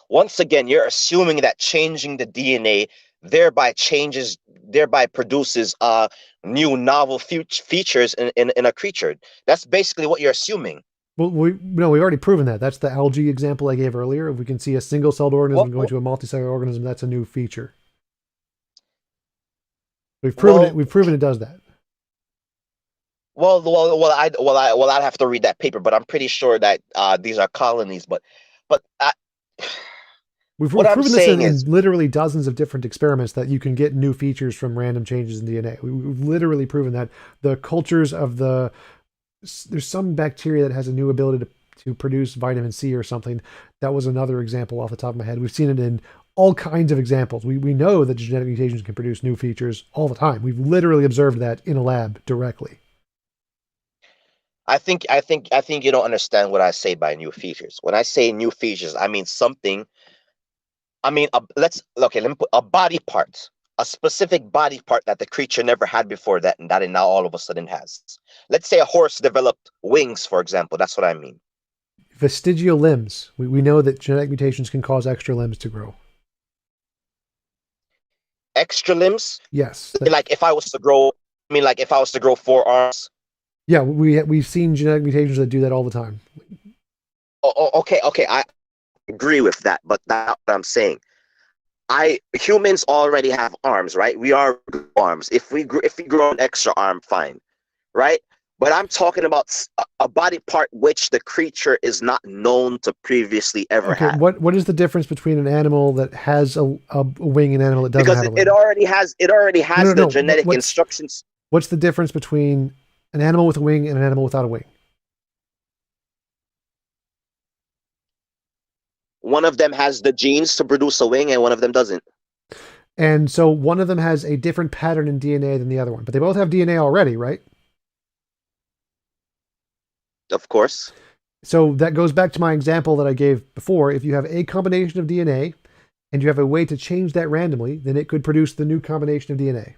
Speaker 2: once again, you're assuming that changing the DNA thereby produces new novel features in a creature. That's basically what you're assuming.
Speaker 1: Well, we've already proven that. That's the algae example I gave earlier. If we can see a single-celled organism going
Speaker 2: Well,
Speaker 1: to a multicellular organism, that's a new feature. We've proven it.
Speaker 2: well,
Speaker 1: We've proven it does that.
Speaker 2: I'd have to read that paper, but I'm pretty sure that these are colonies. But what
Speaker 1: We've
Speaker 2: I'm
Speaker 1: proven this
Speaker 2: saying
Speaker 1: in
Speaker 2: is,
Speaker 1: literally dozens of different experiments that you can get new features from random changes in DNA. We've literally proven that the cultures of there's some bacteria that has a new ability to produce vitamin C or something. That was another example off the top of my head. We've seen it in all kinds of examples. We know that genetic mutations can produce new features all the time. We've literally observed that in a lab directly.
Speaker 2: I think you don't understand what I say by new features. When I say new features, I mean something. I mean, let's okay. Let me put a body part. a specific body part that the creature never had before that it now all of a sudden has. Let's say a horse developed wings, for example. That's what I mean.
Speaker 1: Vestigial limbs. We know that genetic mutations can cause extra limbs to grow.
Speaker 2: Extra limbs,
Speaker 1: Yes.
Speaker 2: like if I was to grow, I mean, like if I was to grow 4 arms.
Speaker 1: Yeah, we've seen genetic mutations that do that all the time.
Speaker 2: Okay, okay, I agree with that, but that's what I'm saying. Humans already have arms, right? We are arms. If we grow an extra arm, fine, right? But I'm talking about a body part which the creature is not known to previously ever
Speaker 1: Okay,
Speaker 2: have.
Speaker 1: what is the difference between an animal that has a wing and an animal that doesn't
Speaker 2: Because
Speaker 1: have a
Speaker 2: it
Speaker 1: wing?
Speaker 2: already has
Speaker 1: No, no,
Speaker 2: the
Speaker 1: no.
Speaker 2: genetic instructions.
Speaker 1: What's the difference between an animal with a wing and an animal without a wing?
Speaker 2: One of them has the genes to produce a wing, and one of them doesn't.
Speaker 1: And so one of them has a different pattern in DNA than the other one, but they both have DNA already, right?
Speaker 2: Of course.
Speaker 1: So that goes back to my example that I gave before. If you have a combination of DNA and you have a way to change that randomly, then it could produce the new combination of DNA.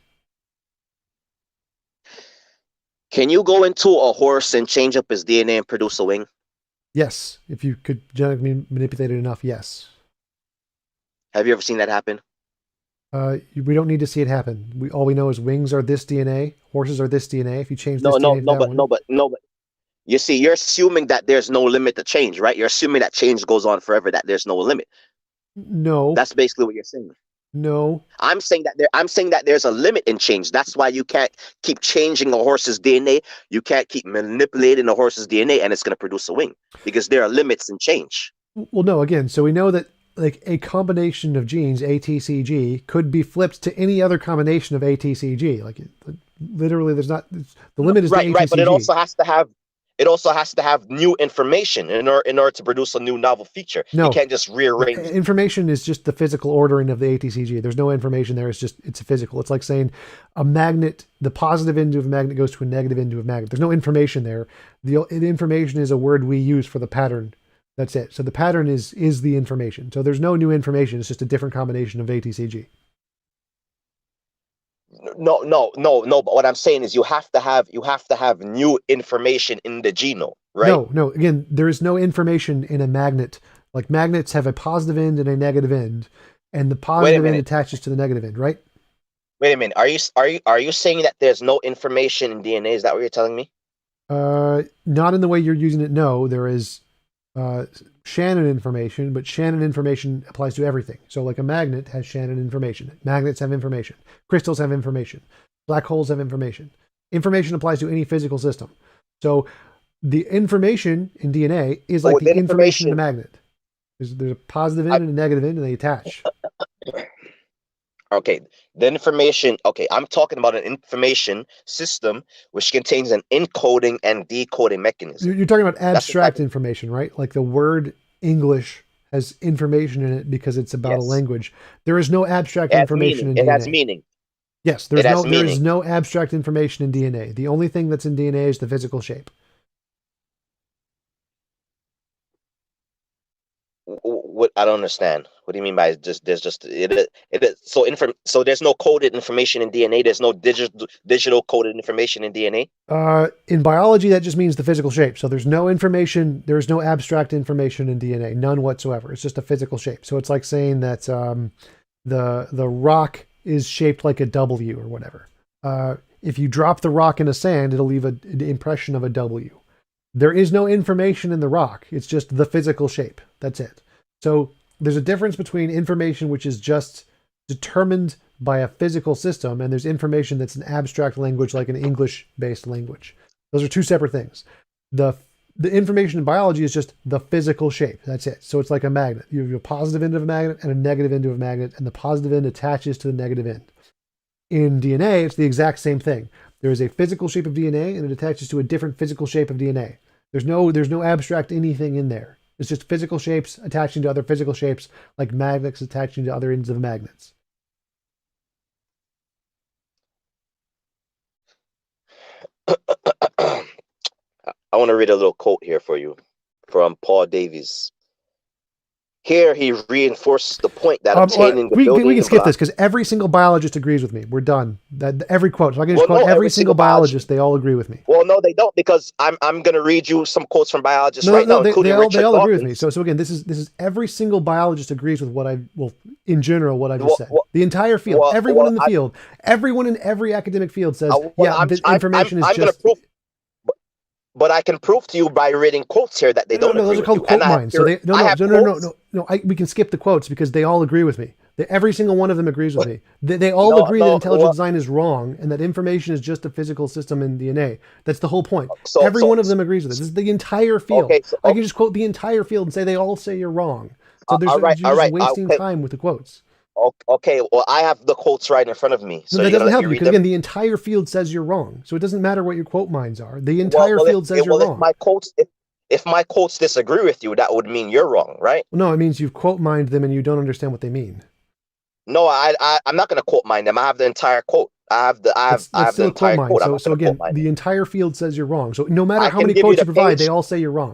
Speaker 2: Can you go into a horse and change up his DNA and produce a wing?
Speaker 1: Yes, if you could genetically manipulate it enough, yes.
Speaker 2: Have you ever seen that happen?
Speaker 1: We don't need to see it happen. All we know is wings are this DNA, horses are this DNA. If you change this
Speaker 2: No, no,
Speaker 1: DNA to
Speaker 2: no,
Speaker 1: that
Speaker 2: but
Speaker 1: one,
Speaker 2: you see, you're assuming that there's no limit to change, right? You're assuming that change goes on forever, that there's no limit.
Speaker 1: no,
Speaker 2: That's basically what you're saying.
Speaker 1: no.
Speaker 2: I'm saying that there's a limit in change. That's why you can't keep changing a horse's DNA. You can't keep manipulating a horse's DNA and it's going to produce a wing because there are limits in change.
Speaker 1: Well, no. Again, so we know that like a combination of genes, ATCG, could be flipped to any other combination of ATCG. Literally, there's not the limit is the
Speaker 2: Right, right, but
Speaker 1: ATCG.
Speaker 2: it also has to have new information in order to produce a new novel feature. You
Speaker 1: No,
Speaker 2: can't just rearrange.
Speaker 1: information is just the physical ordering of the ATCG. There's no information there. It's a physical. It's like saying a magnet, the positive end of a magnet goes to a negative end of a magnet. There's no information there. The information is a word we use for the pattern. That's it. So the pattern is the information. So there's no new information. It's just a different combination of ATCG.
Speaker 2: No, no, no, no. But what I'm saying is you have to have new information in the genome, right?
Speaker 1: No, no. Again, there is no information in a magnet. Like magnets have a positive end and a negative end, and the
Speaker 2: Wait a
Speaker 1: positive end
Speaker 2: minute.
Speaker 1: attaches to the negative end, right?
Speaker 2: Wait a minute. Are you saying that there's no information in DNA? Is that what you're telling me?
Speaker 1: Not in the way you're using it. No, there is uh, Shannon information, but Shannon information applies to everything. So, like a magnet has Shannon information. Magnets have information. Crystals have information. Black holes have information. Information applies to any physical system. So, the information in DNA is like
Speaker 2: Oh,
Speaker 1: the
Speaker 2: the
Speaker 1: information in a
Speaker 2: information.
Speaker 1: magnet. There's a positive
Speaker 2: I,
Speaker 1: end and a negative end, and they attach.
Speaker 2: okay, the information. Okay, I'm talking about an information system which contains an encoding and decoding mechanism.
Speaker 1: You're talking about
Speaker 2: That's the type
Speaker 1: abstract
Speaker 2: of.
Speaker 1: information, right? Like the word English has information in it because it's about a
Speaker 2: Yes,
Speaker 1: language. There is no abstract
Speaker 2: it has
Speaker 1: information
Speaker 2: meaning.
Speaker 1: in
Speaker 2: It has
Speaker 1: DNA.
Speaker 2: meaning.
Speaker 1: Yes,
Speaker 2: It has
Speaker 1: there is
Speaker 2: meaning.
Speaker 1: no abstract information in DNA. The only thing that's in DNA is the physical shape.
Speaker 2: What I don't understand. What do you mean by just there's just so there's no coded information in DNA. There's no digital coded information in DNA.
Speaker 1: In biology, that just means the physical shape. So there's no information, there's no abstract information in DNA, none whatsoever. It's just a physical shape. So it's like saying that the rock is shaped like a W or whatever. If you drop the rock in a sand, it'll leave an impression of a W. There is no information in the rock. It's just the physical shape. That's it. So there's a difference between information which is just determined by a physical system, and there's information that's an abstract language like an English-based language. Those are two separate things. The the information in biology is just the physical shape. That's it. So it's like a magnet. You have a positive end of a magnet and a negative end of a magnet, and the positive end attaches to the negative end. In DNA, it's the exact same thing. There is a physical shape of DNA, and it attaches to a different physical shape of DNA. There's no abstract anything in there. It's just physical shapes attaching to other physical shapes, like magnets attaching to other ends of magnets.
Speaker 2: I want to read a little quote here for you from Paul Davies. Here he reinforces the point that obtaining the
Speaker 1: we
Speaker 2: building
Speaker 1: can skip
Speaker 2: block.
Speaker 1: this because every single biologist agrees with me. We're done. Every quote. So I can just
Speaker 2: Well,
Speaker 1: quote
Speaker 2: no,
Speaker 1: every single biologist. They all agree with me.
Speaker 2: Well, no, they don't, because I'm gonna read you some quotes from biologists right now, including
Speaker 1: they
Speaker 2: Richard
Speaker 1: all agree with me.
Speaker 2: Dawkins.
Speaker 1: So again, this is every single biologist agrees with what in general, what I just said.
Speaker 2: Well,
Speaker 1: The entire field,
Speaker 2: well,
Speaker 1: everyone
Speaker 2: well,
Speaker 1: in the field, everyone in every academic field says,
Speaker 2: well,
Speaker 1: yeah, the information is
Speaker 2: I'm gonna
Speaker 1: just.
Speaker 2: prove, but I can prove to you by reading quotes here that they don't
Speaker 1: Those
Speaker 2: agree
Speaker 1: are
Speaker 2: with
Speaker 1: called
Speaker 2: you. And
Speaker 1: quote mines. So
Speaker 2: I have quotes.
Speaker 1: we can skip the quotes because they all agree with me. Every single one of them agrees with me. They all
Speaker 2: No,
Speaker 1: agree that
Speaker 2: no,
Speaker 1: intelligent design is wrong and that information is just a physical system in DNA. That's the whole point.
Speaker 2: so
Speaker 1: Every one of them agrees with it. This is the entire field.
Speaker 2: okay,
Speaker 1: I can just quote the entire field and say they all say you're wrong. So
Speaker 2: all right,
Speaker 1: you're just wasting time with the quotes.
Speaker 2: okay. Well, I have the quotes right in front of me,
Speaker 1: No,
Speaker 2: so
Speaker 1: that
Speaker 2: you're gonna
Speaker 1: doesn't
Speaker 2: let
Speaker 1: help
Speaker 2: me
Speaker 1: you
Speaker 2: read
Speaker 1: because
Speaker 2: them.
Speaker 1: again, the entire field says you're wrong. So it doesn't matter what your quote mines are. The entire field says you're wrong.
Speaker 2: If my quotes disagree with you, that would mean you're wrong, right?
Speaker 1: Well, no, it means you've quote mined them and you don't understand what they mean.
Speaker 2: No, I'm not gonna quote mine them. I have the entire quote. I have
Speaker 1: That's
Speaker 2: the
Speaker 1: still a quote
Speaker 2: entire
Speaker 1: mine.
Speaker 2: quote. I'm not
Speaker 1: So
Speaker 2: gonna quote
Speaker 1: again,
Speaker 2: mine them.
Speaker 1: the entire field says you're wrong. So no matter
Speaker 2: I
Speaker 1: how
Speaker 2: can
Speaker 1: many
Speaker 2: give you
Speaker 1: quotes you
Speaker 2: the
Speaker 1: provide, they
Speaker 2: page.
Speaker 1: all say you're wrong.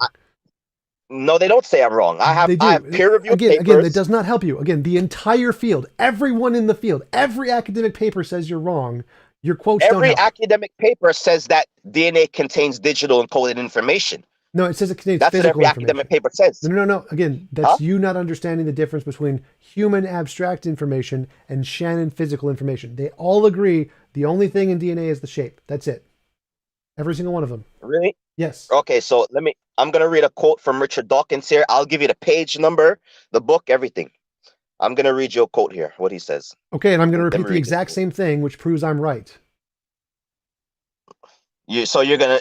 Speaker 2: No, they don't say I'm wrong.
Speaker 1: They
Speaker 2: I have
Speaker 1: do.
Speaker 2: peer-reviewed
Speaker 1: Again,
Speaker 2: papers.
Speaker 1: that does not help you. Again, the entire field, everyone in the field, every academic paper says you're wrong. Your quotes don't
Speaker 2: Every
Speaker 1: help.
Speaker 2: academic paper says that DNA contains digital encoded information.
Speaker 1: No, it says it contains
Speaker 2: That's what
Speaker 1: physical
Speaker 2: every
Speaker 1: information.
Speaker 2: academic paper says.
Speaker 1: No. Again, that's you not understanding the difference between human abstract information and Shannon physical information. They all agree the only thing in DNA is the shape. That's it. Every single one of them.
Speaker 2: Really?
Speaker 1: Yes.
Speaker 2: Okay, so I'm gonna read a quote from Richard Dawkins here. I'll give you the page number, the book, everything. I'm gonna read you a quote here, what he says.
Speaker 1: Okay, and I'm gonna
Speaker 2: Let
Speaker 1: repeat
Speaker 2: me
Speaker 1: the
Speaker 2: read
Speaker 1: exact
Speaker 2: this.
Speaker 1: same thing, which proves I'm right.
Speaker 2: So you're gonna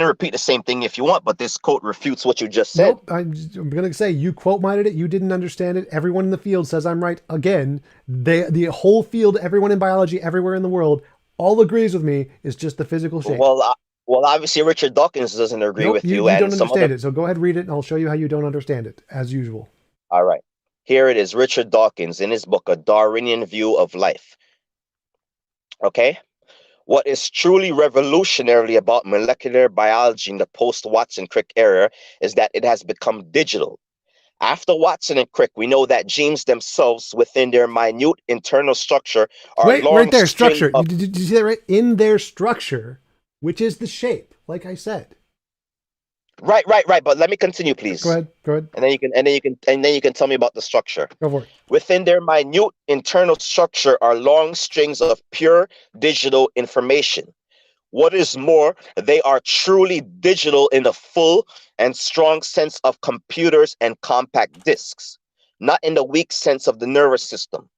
Speaker 2: repeat the same thing if you want, but this quote refutes what you just said.
Speaker 1: Nope, I'm going to say you quote minded it. You didn't understand it. Everyone in the field says I'm right. Again, the whole field, everyone in biology, everywhere in the world, all agrees with me. Is just the physical shape.
Speaker 2: Well, obviously Richard Dawkins doesn't agree with you,
Speaker 1: you
Speaker 2: and
Speaker 1: don't
Speaker 2: some
Speaker 1: understand
Speaker 2: other.
Speaker 1: it. So go ahead, read it, and I'll show you how you don't understand it, as usual.
Speaker 2: All right, here it is. Richard Dawkins in his book, A Darwinian View of Life. Okay. What is truly revolutionary about molecular biology in the post-Watson-Crick era is that it has become digital. After Watson and Crick, we know that genes themselves, within their minute internal structure, are
Speaker 1: Wait, right
Speaker 2: long
Speaker 1: there,
Speaker 2: string
Speaker 1: structure.
Speaker 2: of.
Speaker 1: Did you see that right? In their structure, which is the shape, like I said.
Speaker 2: Right. But let me continue, please.
Speaker 1: Go ahead.
Speaker 2: And then you can tell me about the structure.
Speaker 1: Go for it.
Speaker 2: Within their minute internal structure are long strings of pure digital information. What is more, they are truly digital in the full and strong sense of computers and compact disks, not in the weak sense of the nervous system.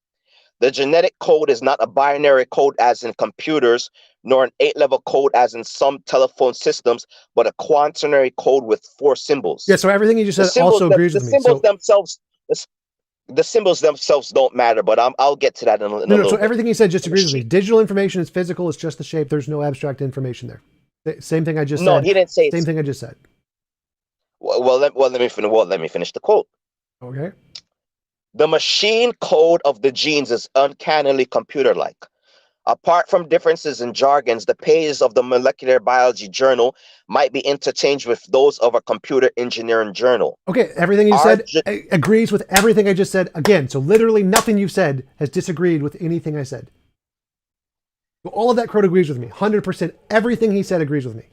Speaker 2: The genetic code is not a binary code as in computers, nor an 8-level code as in some telephone systems, but a quaternary code with 4 symbols.
Speaker 1: Yeah, so everything you just said also agrees with me.
Speaker 2: The symbols themselves don't matter, but I'll get to that in a little bit.
Speaker 1: So everything he said just agrees with me. Digital information is physical. It's just the shape. There's no abstract information there. Same thing I just said.
Speaker 2: No, he didn't say.
Speaker 1: Same thing I just said.
Speaker 2: Let me finish the quote.
Speaker 1: Okay.
Speaker 2: The machine code of the genes is uncannily computer-like. Apart from differences in jargons, the pages of the molecular biology journal might be interchanged with those of a computer engineering journal.
Speaker 1: Okay, everything you said agrees with everything I just said again. So literally nothing you've said has disagreed with anything I said. So all of that quote agrees with me. 100%. Everything he said agrees with me.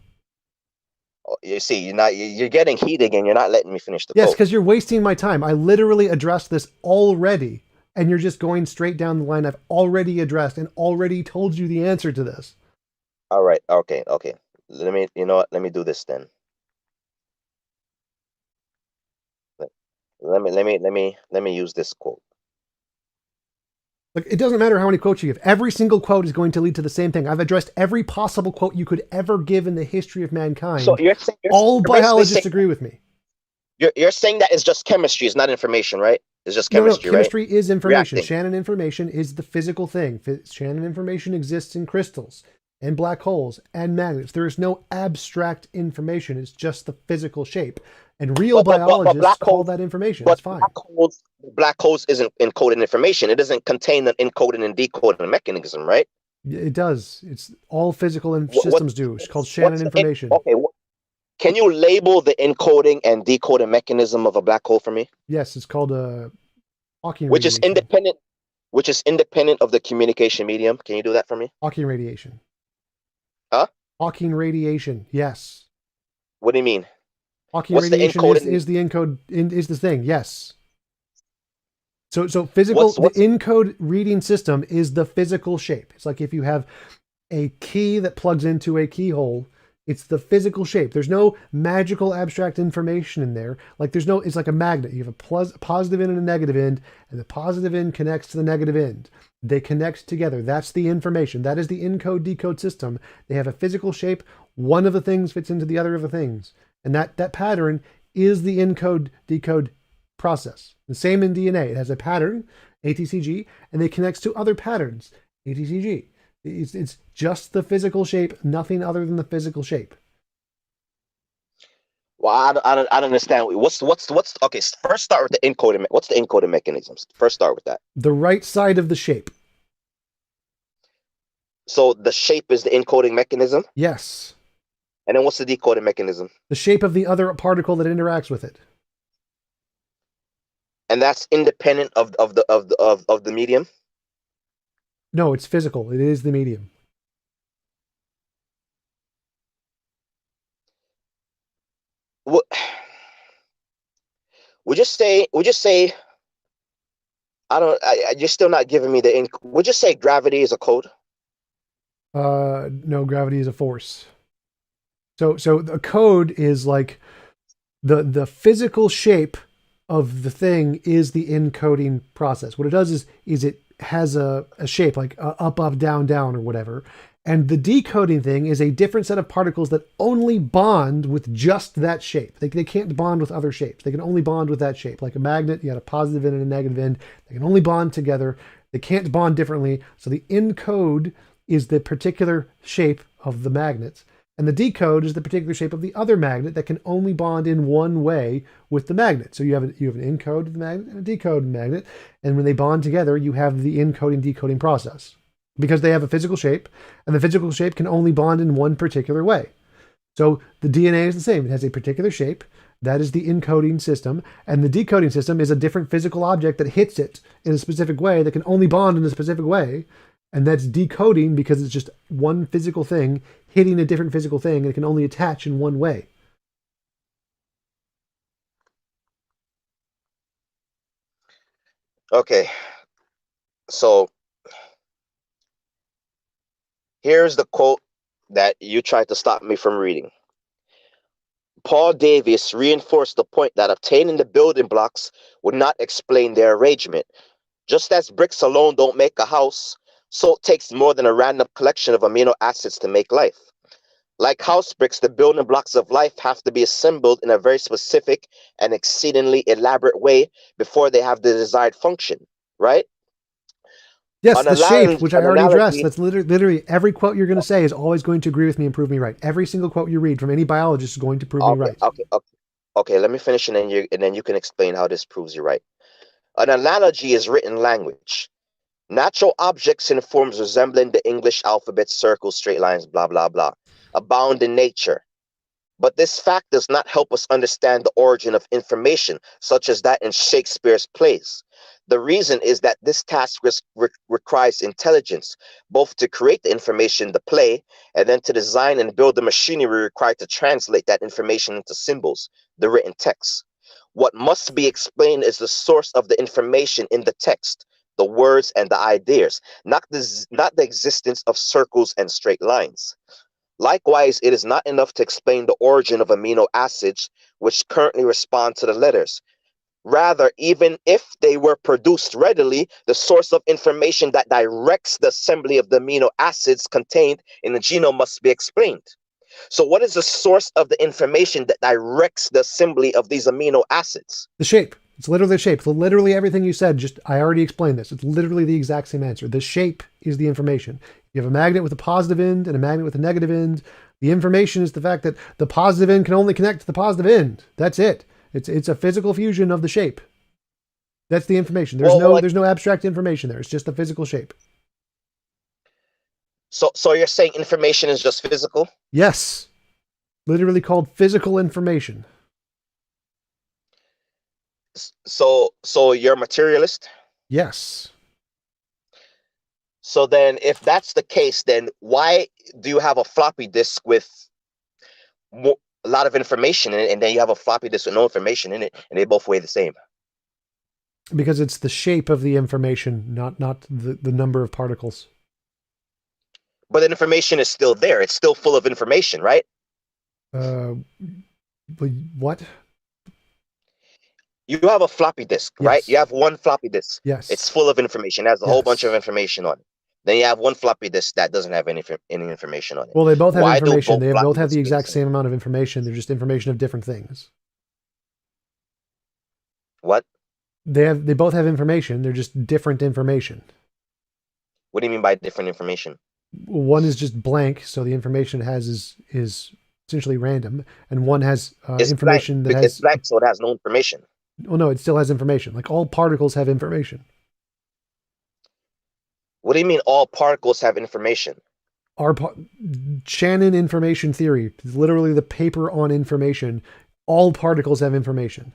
Speaker 2: You see, you're getting heated and you're not letting me finish the quote.
Speaker 1: Yes, because you're wasting my time. I literally addressed this already. And you're just going straight down the line I've already addressed and already told you the answer to this.
Speaker 2: All right. Okay. Let me do this then. Let me use this quote.
Speaker 1: Look, it doesn't matter how many quotes you give. Every single quote is going to lead to the same thing. I've addressed every possible quote you could ever give in the history of mankind.
Speaker 2: So
Speaker 1: all biologists agree with me.
Speaker 2: You're saying that it's just chemistry, it's not information, right? It's just chemistry,
Speaker 1: no, chemistry
Speaker 2: right?
Speaker 1: is information.
Speaker 2: Reacting.
Speaker 1: Shannon information is the physical thing. Shannon information exists in crystals and black holes and magnets. There is no abstract information. It's just the physical shape. And real biologists call that information. That's fine.
Speaker 2: Black holes isn't encoded information. It doesn't contain an encoding and decoding mechanism, right?
Speaker 1: It does. It's all physical systems do. It's called Shannon information.
Speaker 2: Okay. Can you label the encoding and decoding mechanism of a black hole for me?
Speaker 1: Yes, it's called Hawking
Speaker 2: Which is
Speaker 1: radiation.
Speaker 2: independent, which is independent of the communication medium. Can you do that for me?
Speaker 1: Hawking radiation.
Speaker 2: Huh?
Speaker 1: Hawking radiation. Yes.
Speaker 2: What do you mean?
Speaker 1: Hawking
Speaker 2: What's the
Speaker 1: radiation
Speaker 2: encoding?
Speaker 1: is the encode is the thing. Yes. So physical
Speaker 2: What's
Speaker 1: the
Speaker 2: what's
Speaker 1: encode reading system is the physical shape. It's like if you have a key that plugs into a keyhole, it's the physical shape. There's no magical abstract information in there. Like there's no, it's like a magnet. You have a positive end and a negative end, and the positive end connects to the negative end. They connect together. That's the information. That is the encode decode system. They have a physical shape. One of the things fits into the other of the things. And that pattern is the encode decode process. The same in DNA. It has a pattern, ATCG, and it connects to other patterns, ATCG. It's just the physical shape, nothing other than the physical shape.
Speaker 2: Well, I don't understand. What's okay? First, start with the encoding. What's the encoding mechanisms? First, start with that.
Speaker 1: The right side of the shape.
Speaker 2: So the shape is the encoding mechanism,
Speaker 1: Yes.
Speaker 2: and then what's the decoding mechanism?
Speaker 1: The shape of the other particle that interacts with it.
Speaker 2: And that's independent of the medium.
Speaker 1: No, it's physical. It is the medium.
Speaker 2: What would you say I don't you're still not giving me the would you say gravity is a code?
Speaker 1: No, gravity is a force. So the code is like the physical shape of the thing is the encoding process. What it does is it has a shape like up, up, down, down, or whatever. And the decoding thing is a different set of particles that only bond with just that shape. They can't bond with other shapes. They can only bond with that shape. Like a magnet, you got a positive end and a negative end. They can only bond together. They can't bond differently. So the encode is the particular shape of the magnets. And the decode is the particular shape of the other magnet that can only bond in one way with the magnet. So you have an encode of the magnet and a decode magnet. And when they bond together, you have the encoding decoding process because they have a physical shape, and the physical shape can only bond in one particular way. So the DNA is the same. It has a particular shape. That is the encoding system. And the decoding system is a different physical object that hits it in a specific way that can only bond in a specific way. And that's decoding because it's just one physical thing hitting a different physical thing, and it can only attach in one way.
Speaker 2: Okay. So here's the quote that you tried to stop me from reading. Paul Davies reinforced the point that obtaining the building blocks would not explain their arrangement. Just as bricks alone don't make a house, so it takes more than a random collection of amino acids to make life. Like house bricks, the building blocks of life have to be assembled in a very specific and exceedingly elaborate way before they have the desired function, right?
Speaker 1: Yes,
Speaker 2: An,
Speaker 1: the shape, which I
Speaker 2: an
Speaker 1: already addressed,
Speaker 2: analogy.
Speaker 1: that's literally every quote you're going to say is always going to agree with me and prove me right. Every single quote you read from any biologist is going to prove me
Speaker 2: Okay,
Speaker 1: right.
Speaker 2: okay, okay. Okay, let me finish and then you can explain how this proves you right. An analogy is written language. Natural objects in forms resembling the English alphabet, circles, straight lines, blah, blah, blah, abound in nature. But this fact does not help us understand the origin of information, such as that in Shakespeare's plays. The reason is that this task requires intelligence, both to create the information, the play, and then to design and build the machinery required to translate that information into symbols, the written text. What must be explained is the source of the information in the text, the words and the ideas, not the existence of circles and straight lines. Likewise, it is not enough to explain the origin of amino acids, which currently respond to the letters. Rather, even if they were produced readily, the source of information that directs the assembly of the amino acids contained in the genome must be explained. So, what is the source of the information that directs the assembly of these amino acids?
Speaker 1: The shape. It's literally the shape. Literally everything you said, just I already explained this. It's literally the exact same answer. The shape is the information. You have a magnet with a positive end and a magnet with a negative end. The information is the fact that the positive end can only connect to the positive end. That's it. It's a physical fusion of the shape. That's the information.
Speaker 2: Well,
Speaker 1: There's no abstract information there. It's just the physical shape.
Speaker 2: so you're saying information is just physical?
Speaker 1: Yes. Literally called physical information.
Speaker 2: So you're a materialist.
Speaker 1: Yes.
Speaker 2: So then, if that's the case, then why do you have a floppy disk with a lot of information in it, and then you have a floppy disk with no information in it, and they both weigh the same?
Speaker 1: Because it's the shape of the information, not the number of particles.
Speaker 2: But the information is still there. It's still full of information, right?
Speaker 1: Uh, but what?
Speaker 2: You have a floppy disk, right? You
Speaker 1: Yes.
Speaker 2: have one floppy disk. It's
Speaker 1: Yes.
Speaker 2: full of information. It has a whole bunch of
Speaker 1: Yes.
Speaker 2: information on it. Then you have one floppy disk that doesn't have any information on it.
Speaker 1: Well, they both have
Speaker 2: Why do
Speaker 1: information.
Speaker 2: both
Speaker 1: They both
Speaker 2: floppy
Speaker 1: have the
Speaker 2: disks weigh the
Speaker 1: exact
Speaker 2: same?
Speaker 1: same amount of information. They're just information of different things.
Speaker 2: What?
Speaker 1: They both have information. They're just different information.
Speaker 2: What do you mean by different information?
Speaker 1: One is just blank, so the information it has is essentially random, and one has
Speaker 2: It's blank.
Speaker 1: information that
Speaker 2: It's
Speaker 1: has.
Speaker 2: blank, so it has no information.
Speaker 1: Oh no, it still has information. Like all particles have information.
Speaker 2: What do you mean all particles have information?
Speaker 1: Our Shannon information theory is literally the paper on information. All particles have information.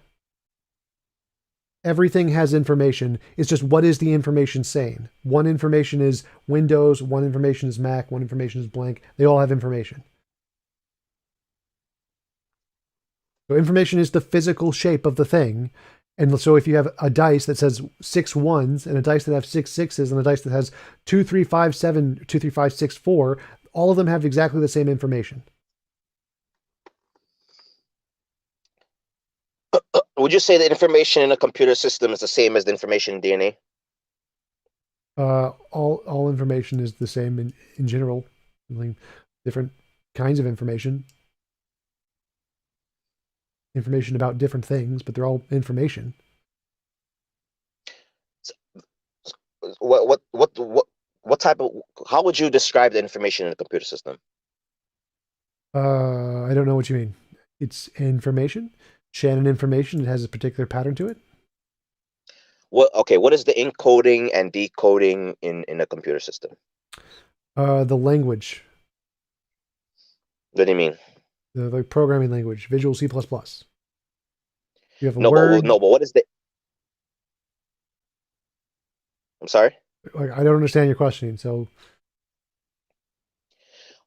Speaker 1: Everything has information. It's just what is the information saying? One information is Windows, one information is Mac, one information is blank. They all have information. So information is the physical shape of the thing. And so if you have a dice that says 6 ones and a dice that have 6 sixes and a dice that has 2, 3, 5, 7, 2, 3, 5, 6, 4, all of them have exactly the same information.
Speaker 2: Would you say the information in a computer system is the same as the information in DNA?
Speaker 1: All information is the same in general. Like different kinds of information about different things, but they're all information.
Speaker 2: What type of, how would you describe the information in a computer system?
Speaker 1: I don't know what you mean. It's information, Shannon information. It has a particular pattern to it.
Speaker 2: What is the encoding and decoding in a computer system?
Speaker 1: The language,
Speaker 2: What do you mean?
Speaker 1: the programming language, Visual C++. You have a
Speaker 2: No,
Speaker 1: word.
Speaker 2: but what is the? I'm sorry.
Speaker 1: Like, I don't understand your questioning. So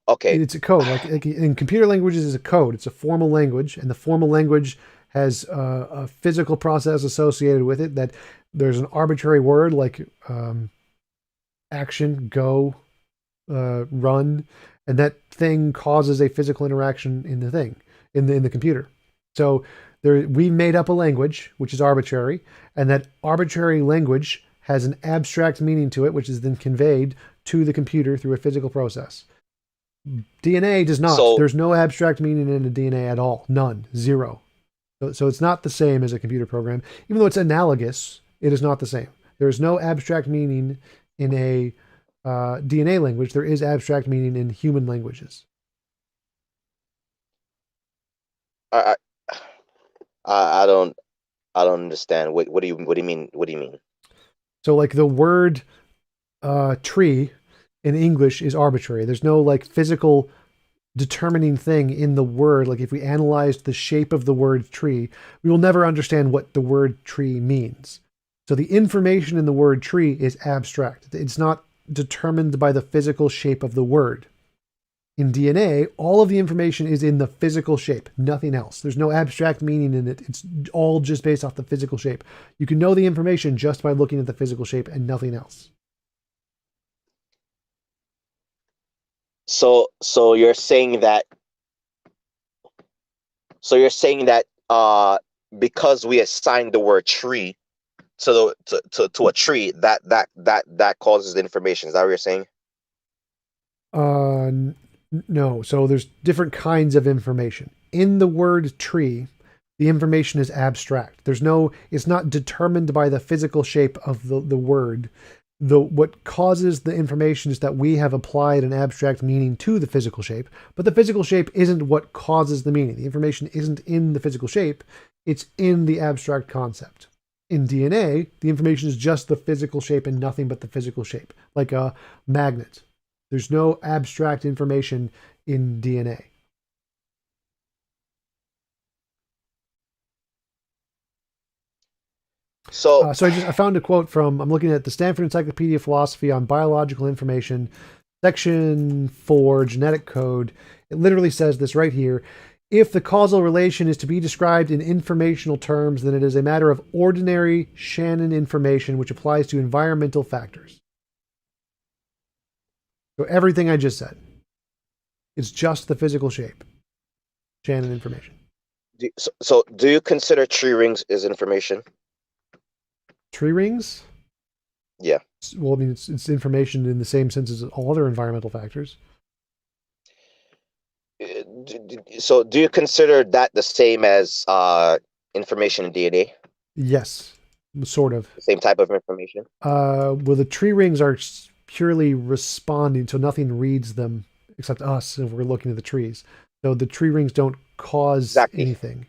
Speaker 2: Okay.
Speaker 1: it's a code. Like in computer languages, is a code. It's a formal language, and the formal language has a physical process associated with it. That there's an arbitrary word like action, go, run, and that thing causes a physical interaction in the thing in the computer. So we made up a language which is arbitrary, and that arbitrary language has an abstract meaning to it, which is then conveyed to the computer through a physical process. DNA does not.
Speaker 2: So
Speaker 1: There's no abstract meaning in the DNA at all. None. Zero. So it's not the same as a computer program. Even though it's analogous, it is not the same. There is no abstract meaning in a DNA language. There is abstract meaning in human languages.
Speaker 2: I I don't understand. What do you mean? What do you mean?
Speaker 1: So like the word tree in English is arbitrary. There's no like physical determining thing in the word. Like if we analyzed the shape of the word tree, we will never understand what the word tree means. So the information in the word tree is abstract. It's not determined by the physical shape of the word. In DNA, all of the information is in the physical shape, nothing else. There's no abstract meaning in it. It's all just based off the physical shape. You can know the information just by looking at the physical shape and nothing else.
Speaker 2: So you're saying that because we assigned the word tree to a tree, that causes the information. Is that what you're saying?
Speaker 1: No. So there's different kinds of information. In the word tree, the information is abstract. It's not determined by the physical shape of the word. What causes the information is that we have applied an abstract meaning to the physical shape, but the physical shape isn't what causes the meaning. The information isn't in the physical shape, it's in the abstract concept. In DNA, the information is just the physical shape and nothing but the physical shape, like a magnet. There's no abstract information in DNA.
Speaker 2: So
Speaker 1: So I found a quote from, I'm looking at the Stanford Encyclopedia of Philosophy on Biological Information, section 4, genetic code. It literally says this right here. If the causal relation is to be described in informational terms, then it is a matter of ordinary Shannon information which applies to environmental factors. So everything I just said is just the physical shape. Shannon information.
Speaker 2: so do you consider tree rings as information?
Speaker 1: Tree rings?
Speaker 2: Yeah.
Speaker 1: Well, I mean, it's information in the same sense as all other environmental factors.
Speaker 2: So do you consider that the same as information in DNA?
Speaker 1: Yes, sort of.
Speaker 2: The same type of information?
Speaker 1: Well, the tree rings are purely responding, so nothing reads them except us if we're looking at the trees. So the tree rings don't cause
Speaker 2: Exactly.
Speaker 1: anything.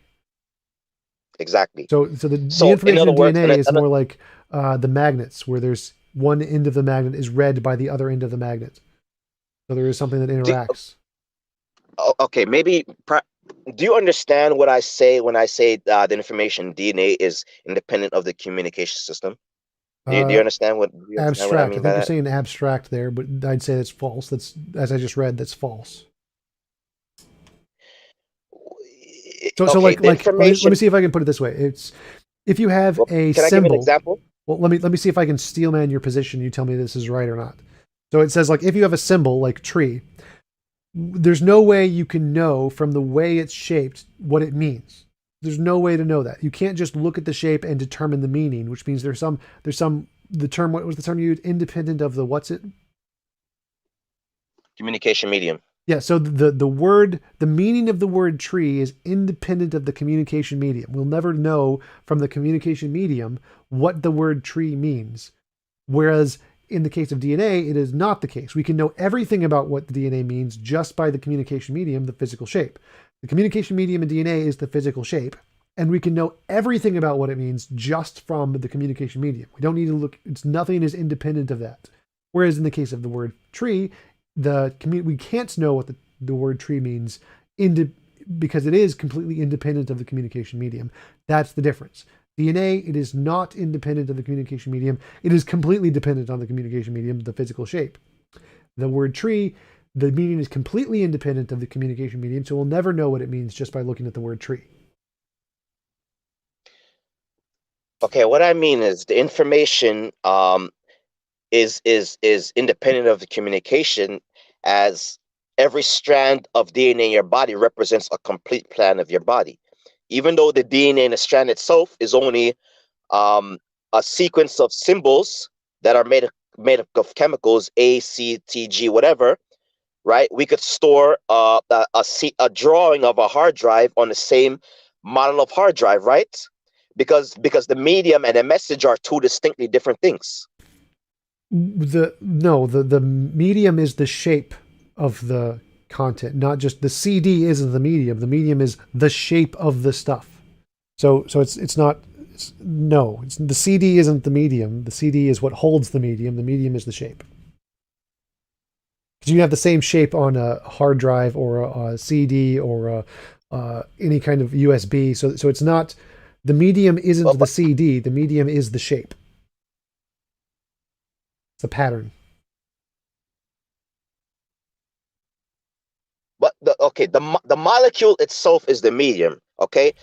Speaker 2: Exactly.
Speaker 1: So the
Speaker 2: So in
Speaker 1: information
Speaker 2: other
Speaker 1: in
Speaker 2: words,
Speaker 1: DNA is more like the magnets, where there's one end of the magnet is read by the other end of the magnet. So there is something that interacts.
Speaker 2: okay, maybe do you understand what I say when I say the information in DNA is independent of the communication system? Do you
Speaker 1: Uh,
Speaker 2: understand what I
Speaker 1: Abstract. I
Speaker 2: mean by
Speaker 1: think you're
Speaker 2: that?
Speaker 1: saying abstract there, but I'd say that's false. That's, as I just read, that's false. So
Speaker 2: Okay, the
Speaker 1: let me
Speaker 2: information.
Speaker 1: see if I can put it this way. It's if you have
Speaker 2: Well,
Speaker 1: a
Speaker 2: can I give you an
Speaker 1: symbol.
Speaker 2: example?
Speaker 1: Well, let me see if I can steelman your position. You tell me this is right or not. So it says like if you have a symbol like tree, there's no way you can know from the way it's shaped what it means. There's no way to know that. You can't just look at the shape and determine the meaning, which means there's some the term, what was the term you used? Independent of the what's it?
Speaker 2: Communication medium.
Speaker 1: Yeah, so the meaning of the word tree is independent of the communication medium. We'll never know from the communication medium what the word tree means. Whereas in the case of DNA, it is not the case. We can know everything about what the DNA means just by the communication medium, the physical shape. The communication medium in DNA is the physical shape, and we can know everything about what it means just from the communication medium. We don't need to look, it's nothing is independent of that. Whereas in the case of the word tree, we can't know what the word tree means because it is completely independent of the communication medium. That's the difference. DNA, it is not independent of the communication medium. It is completely dependent on the communication medium, the physical shape. The word tree, the meaning is completely independent of the communication medium, so we'll never know what it means just by looking at the word tree.
Speaker 2: Okay, what I mean is the information is independent of the communication, as every strand of DNA in your body represents a complete plan of your body. Even though the DNA in the strand itself is only a sequence of symbols that are made up of chemicals A, C, T, G, whatever, right? We could store a drawing of a hard drive on the same model of hard drive, right? Because the medium and the message are two distinctly different things.
Speaker 1: The medium is the shape of the content, not just the CD isn't the medium. The medium is the shape of the stuff. So it's not no, the CD isn't the medium. The CD is what holds the medium. The medium is the shape. Because you have the same shape on a hard drive or a CD or any kind of USB. So it's not, the medium isn't the
Speaker 2: But
Speaker 1: CD. The medium is the shape. It's a pattern.
Speaker 2: okay, the molecule itself is the medium. Okay,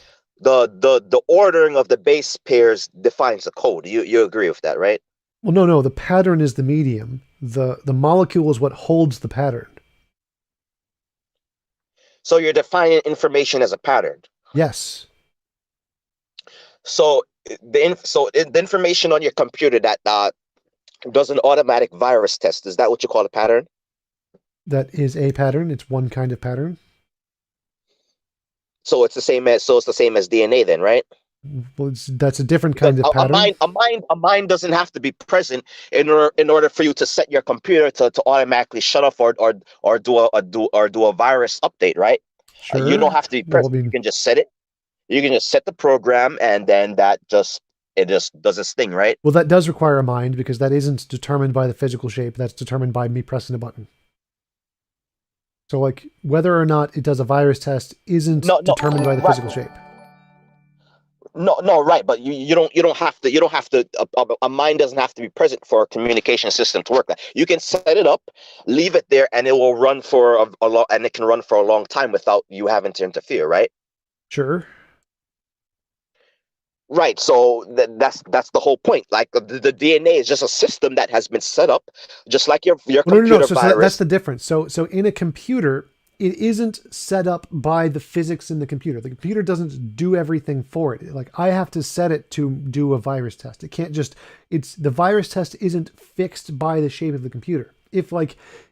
Speaker 2: the ordering of the base pairs defines the code. You agree with that, right?
Speaker 1: Well, no. The pattern is the medium. The molecule is what holds the pattern.
Speaker 2: So you're defining information as a pattern.
Speaker 1: Yes.
Speaker 2: So the information on your computer that does an automatic virus test, is that what you call a pattern?
Speaker 1: That is a pattern. It's one kind of pattern.
Speaker 2: So it's the same as DNA then, right?
Speaker 1: Well, that's a different
Speaker 2: Because
Speaker 1: kind of pattern.
Speaker 2: a mind doesn't have to be present in order for you to set your computer to automatically shut off or do a virus update, right? You don't
Speaker 1: Sure.
Speaker 2: have to be
Speaker 1: Well, I
Speaker 2: present. You
Speaker 1: mean,
Speaker 2: can just set it. You can just set the program, and then it just does its thing, right?
Speaker 1: well, that does require a mind because that isn't determined by the physical shape. That's determined by me pressing a button. So, like, whether or not it does a virus test isn't
Speaker 2: No, no,
Speaker 1: determined by the
Speaker 2: right.
Speaker 1: physical shape.
Speaker 2: No, right, but you don't have to a mind doesn't have to be present for a communication system to work. That you can set it up, leave it there, and it will run for a long, and it can run for a long time without you having to interfere, right?
Speaker 1: Sure.
Speaker 2: Right. So that's the whole point. Like the DNA is just a system that has been set up, just like your
Speaker 1: Well, no, no, no.
Speaker 2: computer
Speaker 1: So that's
Speaker 2: virus.
Speaker 1: the difference. So in a computer, it isn't set up by the physics in the computer. The computer doesn't do everything for it. Like I have to set it to do a virus test. It can't just. It's the virus test isn't fixed by the shape of the computer. If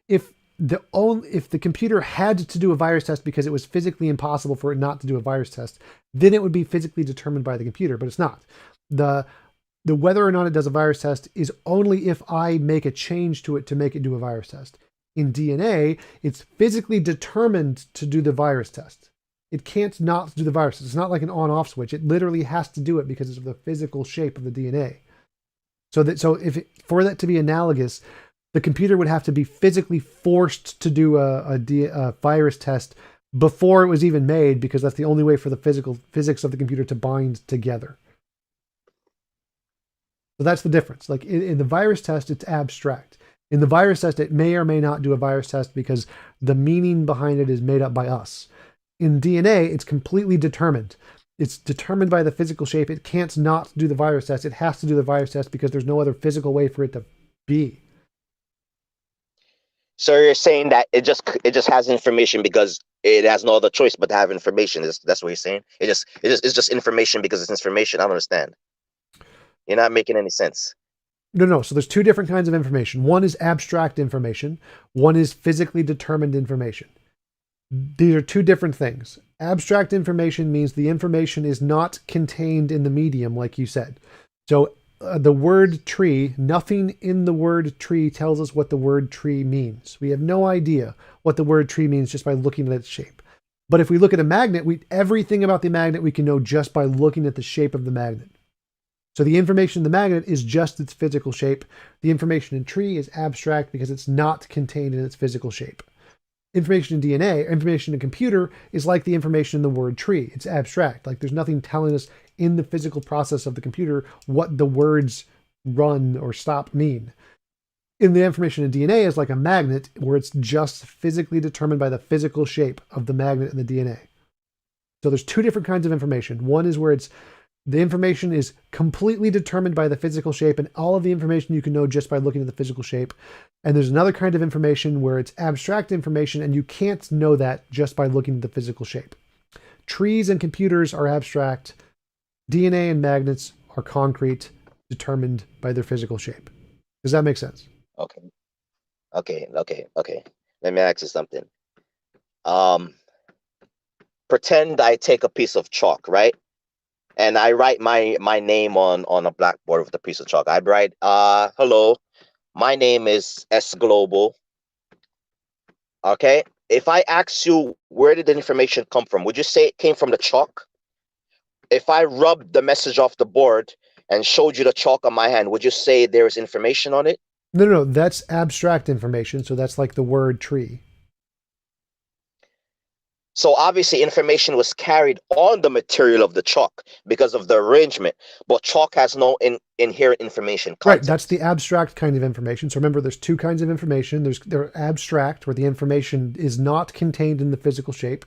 Speaker 1: if the computer had to do a virus test because it was physically impossible for it not to do a virus test, then it would be physically determined by the computer. But it's not. The the whether or not it does a virus test is only if I make a change to it to make it do a virus test. In DNA, it's physically determined to do the virus test. It can't not do the virus test. It's not like an on-off switch. It literally has to do it because of the physical shape of the DNA. For that to be analogous, the computer would have to be physically forced to do a virus test before it was even made, because that's the only way for the physics of the computer to bind together. So that's the difference. Like in the virus test, it's abstract. In the virus test, it may or may not do a virus test because the meaning behind it is made up by us. In DNA, it's completely determined. It's determined by the physical shape. It can't not do the virus test. It has to do the virus test because there's no other physical way for it to be.
Speaker 2: So you're saying that it just has information because it has no other choice but to have information. That's what you're saying. It's just information because it's information. I don't understand. You're not making any sense.
Speaker 1: No, no. So there's two different kinds of information. One is abstract information. One is physically determined information. These are two different things. Abstract information means the information is not contained in the medium, like you said. So the word tree, nothing in the word tree tells us what the word tree means. We have no idea what the word tree means just by looking at its shape. But if we look at a magnet, everything about the magnet we can know just by looking at the shape of the magnet. So the information in the magnet is just its physical shape. The information in tree is abstract because it's not contained in its physical shape. Information in DNA, information in computer is like the information in the word tree. It's abstract. Like there's nothing telling us in the physical process of the computer what the words run or stop mean. In the information in DNA is like a magnet where it's just physically determined by the physical shape of the magnet and the DNA. So there's two different kinds of information. One is where the information is completely determined by the physical shape, and all of the information you can know just by looking at the physical shape. And there's another kind of information where it's abstract information, and you can't know that just by looking at the physical shape. Trees and computers are abstract. DNA and magnets are concrete, determined by their physical shape. Does that make sense?
Speaker 2: Okay. Okay. Let me ask you something. Um, Pretend I take a piece of chalk, right? And I write my name on a blackboard with a piece of chalk. I write, hello, my name is S Global. Okay. If I ask you where did the information come from, would you say it came from the chalk? If I rubbed the message off the board and showed you the chalk on my hand, would you say there is information on it?
Speaker 1: No, no, no. That's abstract information. So that's like the word tree.
Speaker 2: So obviously information was carried on the material of the chalk because of the arrangement, but chalk has no inherent information
Speaker 1: Right, that's
Speaker 2: content.
Speaker 1: the abstract kind of information. So remember, there's two kinds of information. There's abstract, where the information is not contained in the physical shape,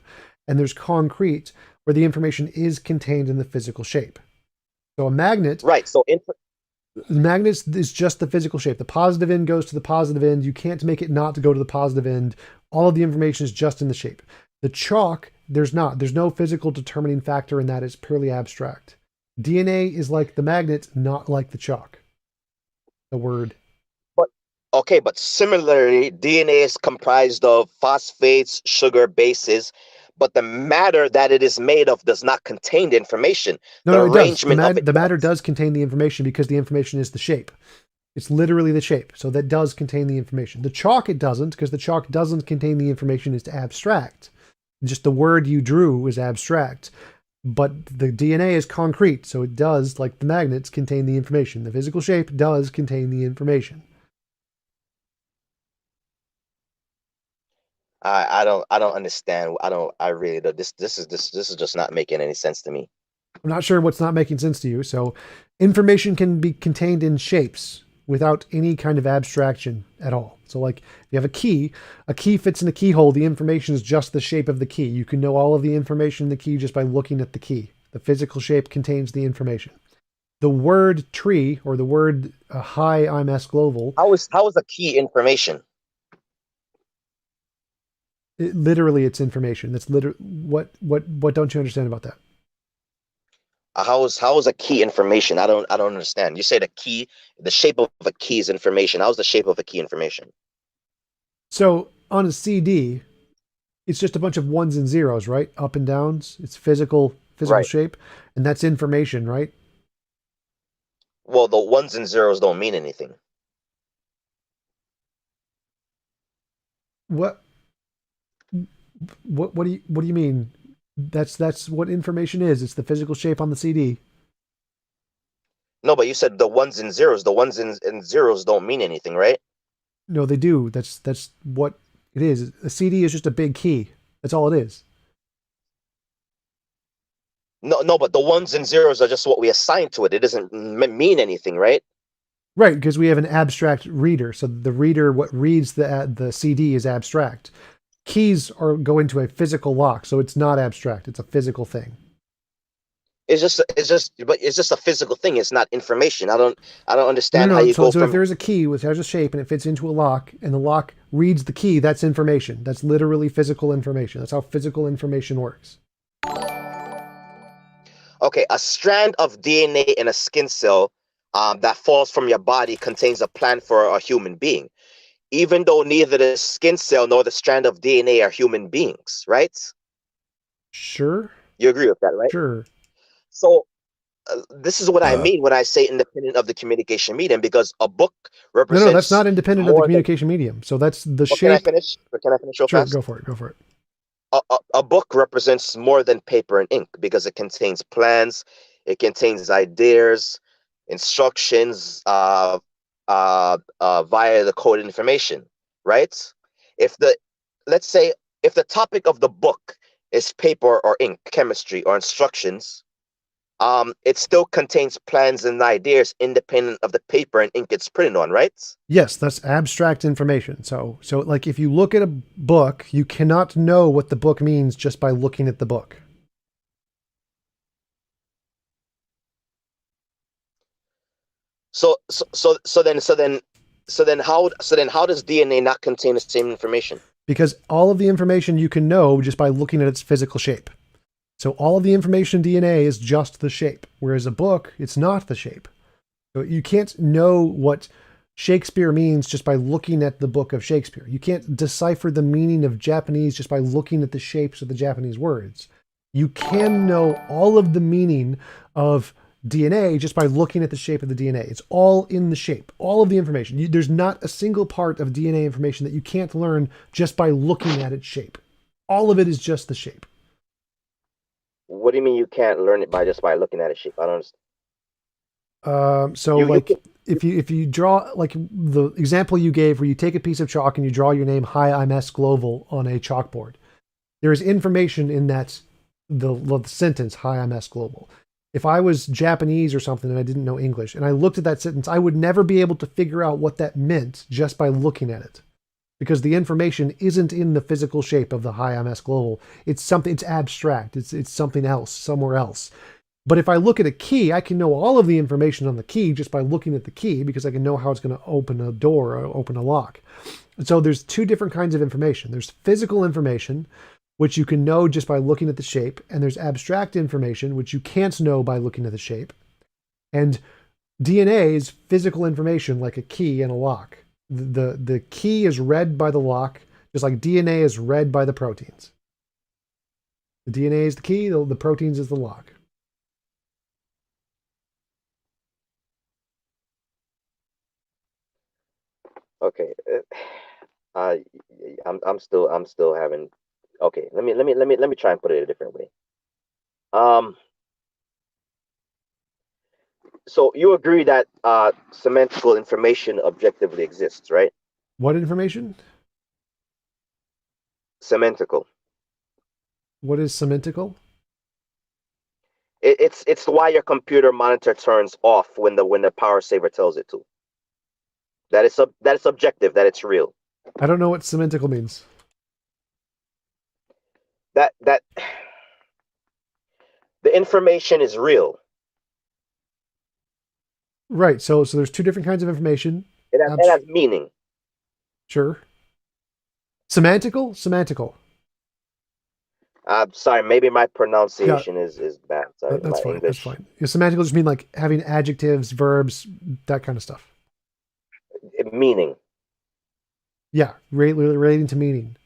Speaker 1: and there's concrete, where the information is contained in the physical shape. So a magnet,
Speaker 2: Right. So
Speaker 1: the magnet is just the physical shape. The positive end goes to the positive end. You can't make it not to go to the positive end. All of the information is just in the shape. The chalk, there's not. There's no physical determining factor in that. It's purely abstract. DNA is like the magnet, not like the chalk. The word.
Speaker 2: but okay, but similarly, DNA is comprised of phosphates, sugar, bases, but the matter that it is made of does not contain the information.
Speaker 1: No,
Speaker 2: The
Speaker 1: no, it does.
Speaker 2: arrangement of it
Speaker 1: The matter
Speaker 2: does.
Speaker 1: does contain the information because the information is the shape. It's literally the shape. So that does contain the information. The chalk, it doesn't, because the chalk doesn't contain the information. It's abstract. Just the word you drew is abstract. But the DNA is concrete. So it does, like the magnets, contain the information. The physical shape does contain the information.
Speaker 2: I don't understand. I really don't. This is just not making any sense to me.
Speaker 1: I'm not sure what's not making sense to you. So, information can be contained in shapes without any kind of abstraction at all. So, like if you have a key fits in a keyhole, the information is just the shape of the key. You can know all of the information in the key just by looking at the key. The physical shape contains the information. The word tree or the word high IMS global,
Speaker 2: How is a key information?
Speaker 1: literally it's information. That's literally what don't you understand about that?
Speaker 2: How is a key information? I don't understand. You say the key, the shape of a key is information. How's the shape of a key information?
Speaker 1: So on a CD, it's just a bunch of ones and zeros, right? Up and downs. It's physical
Speaker 2: Right.
Speaker 1: shape, and that's information, right?
Speaker 2: Well, the ones and zeros don't mean anything.
Speaker 1: What what do you mean? That's what information is. It's the physical shape on the CD.
Speaker 2: No, but you said the ones and zeros. The ones and zeros don't mean anything, right?
Speaker 1: No, they do. That's what it is. A CD is just a big key. That's all it is.
Speaker 2: No, no, but the ones and zeros are just what we assign to it. It doesn't mean anything, right?
Speaker 1: Right, because we have an abstract reader. So the reader, what reads the CD is abstract. Keys are go into a physical lock, so it's not abstract. It's a physical thing.
Speaker 2: But it's just a physical thing. It's not information. I don't
Speaker 1: No,
Speaker 2: understand
Speaker 1: no,
Speaker 2: how
Speaker 1: no.
Speaker 2: you
Speaker 1: So,
Speaker 2: go
Speaker 1: so if
Speaker 2: from.
Speaker 1: there's a key which has a shape and it fits into a lock, and the lock reads the key, that's information. That's literally physical information. That's how physical information works.
Speaker 2: Okay, a strand of DNA in a skin cell that falls from your body contains a plan for a human being, even though neither the skin cell nor the strand of DNA are human beings, right?
Speaker 1: Sure,
Speaker 2: You agree with that, right?
Speaker 1: sure.
Speaker 2: So this is what I mean when I say independent of the communication medium, because a book
Speaker 1: No, no, that's
Speaker 2: represents
Speaker 1: not independent of the
Speaker 2: more than.
Speaker 1: communication medium. So that's the
Speaker 2: What can I
Speaker 1: shape.
Speaker 2: finish? Or can I finish real
Speaker 1: Sure,
Speaker 2: fast?
Speaker 1: go for it. Go for it.
Speaker 2: A book represents more than paper and ink because it contains plans, it contains ideas, instructions via the coded information, right? If the let's say if the topic of the book is paper or ink, chemistry or instructions, it still contains plans and ideas independent of the paper and ink it's printed on, right?
Speaker 1: Yes, that's abstract information. So like if you look at a book, you cannot know what the book means just by looking at the book.
Speaker 2: So then how does DNA not contain the same information?
Speaker 1: Because all of the information you can know just by looking at its physical shape. So all of the information in DNA is just the shape, whereas a book, it's not the shape. So you can't know what Shakespeare means just by looking at the book of Shakespeare. You can't decipher the meaning of Japanese just by looking at the shapes of the Japanese words. You can know all of the meaning of DNA just by looking at the shape of the DNA. It's all in the shape, all of the information. There's not a single part of DNA information that you can't learn just by looking at its shape. All of it is just the shape.
Speaker 2: What do you mean you can't learn it by looking at a shape? I don't understand.
Speaker 1: So
Speaker 2: You
Speaker 1: like
Speaker 2: can.
Speaker 1: if you draw like the example you gave where you take a piece of chalk and you draw your name hi I'm S Gloval on a chalkboard, there is information in that the sentence hi I'm S Global. If I was Japanese or something and I didn't know English and I looked at that sentence, I would never be able to figure out what that meant just by looking at it. Because the information isn't in the physical shape of the hi I'm S Global. It's something it's abstract. It's something else, somewhere else. But if I look at a key, I can know all of the information on the key just by looking at the key because I can know how it's going to open a door or open a lock. And so there's two different kinds of information. There's physical information, which you can know just by looking at the shape, and there's abstract information, which you can't know by looking at the shape. And DNA is physical information like a key and a lock. The key is read by the lock, just like DNA is read by the proteins. The DNA is the key, the proteins is the lock.
Speaker 2: Okay. Uh, I'm still having. Okay. Let me try and put it a different way. Um. So you agree that semantical information objectively exists, right?
Speaker 1: What information?
Speaker 2: Semantical.
Speaker 1: What is semantical?
Speaker 2: It's why your computer monitor turns off when the power saver tells it to. That is subjective. That it's real.
Speaker 1: I don't know what semantical means.
Speaker 2: That the information is real.
Speaker 1: Right. So there's two different kinds of information.
Speaker 2: It has meaning.
Speaker 1: Sure. Semantical? Semantical.
Speaker 2: I'm sorry, maybe my
Speaker 1: Yeah,
Speaker 2: pronunciation is bad. Sorry,
Speaker 1: that's
Speaker 2: my
Speaker 1: fine. That's
Speaker 2: English.
Speaker 1: fine. Yeah, semantical just mean like having adjectives, verbs, that kind of stuff.
Speaker 2: Meaning.
Speaker 1: Yeah, relating to meaning.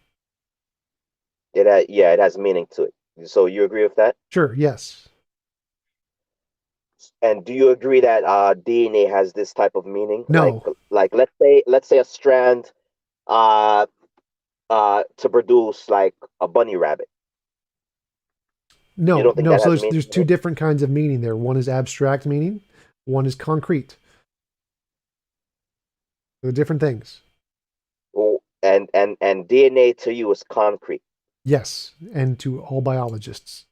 Speaker 2: Yeah, it has meaning to it. So you agree with that?
Speaker 1: Sure. Yes.
Speaker 2: And do you agree that DNA has this type of meaning?
Speaker 1: No.
Speaker 2: Like let's say a strand uh to produce like a bunny rabbit. You
Speaker 1: No.
Speaker 2: don't think
Speaker 1: No.
Speaker 2: that
Speaker 1: So
Speaker 2: has
Speaker 1: there's
Speaker 2: meaning?
Speaker 1: two different kinds of meaning there. One is abstract meaning. One is concrete. They're different things.
Speaker 2: Oh, and DNA to you is concrete.
Speaker 1: Yes, and to all biologists.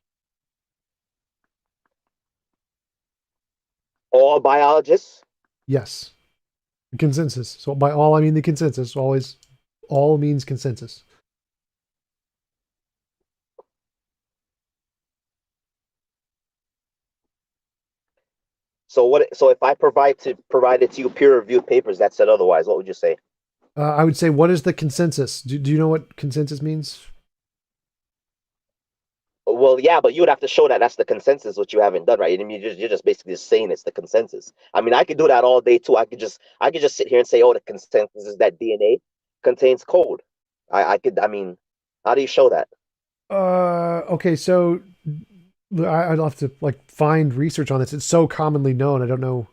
Speaker 2: All biologists.
Speaker 1: Yes. Consensus. So by all I mean the consensus. Always all means consensus.
Speaker 2: So what? So if I provided to you peer-reviewed papers that said otherwise, what would you say?
Speaker 1: I would say, what is the consensus? Do you know what consensus means?
Speaker 2: Well, yeah, but you would have to show that that's the consensus, which you haven't done, right? I mean, you're just basically just saying it's the consensus. I mean, I could do that all day too. I could just sit here and say, oh, the consensus is that DNA contains code. I could. I mean, how do you show that?
Speaker 1: Okay, so I'd have to like find research on this. It's so commonly known. I don't know.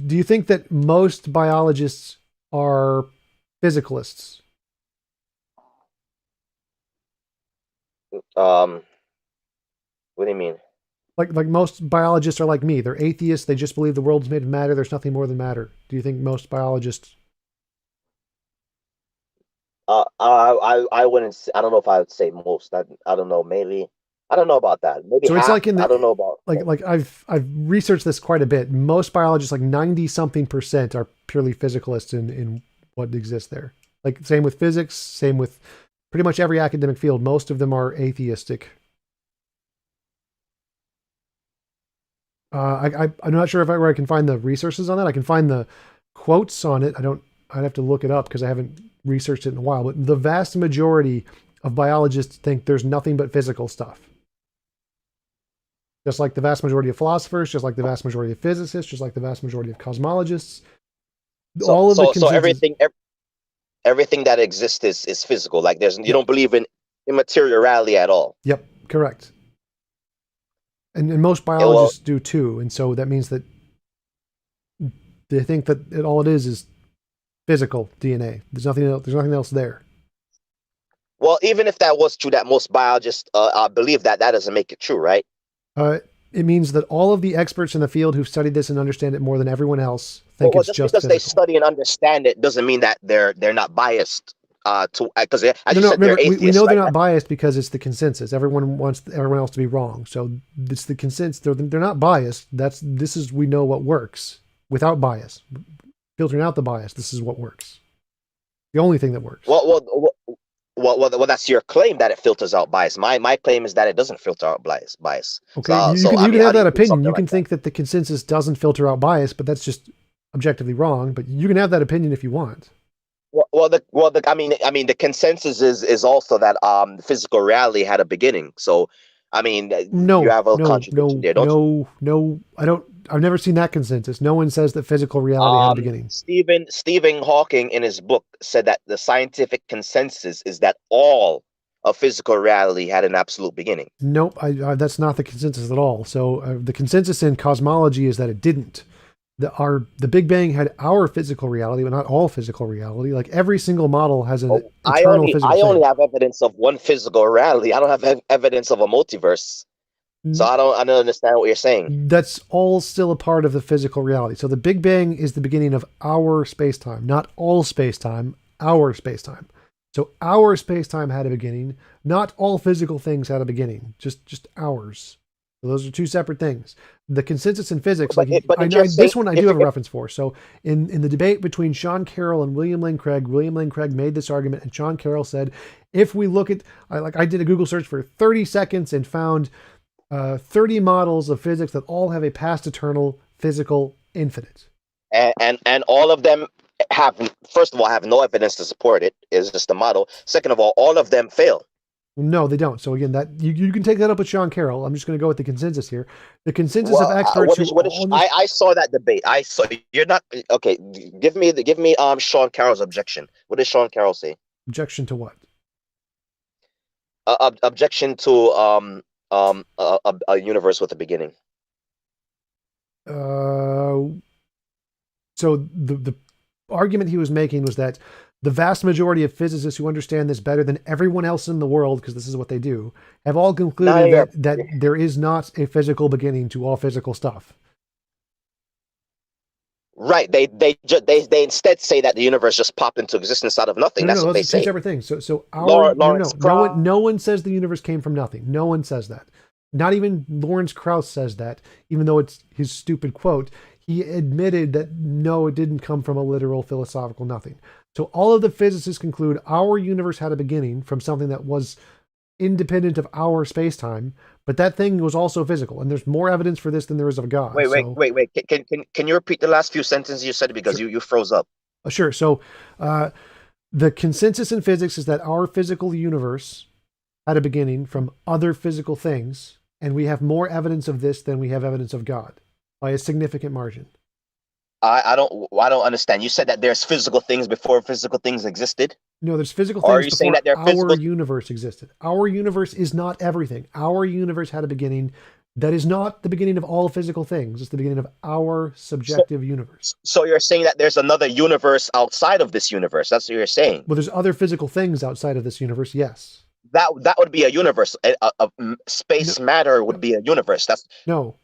Speaker 1: Do you think that most biologists are physicalists?
Speaker 2: Um, what do you mean?
Speaker 1: Like most biologists are like me. They're atheists. They just believe the world's made of matter. There's nothing more than matter. Do you think most biologists?
Speaker 2: I wouldn't. I don't know if I would say most. I don't know. Maybe I don't know about that. Maybe
Speaker 1: So it's
Speaker 2: half.
Speaker 1: like in
Speaker 2: I
Speaker 1: the
Speaker 2: don't know about.
Speaker 1: like I've researched this quite a bit. Most biologists, like 90 something percent, are purely physicalists in what exists there. Like same with physics, same with pretty much every academic field. Most of them are atheistic. I'm not sure where I can find the resources on that. I can find the quotes on it. I don't. I'd have to look it up because I haven't researched it in a while. But the vast majority of biologists think there's nothing but physical stuff. Just like the vast majority of philosophers, just like the vast majority of physicists, just like the vast majority of cosmologists,
Speaker 2: So
Speaker 1: all of the
Speaker 2: so so
Speaker 1: consensus.
Speaker 2: everything that exists is physical. Like you
Speaker 1: Yep,
Speaker 2: don't believe in immateriality at all.
Speaker 1: yep, correct. And most
Speaker 2: Well,
Speaker 1: biologists do too. And so that means that they think that all it is physical DNA. There's nothing else. There's nothing else there.
Speaker 2: well, even if that was true, that most biologists believe that, that doesn't make it true, right?
Speaker 1: Uh, it means that all of the experts in the field who've studied this and understand it more than everyone else think
Speaker 2: Well,
Speaker 1: it's
Speaker 2: just
Speaker 1: just
Speaker 2: because they
Speaker 1: physical.
Speaker 2: study and understand it doesn't mean that they're not biased. To Because as
Speaker 1: No,
Speaker 2: you
Speaker 1: no.
Speaker 2: said, they're
Speaker 1: Remember, we
Speaker 2: atheists,
Speaker 1: know they're
Speaker 2: right?
Speaker 1: not biased because it's the consensus. Everyone wants everyone else to be wrong, so it's the consensus. They're not biased. This is we know what works without bias. Filtering out the bias. This is what works. The only thing that works.
Speaker 2: Well, that's your claim that it filters out bias. My claim is that it doesn't filter out bias.
Speaker 1: Okay,
Speaker 2: So
Speaker 1: you
Speaker 2: I
Speaker 1: can
Speaker 2: mean, how
Speaker 1: have
Speaker 2: do you
Speaker 1: that
Speaker 2: prove
Speaker 1: opinion.
Speaker 2: something
Speaker 1: You
Speaker 2: like
Speaker 1: can
Speaker 2: that?
Speaker 1: think that the consensus doesn't filter out bias, but that's just objectively wrong. But you can have that opinion if you want.
Speaker 2: I mean, the consensus is also that physical reality had a beginning. So, I mean, you
Speaker 1: No,
Speaker 2: have a
Speaker 1: no,
Speaker 2: contradiction
Speaker 1: no,
Speaker 2: there, don't you?
Speaker 1: no, no. I don't. I've never seen that consensus. No one says that physical reality had a beginning.
Speaker 2: Stephen Hawking in his book said that the scientific consensus is that all of physical reality had an absolute beginning.
Speaker 1: Nope, that's not the consensus at all. So the consensus in cosmology is that it didn't. The Big Bang had our physical reality, but not all physical reality. Like every single model has an
Speaker 2: Oh,
Speaker 1: eternal physical
Speaker 2: I only
Speaker 1: thing.
Speaker 2: have evidence of one physical reality. I don't have evidence of a multiverse. So I don't understand what you're saying.
Speaker 1: That's all still a part of the physical reality. So the Big Bang is the beginning of our space-time, not all space-time, our space-time. So our space-time had a beginning. Not all physical things had a beginning, just ours. So those are two separate things. The consensus in physics,
Speaker 2: But
Speaker 1: like
Speaker 2: if you're saying,
Speaker 1: this one, I do have a reference for. So in the debate between Sean Carroll and William Lane Craig, William Lane Craig made this argument, and Sean Carroll said, if we look at, I did a Google search for 30 seconds and found 30 models of physics that all have a past eternal physical infinite.
Speaker 2: and all of them have, first of all, have no evidence to support it. It's just a model. Second of all of them fail.
Speaker 1: No, they don't. So again, that you can take that up with Sean Carroll. I'm just going to go with the consensus here. The consensus of experts
Speaker 2: I saw that debate. I saw, you're not okay. Give me Sean Carroll's objection. What does Sean Carroll say?
Speaker 1: Objection to what?
Speaker 2: Objection to a universe with a beginning.
Speaker 1: So the argument he was making was that the vast majority of physicists who understand this better than everyone else in the world, because this is what they do, have all concluded that there is not a physical beginning to all physical stuff.
Speaker 2: Right. They instead say that the universe just popped into existence out of nothing. That's what they say.
Speaker 1: Two separate things. No one says the universe came from nothing. No one says that. Not even Lawrence Krauss says that, even though it's his stupid quote. He admitted that no, it didn't come from a literal philosophical nothing. So all of the physicists conclude our universe had a beginning from something that was independent of our space-time, but that thing was also physical, and there's more evidence for this than there is of God.
Speaker 2: Wait. Can you repeat the last few sentences you said, because you froze up?
Speaker 1: Sure. So the consensus in physics is that our physical universe had a beginning from other physical things, and we have more evidence of this than we have evidence of God by a significant margin.
Speaker 2: I don't understand. You said that there's physical things before physical things existed?
Speaker 1: No, there's physical things before our universe existed. Our universe is not everything. Our universe had a beginning that is not the beginning of all physical things. It's the beginning of our subjective universe.
Speaker 2: So you're saying that there's another universe outside of this universe. That's what you're saying.
Speaker 1: Well, there's other physical things outside of this universe, yes.
Speaker 2: That would be a universe. Space matter would be a universe.
Speaker 1: No.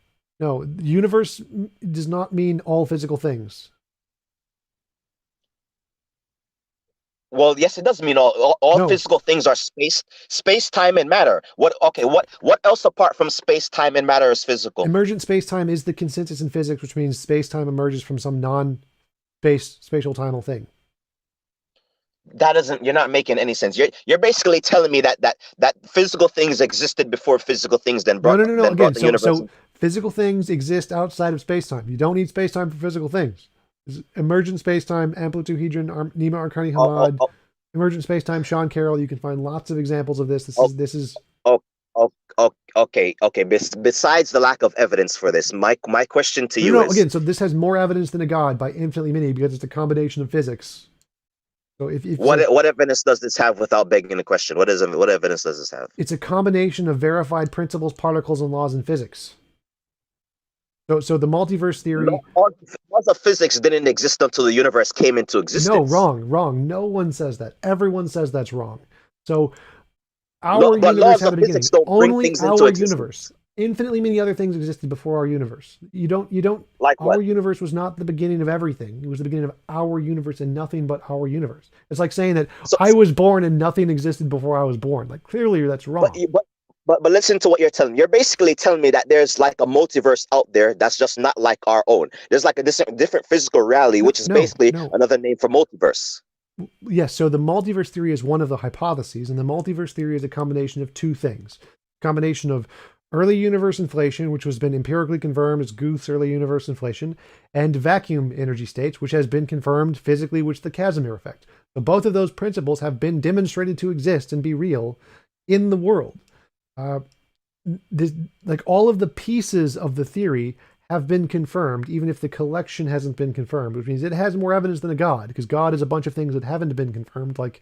Speaker 1: Universe does not mean all physical things.
Speaker 2: Well, yes, it does mean all physical things are space, time, and matter. What else apart from space, time, and matter is physical?
Speaker 1: Emergent space-time is the consensus in physics, which means space-time emerges from some spatial timal thing.
Speaker 2: You're not making any sense. You're basically telling me that physical things existed before physical things then brought the universe.
Speaker 1: So physical things exist outside of space-time. You don't need space-time for physical things. Emergent space-time, amplitude-hedron, Nima Arkani Hamad, emergent space-time, Sean Carroll. You can find lots of examples of this. This is.
Speaker 2: Okay. Besides the lack of evidence for this, my question to you is,
Speaker 1: again. So this has more evidence than a God by infinitely many, because it's a combination of physics. So
Speaker 2: what evidence does this have without begging the question? What evidence does this have?
Speaker 1: It's a combination of verified principles, particles, and laws in physics. So the multiverse theory.
Speaker 2: Laws of physics didn't exist until the universe came into existence.
Speaker 1: No, wrong. No one says that. Everyone says that's wrong. So our universe had a beginning. Only our universe. Infinitely many other things existed before our universe. You don't.
Speaker 2: Like
Speaker 1: our universe was not the beginning of everything. It was the beginning of our universe and nothing but our universe. It's like saying that I was born and nothing existed before I was born. Like, clearly that's wrong.
Speaker 2: But listen to what you're telling me. You're basically telling me that there's like a multiverse out there that's just not like our own. There's like a different physical reality, which is basically another name for multiverse.
Speaker 1: Yes. So the multiverse theory is one of the hypotheses, and the multiverse theory is a combination of two things: a combination of early universe inflation, which has been empirically confirmed as Guth's early universe inflation, and vacuum energy states, which has been confirmed physically, which is the Casimir effect. So both of those principles have been demonstrated to exist and be real in the world. Like all of the pieces of the theory have been confirmed, even if the collection hasn't been confirmed, which means it has more evidence than a God, because God is a bunch of things that haven't been confirmed, like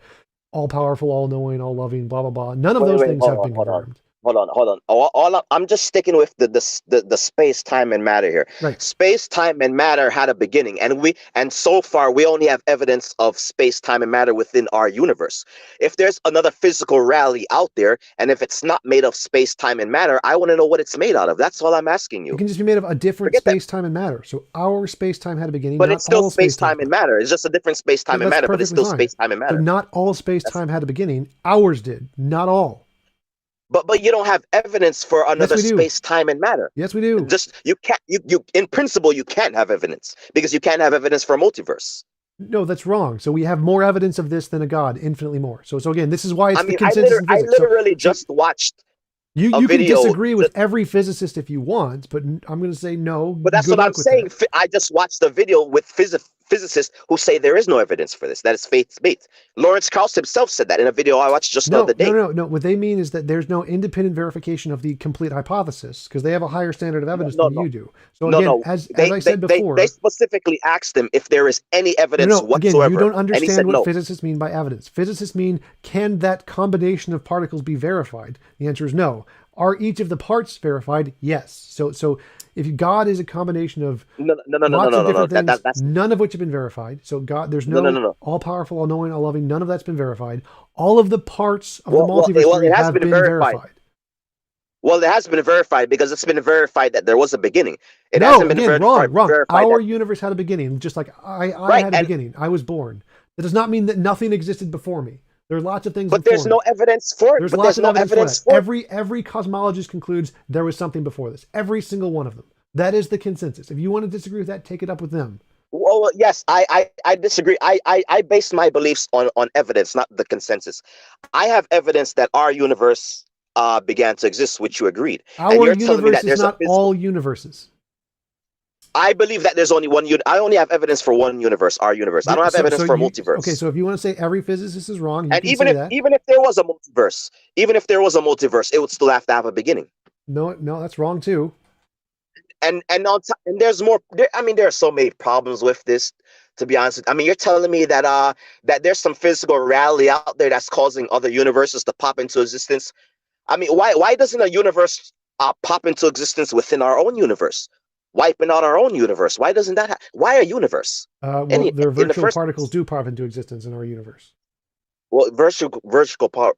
Speaker 1: all-powerful, all-knowing, all-loving, blah, blah, blah. None of those things have been confirmed.
Speaker 2: Hold on. I'm just sticking with the space, time, and matter here.
Speaker 1: Right.
Speaker 2: Space, time, and matter had a beginning, and so far we only have evidence of space, time, and matter within our universe. If there's another physical reality out there, and if it's not made of space, time, and matter, I want to know what it's made out of. That's all I'm asking you.
Speaker 1: It can just be made of a different space, time, and matter. So our space, time had a beginning,
Speaker 2: but it's still space, time, and matter. It's just a different space, time, and matter, but it's still space, time, and matter.
Speaker 1: So not all space, time had a beginning. Ours did, not all.
Speaker 2: but you don't have evidence for
Speaker 1: Yes,
Speaker 2: another
Speaker 1: we do.
Speaker 2: space, time, and matter.
Speaker 1: Yes, we do.
Speaker 2: Just you can't you in principle you can't have evidence because you can't have evidence for a multiverse.
Speaker 1: No, that's wrong. So we have more evidence of this than a God, infinitely more. So again, this is why it's
Speaker 2: I
Speaker 1: the
Speaker 2: mean,
Speaker 1: consensus in
Speaker 2: I
Speaker 1: physics.
Speaker 2: literally
Speaker 1: So
Speaker 2: just watched
Speaker 1: you
Speaker 2: a
Speaker 1: you can
Speaker 2: video.
Speaker 1: disagree with every physicist if you want, but I'm going to say no.
Speaker 2: But that's
Speaker 1: Good
Speaker 2: what I'm
Speaker 1: luck with that.
Speaker 2: saying. I just watched a video with physicists who say there is no evidence for this. That is faith-based. Lawrence Krauss himself said that in a video I watched just the other
Speaker 1: No, no,
Speaker 2: day.
Speaker 1: no, no. What they mean is that there's no independent verification of the complete hypothesis because they have a higher standard of
Speaker 2: No,
Speaker 1: evidence
Speaker 2: no,
Speaker 1: than
Speaker 2: no,
Speaker 1: you do. So
Speaker 2: no,
Speaker 1: again,
Speaker 2: no.
Speaker 1: as I said
Speaker 2: They
Speaker 1: before,
Speaker 2: specifically asked him if there is any
Speaker 1: no,
Speaker 2: evidence
Speaker 1: no. Again, you
Speaker 2: whatsoever,
Speaker 1: don't
Speaker 2: and he
Speaker 1: understand
Speaker 2: said
Speaker 1: what
Speaker 2: no.
Speaker 1: physicists mean by evidence. Physicists mean, can that combination of particles be verified? The answer is no. Are each of the parts verified? Yes. So if God is a combination of
Speaker 2: No, no, no, no, no,
Speaker 1: lots
Speaker 2: no,
Speaker 1: of
Speaker 2: no, no.
Speaker 1: different things,
Speaker 2: That's
Speaker 1: none of which have been verified. So God, there's
Speaker 2: no, no, no,
Speaker 1: no
Speaker 2: no.
Speaker 1: all-powerful, all-knowing, all-loving. None of that's been verified. All of the parts of the multiverse
Speaker 2: Well,
Speaker 1: theory
Speaker 2: it has
Speaker 1: have
Speaker 2: been
Speaker 1: been
Speaker 2: verified.
Speaker 1: verified.
Speaker 2: Well, it has been verified because it's been verified that there was a beginning. It
Speaker 1: No,
Speaker 2: hasn't been
Speaker 1: again, wrong, wrong.
Speaker 2: verified
Speaker 1: Our
Speaker 2: that
Speaker 1: universe had a beginning, just like I
Speaker 2: right.
Speaker 1: had a
Speaker 2: And
Speaker 1: beginning. I was born. That does not mean that nothing existed before me. There are lots of things
Speaker 2: but
Speaker 1: before
Speaker 2: there's no
Speaker 1: me.
Speaker 2: evidence for it.
Speaker 1: There's
Speaker 2: But
Speaker 1: lots
Speaker 2: there's
Speaker 1: of
Speaker 2: no
Speaker 1: evidence for
Speaker 2: evidence
Speaker 1: that.
Speaker 2: for it.
Speaker 1: Every cosmologist concludes there was something before this. Every single one of them. That is the consensus. If you want to disagree with that, take it up with them.
Speaker 2: Well, yes, I disagree. I base my beliefs on evidence, not the consensus. I have evidence that our universe began to exist, which you agreed, and
Speaker 1: Our
Speaker 2: you're telling me
Speaker 1: universe
Speaker 2: that
Speaker 1: is
Speaker 2: there's a
Speaker 1: not
Speaker 2: physical.
Speaker 1: all universes.
Speaker 2: I believe that there's only one. I only have evidence for one universe, our universe. I don't have evidence for a
Speaker 1: Okay,
Speaker 2: multiverse.
Speaker 1: so if you want to say every physicist is wrong, you
Speaker 2: And
Speaker 1: can say that.
Speaker 2: even if there was a multiverse, even if there was a multiverse, it would still have to have a beginning.
Speaker 1: No, no, that's wrong too.
Speaker 2: And there's more. I mean, there are so many problems with this. To be honest, I mean, you're telling me that that there's some physical reality out there that's causing other universes to pop into existence. I mean, why doesn't a universe pop into existence within our own universe, wiping out our own universe? Why doesn't that? Why a universe?
Speaker 1: Well,
Speaker 2: Any
Speaker 1: their
Speaker 2: in the
Speaker 1: virtual
Speaker 2: first
Speaker 1: particles
Speaker 2: place?
Speaker 1: do pop into existence in our universe.
Speaker 2: Well,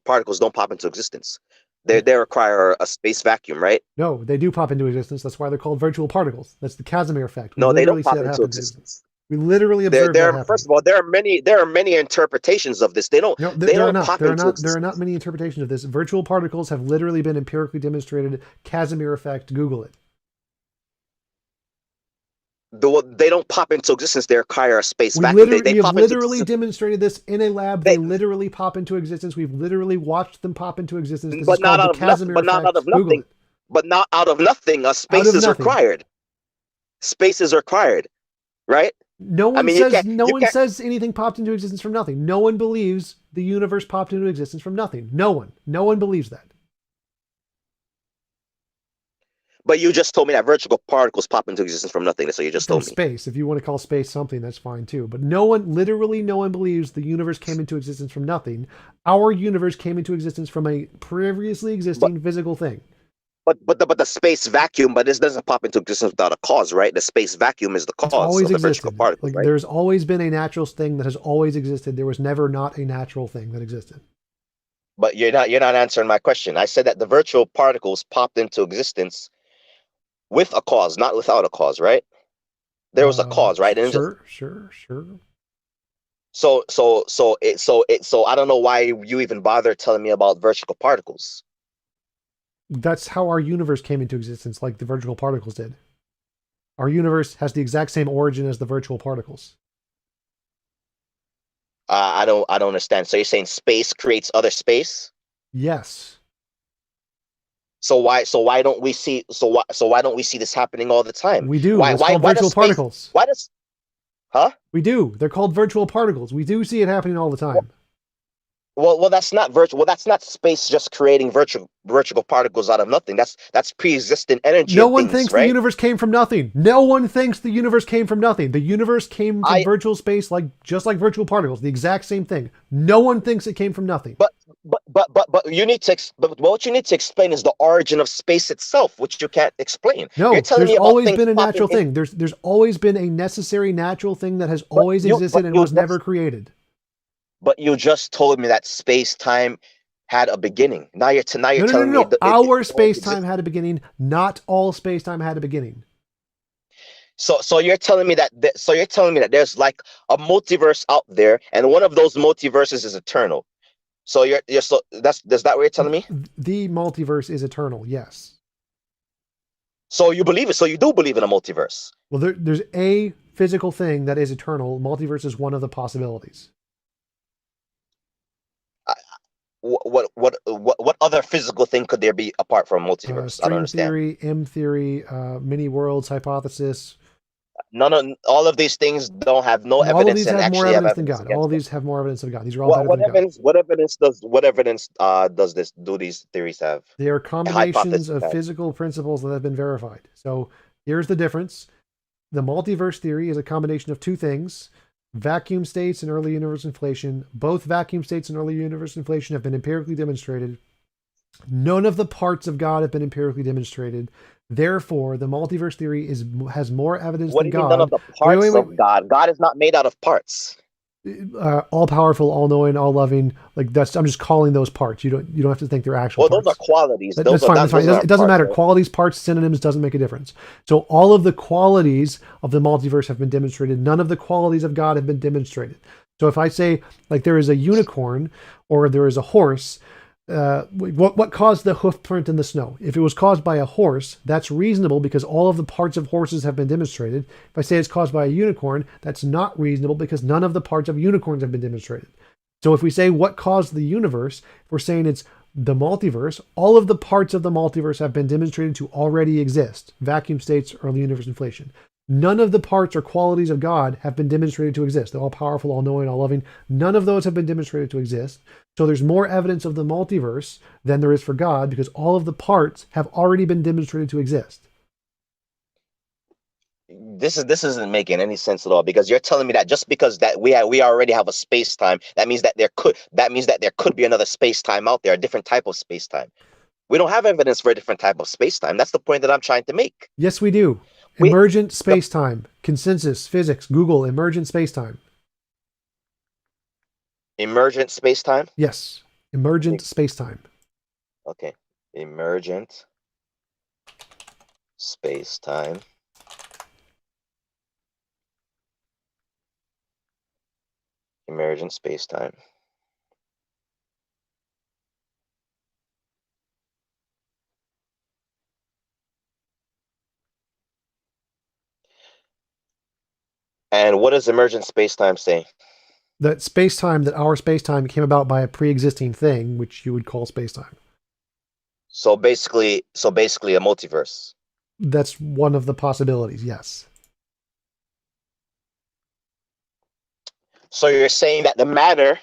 Speaker 2: particles don't pop into existence.
Speaker 1: Yeah.
Speaker 2: They require a space vacuum, right?
Speaker 1: No, they do pop into existence. That's why they're called virtual particles. That's the Casimir effect. We
Speaker 2: No, they don't
Speaker 1: literally see
Speaker 2: pop
Speaker 1: that
Speaker 2: into
Speaker 1: happen. Susan.
Speaker 2: existence.
Speaker 1: We literally observe that happening.
Speaker 2: First of all, there are many interpretations of this.
Speaker 1: No,
Speaker 2: They
Speaker 1: there are
Speaker 2: don't
Speaker 1: not.
Speaker 2: pop
Speaker 1: There are
Speaker 2: into
Speaker 1: not. There are not
Speaker 2: existence.
Speaker 1: many interpretations of this. Virtual particles have literally been empirically demonstrated. Casimir effect. Google it.
Speaker 2: They don't pop into existence. They require a space
Speaker 1: We
Speaker 2: vacuum.
Speaker 1: literally,
Speaker 2: They
Speaker 1: we have
Speaker 2: pop into
Speaker 1: literally
Speaker 2: existence.
Speaker 1: demonstrated this in a lab. They
Speaker 2: They,
Speaker 1: literally pop into existence. We've literally watched them pop into existence. This is
Speaker 2: but not
Speaker 1: called the
Speaker 2: out of nothing.
Speaker 1: Casimir
Speaker 2: But not out
Speaker 1: effect.
Speaker 2: of
Speaker 1: Google
Speaker 2: nothing.
Speaker 1: it.
Speaker 2: But not out of nothing. A
Speaker 1: Out
Speaker 2: space
Speaker 1: of
Speaker 2: is
Speaker 1: nothing.
Speaker 2: required. Space is required, right?
Speaker 1: No
Speaker 2: I
Speaker 1: one
Speaker 2: mean,
Speaker 1: says no
Speaker 2: you
Speaker 1: one
Speaker 2: can't.
Speaker 1: says anything popped into existence from nothing. No one believes the universe popped into existence from nothing. No one. No one believes that.
Speaker 2: But you just told me that vertical particles pop into existence from nothing. That's what you just
Speaker 1: From
Speaker 2: told me.
Speaker 1: space. If you want to call space something, that's fine too. But no one, literally no one believes the universe came into existence from nothing. Our universe came into existence from a previously
Speaker 2: But
Speaker 1: existing physical thing.
Speaker 2: but the space vacuum. But this doesn't pop into existence without a cause, right? The space vacuum is the
Speaker 1: It's
Speaker 2: cause
Speaker 1: always
Speaker 2: of the vertical
Speaker 1: existed.
Speaker 2: particles,
Speaker 1: Like
Speaker 2: right?
Speaker 1: there's always been a natural thing that has always existed. There was never not a natural thing that existed.
Speaker 2: But you're not answering my question. I said that the virtual particles popped into existence with a cause, not without a cause, right? There was a cause, right? And just
Speaker 1: Sure.
Speaker 2: so I don't know why you even bother telling me about vertical particles.
Speaker 1: That's how our universe came into existence, like the virtual particles did. Our universe has the exact same origin as the virtual particles.
Speaker 2: I don't understand. So you're saying space creates other space?
Speaker 1: Yes,
Speaker 2: So why don't we see so why don't we see this happening all the time?
Speaker 1: we do. It's called
Speaker 2: Why does
Speaker 1: virtual
Speaker 2: space
Speaker 1: particles.
Speaker 2: why does huh?
Speaker 1: We do. They're called virtual particles. We do see it happening all the time.
Speaker 2: Well, that's not virtual. Well, that's not space just creating virtual particles out of nothing. That's pre-existing energy
Speaker 1: No
Speaker 2: and
Speaker 1: one
Speaker 2: things,
Speaker 1: thinks the
Speaker 2: right?
Speaker 1: universe came from nothing. No one thinks the universe came from nothing. The universe came from
Speaker 2: I
Speaker 1: virtual space, like just like virtual particles, the exact same thing. No one thinks it came from nothing.
Speaker 2: but but you need to but what you need to explain is the origin of space itself, which you can't explain. You're
Speaker 1: No,
Speaker 2: telling
Speaker 1: there's
Speaker 2: me about
Speaker 1: always
Speaker 2: things
Speaker 1: been a
Speaker 2: popping
Speaker 1: natural
Speaker 2: in,
Speaker 1: thing. There's always been a necessary natural thing that has always
Speaker 2: but
Speaker 1: existed and was never created.
Speaker 2: you just told me that space time had a beginning. Now you're telling me
Speaker 1: No.
Speaker 2: it
Speaker 1: Our
Speaker 2: always
Speaker 1: space time
Speaker 2: exists.
Speaker 1: had a beginning. Not all space time had a beginning.
Speaker 2: So you're telling me that there's like a multiverse out there, and one of those multiverses is eternal. So you're so that's that what you're telling me?
Speaker 1: The multiverse is eternal, yes.
Speaker 2: So you believe it. So you do believe in a multiverse.
Speaker 1: Well, there's a physical thing that is eternal. Multiverse is one of the possibilities.
Speaker 2: I, what other physical thing could there be apart from multiverse? I don't
Speaker 1: String
Speaker 2: understand.
Speaker 1: theory, M theory, many worlds hypothesis.
Speaker 2: None of all of these things don't have no
Speaker 1: All of
Speaker 2: evidence
Speaker 1: these
Speaker 2: and
Speaker 1: have more
Speaker 2: actually have
Speaker 1: evidence than
Speaker 2: evidence
Speaker 1: God. All of
Speaker 2: against them.
Speaker 1: these have more evidence than God. These are all better
Speaker 2: What
Speaker 1: than God.
Speaker 2: evidence? What evidence does this do these theories have?
Speaker 1: They are
Speaker 2: A
Speaker 1: combinations
Speaker 2: hypothesis
Speaker 1: of
Speaker 2: have?
Speaker 1: physical principles that have been verified. So here's the difference. The multiverse theory is a combination of two things: vacuum states and early universe inflation. Both vacuum states and early universe inflation have been empirically demonstrated. None of the parts of God have been empirically demonstrated. Therefore, the multiverse theory has more evidence
Speaker 2: What do
Speaker 1: than
Speaker 2: you mean none of
Speaker 1: God.
Speaker 2: the
Speaker 1: Wait, wait,
Speaker 2: parts
Speaker 1: wait.
Speaker 2: of God? God is not made out of parts.
Speaker 1: All powerful, all knowing, all loving. Like that's. I'm just calling those parts. You don't have to think they're actual
Speaker 2: Well, those are
Speaker 1: parts.
Speaker 2: qualities.
Speaker 1: That's fine. That's fine.
Speaker 2: Those
Speaker 1: It
Speaker 2: aren't
Speaker 1: doesn't
Speaker 2: parts,
Speaker 1: matter.
Speaker 2: right?
Speaker 1: Qualities, parts, synonyms doesn't make a difference. So all of the qualities of the multiverse have been demonstrated. None of the qualities of God have been demonstrated. So if I say like there is a unicorn or there is a horse, what caused the hoof print in the snow? If it was caused by a horse, that's reasonable because all of the parts of horses have been demonstrated. If I say it's caused by a unicorn, that's not reasonable because none of the parts of unicorns have been demonstrated. So if we say what caused the universe, if we're saying it's the multiverse, all of the parts of the multiverse have been demonstrated to already exist. Vacuum states, early universe inflation. None of the parts or qualities of God have been demonstrated to exist. They're all powerful, all knowing, all loving. None of those have been demonstrated to exist. So there's more evidence of the multiverse than there is for God because all of the parts have already been demonstrated to exist.
Speaker 2: This isn't making any sense at all because you're telling me that just because that we already have a space time, that means that there could be another space time out there, a different type of space time. We don't have evidence for a different type of space time. That's the point that I'm trying to make.
Speaker 1: Yes, we do.
Speaker 2: We
Speaker 1: Emergent
Speaker 2: the
Speaker 1: space-time, consensus, physics, Google, emergent space-time.
Speaker 2: emergent space time.
Speaker 1: Yes, emergent space-time.
Speaker 2: Okay, emergent space time. Emergent space time. And what does emergent space time say?
Speaker 1: That space-time, that our space-time came about by a pre-existing thing, which you would call space-time.
Speaker 2: So basically, a multiverse.
Speaker 1: That's one of the possibilities, yes.
Speaker 2: So you're saying that the matter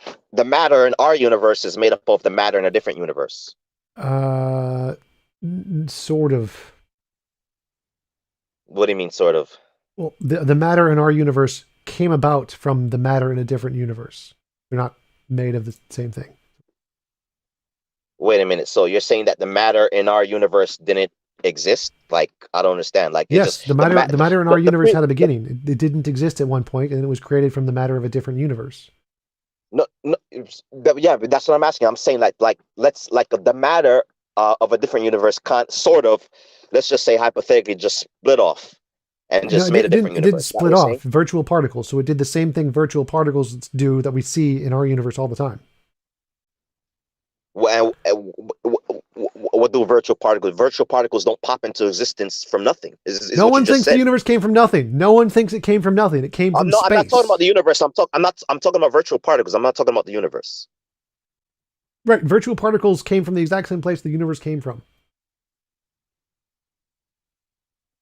Speaker 2: in our universe is made up of the matter in a different universe.
Speaker 1: Uh, sort of.
Speaker 2: What do you mean, sort of?
Speaker 1: Well, the matter in our universe came about from the matter in a different universe. They're not made of the same thing.
Speaker 2: Wait a minute. So you're saying that the matter in our universe didn't exist? Like, I don't understand. Like, it
Speaker 1: Yes,
Speaker 2: just the
Speaker 1: the matter in our
Speaker 2: the
Speaker 1: universe had a beginning. It didn't exist at one point, and it was created from the matter of a different universe.
Speaker 2: no, no, yeah, but that's what I'm asking. I'm saying let's like the matter of a different universe can't sort of, let's just say hypothetically, just split off and
Speaker 1: No,
Speaker 2: just made a different
Speaker 1: it didn't
Speaker 2: universe. Is that what
Speaker 1: split
Speaker 2: you're
Speaker 1: off.
Speaker 2: saying?
Speaker 1: Virtual particles. So it did the same thing virtual particles do that we see in our universe all the time.
Speaker 2: Well, what do virtual particles? Virtual particles don't pop into existence from nothing. Is
Speaker 1: No
Speaker 2: what you
Speaker 1: one
Speaker 2: just
Speaker 1: thinks the
Speaker 2: said.
Speaker 1: universe came from nothing. No one thinks it came from nothing. It came from
Speaker 2: I'm not talking about
Speaker 1: space.
Speaker 2: the universe. I'm talking about virtual particles. I'm not talking about the universe.
Speaker 1: Right. Virtual particles came from the exact same place the universe came from.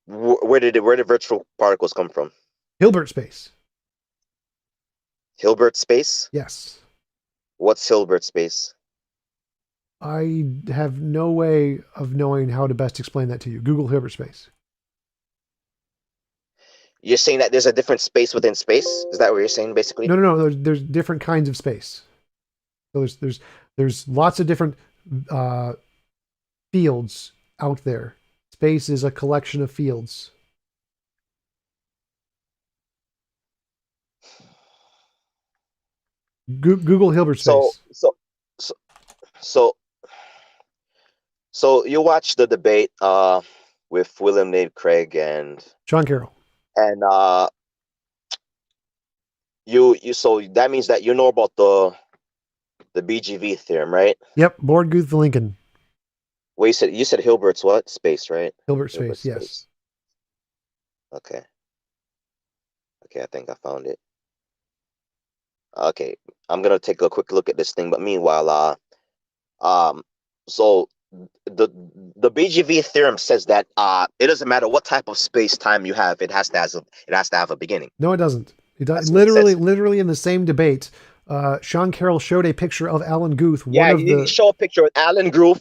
Speaker 2: Where did virtual particles come from?
Speaker 1: Hilbert space.
Speaker 2: Hilbert space?
Speaker 1: Yes.
Speaker 2: What's Hilbert space?
Speaker 1: I have no way of knowing how to best explain that to you. Google Hilbert space.
Speaker 2: You're saying that there's a different space within space? Is that what you're saying, basically?
Speaker 1: No. There's different kinds of space. So there's lots of different uh, fields out there. Space is a collection of fields. Google Hilbert
Speaker 2: So,
Speaker 1: space.
Speaker 2: so, so, so, so you watch the debate with William Nate Craig
Speaker 1: Sean Carroll.
Speaker 2: and you so that means that you know about the BGV theorem, right?
Speaker 1: Yep, Borg-Guth-Vilenkin.
Speaker 2: Well, you said Hilbert's what? Space, right?
Speaker 1: Hilbert
Speaker 2: Hilbert
Speaker 1: space, yes.
Speaker 2: space. Okay. Okay, I think I found it. Okay. I'm gonna take a quick look at this thing, but meanwhile, um, so the the BGV theorem says that it doesn't matter what type of space time you have, it has to have a beginning.
Speaker 1: No, it doesn't.
Speaker 2: That's what it
Speaker 1: Literally,
Speaker 2: says.
Speaker 1: literally in the same debate, Sean Carroll showed a picture of Alan Guth, one
Speaker 2: Yeah,
Speaker 1: of
Speaker 2: you
Speaker 1: the.
Speaker 2: show a picture of Alan Goof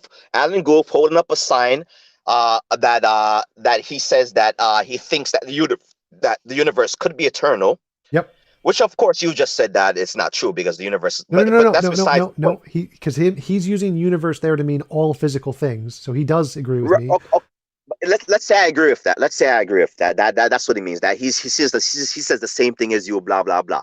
Speaker 2: holding up a sign that he says that he thinks that that the universe could be eternal,
Speaker 1: Yep.
Speaker 2: which of course you just said that it's not true because the universe
Speaker 1: No, no, no,
Speaker 2: but
Speaker 1: no,
Speaker 2: that's
Speaker 1: no, no,
Speaker 2: besides
Speaker 1: no,
Speaker 2: the
Speaker 1: no.
Speaker 2: point.
Speaker 1: He's using universe there to mean all physical things. So he does agree with me.
Speaker 2: Let's say I agree with that. Let's say I agree with that. That's what he means. That he says the same thing as you. Blah blah blah.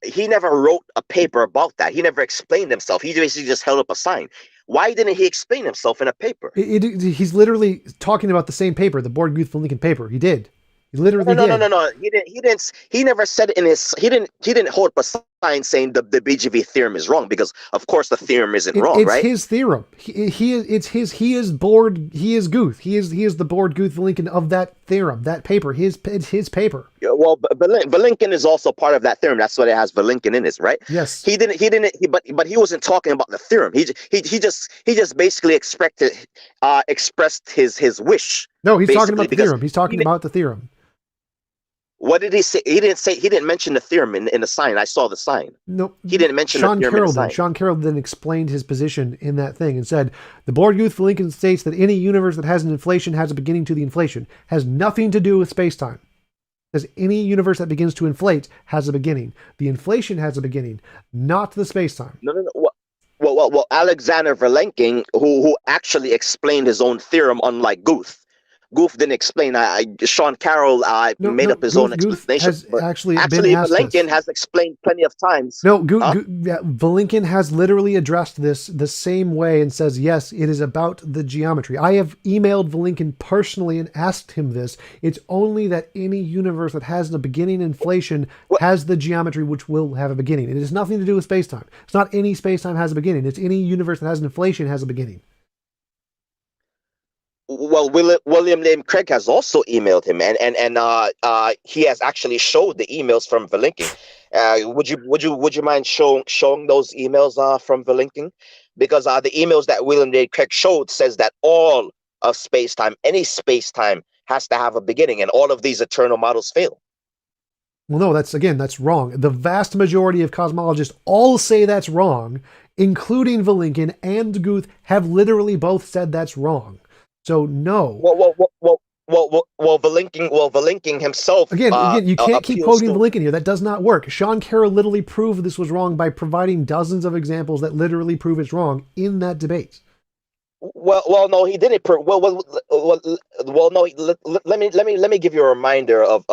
Speaker 2: He never wrote a paper about that. He never explained himself. He basically just held up a sign. Why didn't he explain himself in a paper?
Speaker 1: He's literally talking about the same paper, the Borg-Guth-Vilenkin paper. He did. He
Speaker 2: No,
Speaker 1: literally
Speaker 2: no, no, no,
Speaker 1: did.
Speaker 2: no. He didn't. He didn't. He never said it in his. He didn't hold up a sign saying the BGV theorem is wrong because of course the theorem isn't wrong,
Speaker 1: It's
Speaker 2: right?
Speaker 1: his theorem. He is Borg. He is Guth. He is the Borg-Guth-Vilenkin of that theorem, that paper. It's his paper.
Speaker 2: Yeah, well, Vilenkin is also part of that theorem. That's what it has Vilenkin in it, right?
Speaker 1: Yes.
Speaker 2: But he wasn't talking about the theorem. He just basically expressed his wish,
Speaker 1: No, he's talking
Speaker 2: basically,
Speaker 1: about the
Speaker 2: because
Speaker 1: theorem. He's talking
Speaker 2: he
Speaker 1: about the theorem.
Speaker 2: what did he say? He didn't mention the theorem in the sign. I saw the sign.
Speaker 1: No,
Speaker 2: He didn't mention the
Speaker 1: Sean
Speaker 2: theorem in the
Speaker 1: Carroll did.
Speaker 2: sign.
Speaker 1: Sean Carroll then explained his position in that thing and said, the Borg-Guth-Vilenkin states that any universe that has an inflation has a beginning to the inflation. Has nothing to do with space-time. Says any universe that begins to inflate has a beginning. The inflation has a beginning, not the space-time.
Speaker 2: No, no, no. Well, Alexander Vilenkin, who actually explained his own theorem, unlike Guth. Guth didn't explain. Sean Carroll
Speaker 1: No,
Speaker 2: made
Speaker 1: no,
Speaker 2: up his own
Speaker 1: Guth
Speaker 2: explanation,
Speaker 1: has
Speaker 2: but
Speaker 1: actually been
Speaker 2: actually
Speaker 1: asked
Speaker 2: Vilenkin
Speaker 1: this.
Speaker 2: has explained plenty of times.
Speaker 1: No,
Speaker 2: Huh?
Speaker 1: yeah, Vilenkin has literally addressed this the same way and says, yes, it is about the geometry. I have emailed Vilenkin personally and asked him this. It's only that any universe that has a beginning inflation
Speaker 2: What?
Speaker 1: has the geometry which will have a beginning. It has nothing to do with space-time. It's not any space-time has a beginning. It's any universe that has an inflation has a beginning.
Speaker 2: Well, William Lane Craig has also emailed him, and he has actually showed the emails from Vilenkin. Would you mind showing those emails from Vilenkin? Because the emails that William Lane Craig showed says that all of space time, any space time, has to have a beginning, and all of these eternal models fail.
Speaker 1: Well, no, that's wrong. The vast majority of cosmologists all say that's wrong, including Vilenkin and Guth have literally both said that's wrong. So no.
Speaker 2: Vilenkin himself
Speaker 1: Again, you can't keep
Speaker 2: appeals
Speaker 1: quoting
Speaker 2: to.
Speaker 1: Vilenkin here. That does not work. Sean Carroll literally proved this was wrong by providing dozens of examples that literally prove it's wrong in that debate.
Speaker 2: No, he didn't. No. Let me give you a reminder of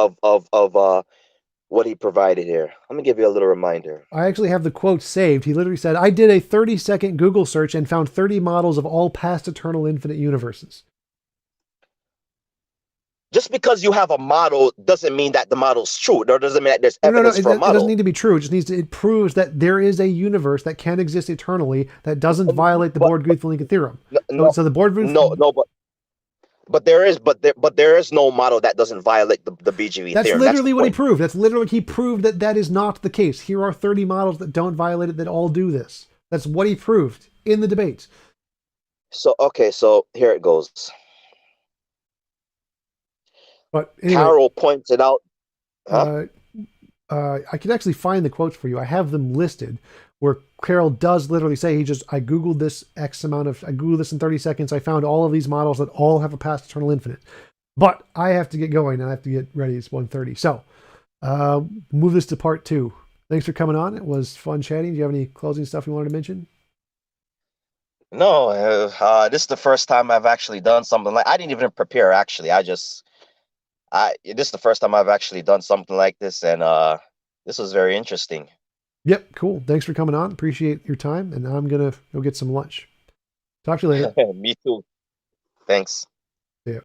Speaker 2: what he provided here. Let me give you a little reminder.
Speaker 1: I actually have the quote saved. He literally said, I did a 30-second Google search and found 30 models of all past eternal infinite universes.
Speaker 2: Just because you have a model doesn't mean that the model's true. Or doesn't mean that there's
Speaker 1: No, no, no.
Speaker 2: evidence for a
Speaker 1: It doesn't
Speaker 2: model.
Speaker 1: need to be true. It proves that there is a universe that can exist eternally that doesn't violate the
Speaker 2: But
Speaker 1: Borg-Guth-Vilenkin theorem.
Speaker 2: no,
Speaker 1: So the Borg
Speaker 2: no, but there is no model that doesn't violate the BGV
Speaker 1: That's
Speaker 2: theorem. That's the
Speaker 1: literally what he
Speaker 2: point.
Speaker 1: proved. He proved that that is not the case. Here are 30 models that don't violate it that all do this. That's what he proved in the debate.
Speaker 2: So okay, so here it goes.
Speaker 1: But anyway,
Speaker 2: Carol pointed out, huh?
Speaker 1: uh, I can actually find the quotes for you. I have them listed where Carroll does literally say I Googled this I Googled this in 30 seconds. I found all of these models that all have a past eternal infinite. But I have to get going and I have to get ready. It's 1:30. So move this to part 2. Thanks for coming on. It was fun chatting. Do you have any closing stuff you wanted to mention?
Speaker 2: No, this is the first time I've actually done something like I didn't even prepare. Actually, this is the first time I've actually done something like this, and this was very interesting.
Speaker 1: Yep, cool. Thanks for coming on. Appreciate your time. And now I'm going to go get some lunch. Talk to you later.
Speaker 2: Me too. Thanks.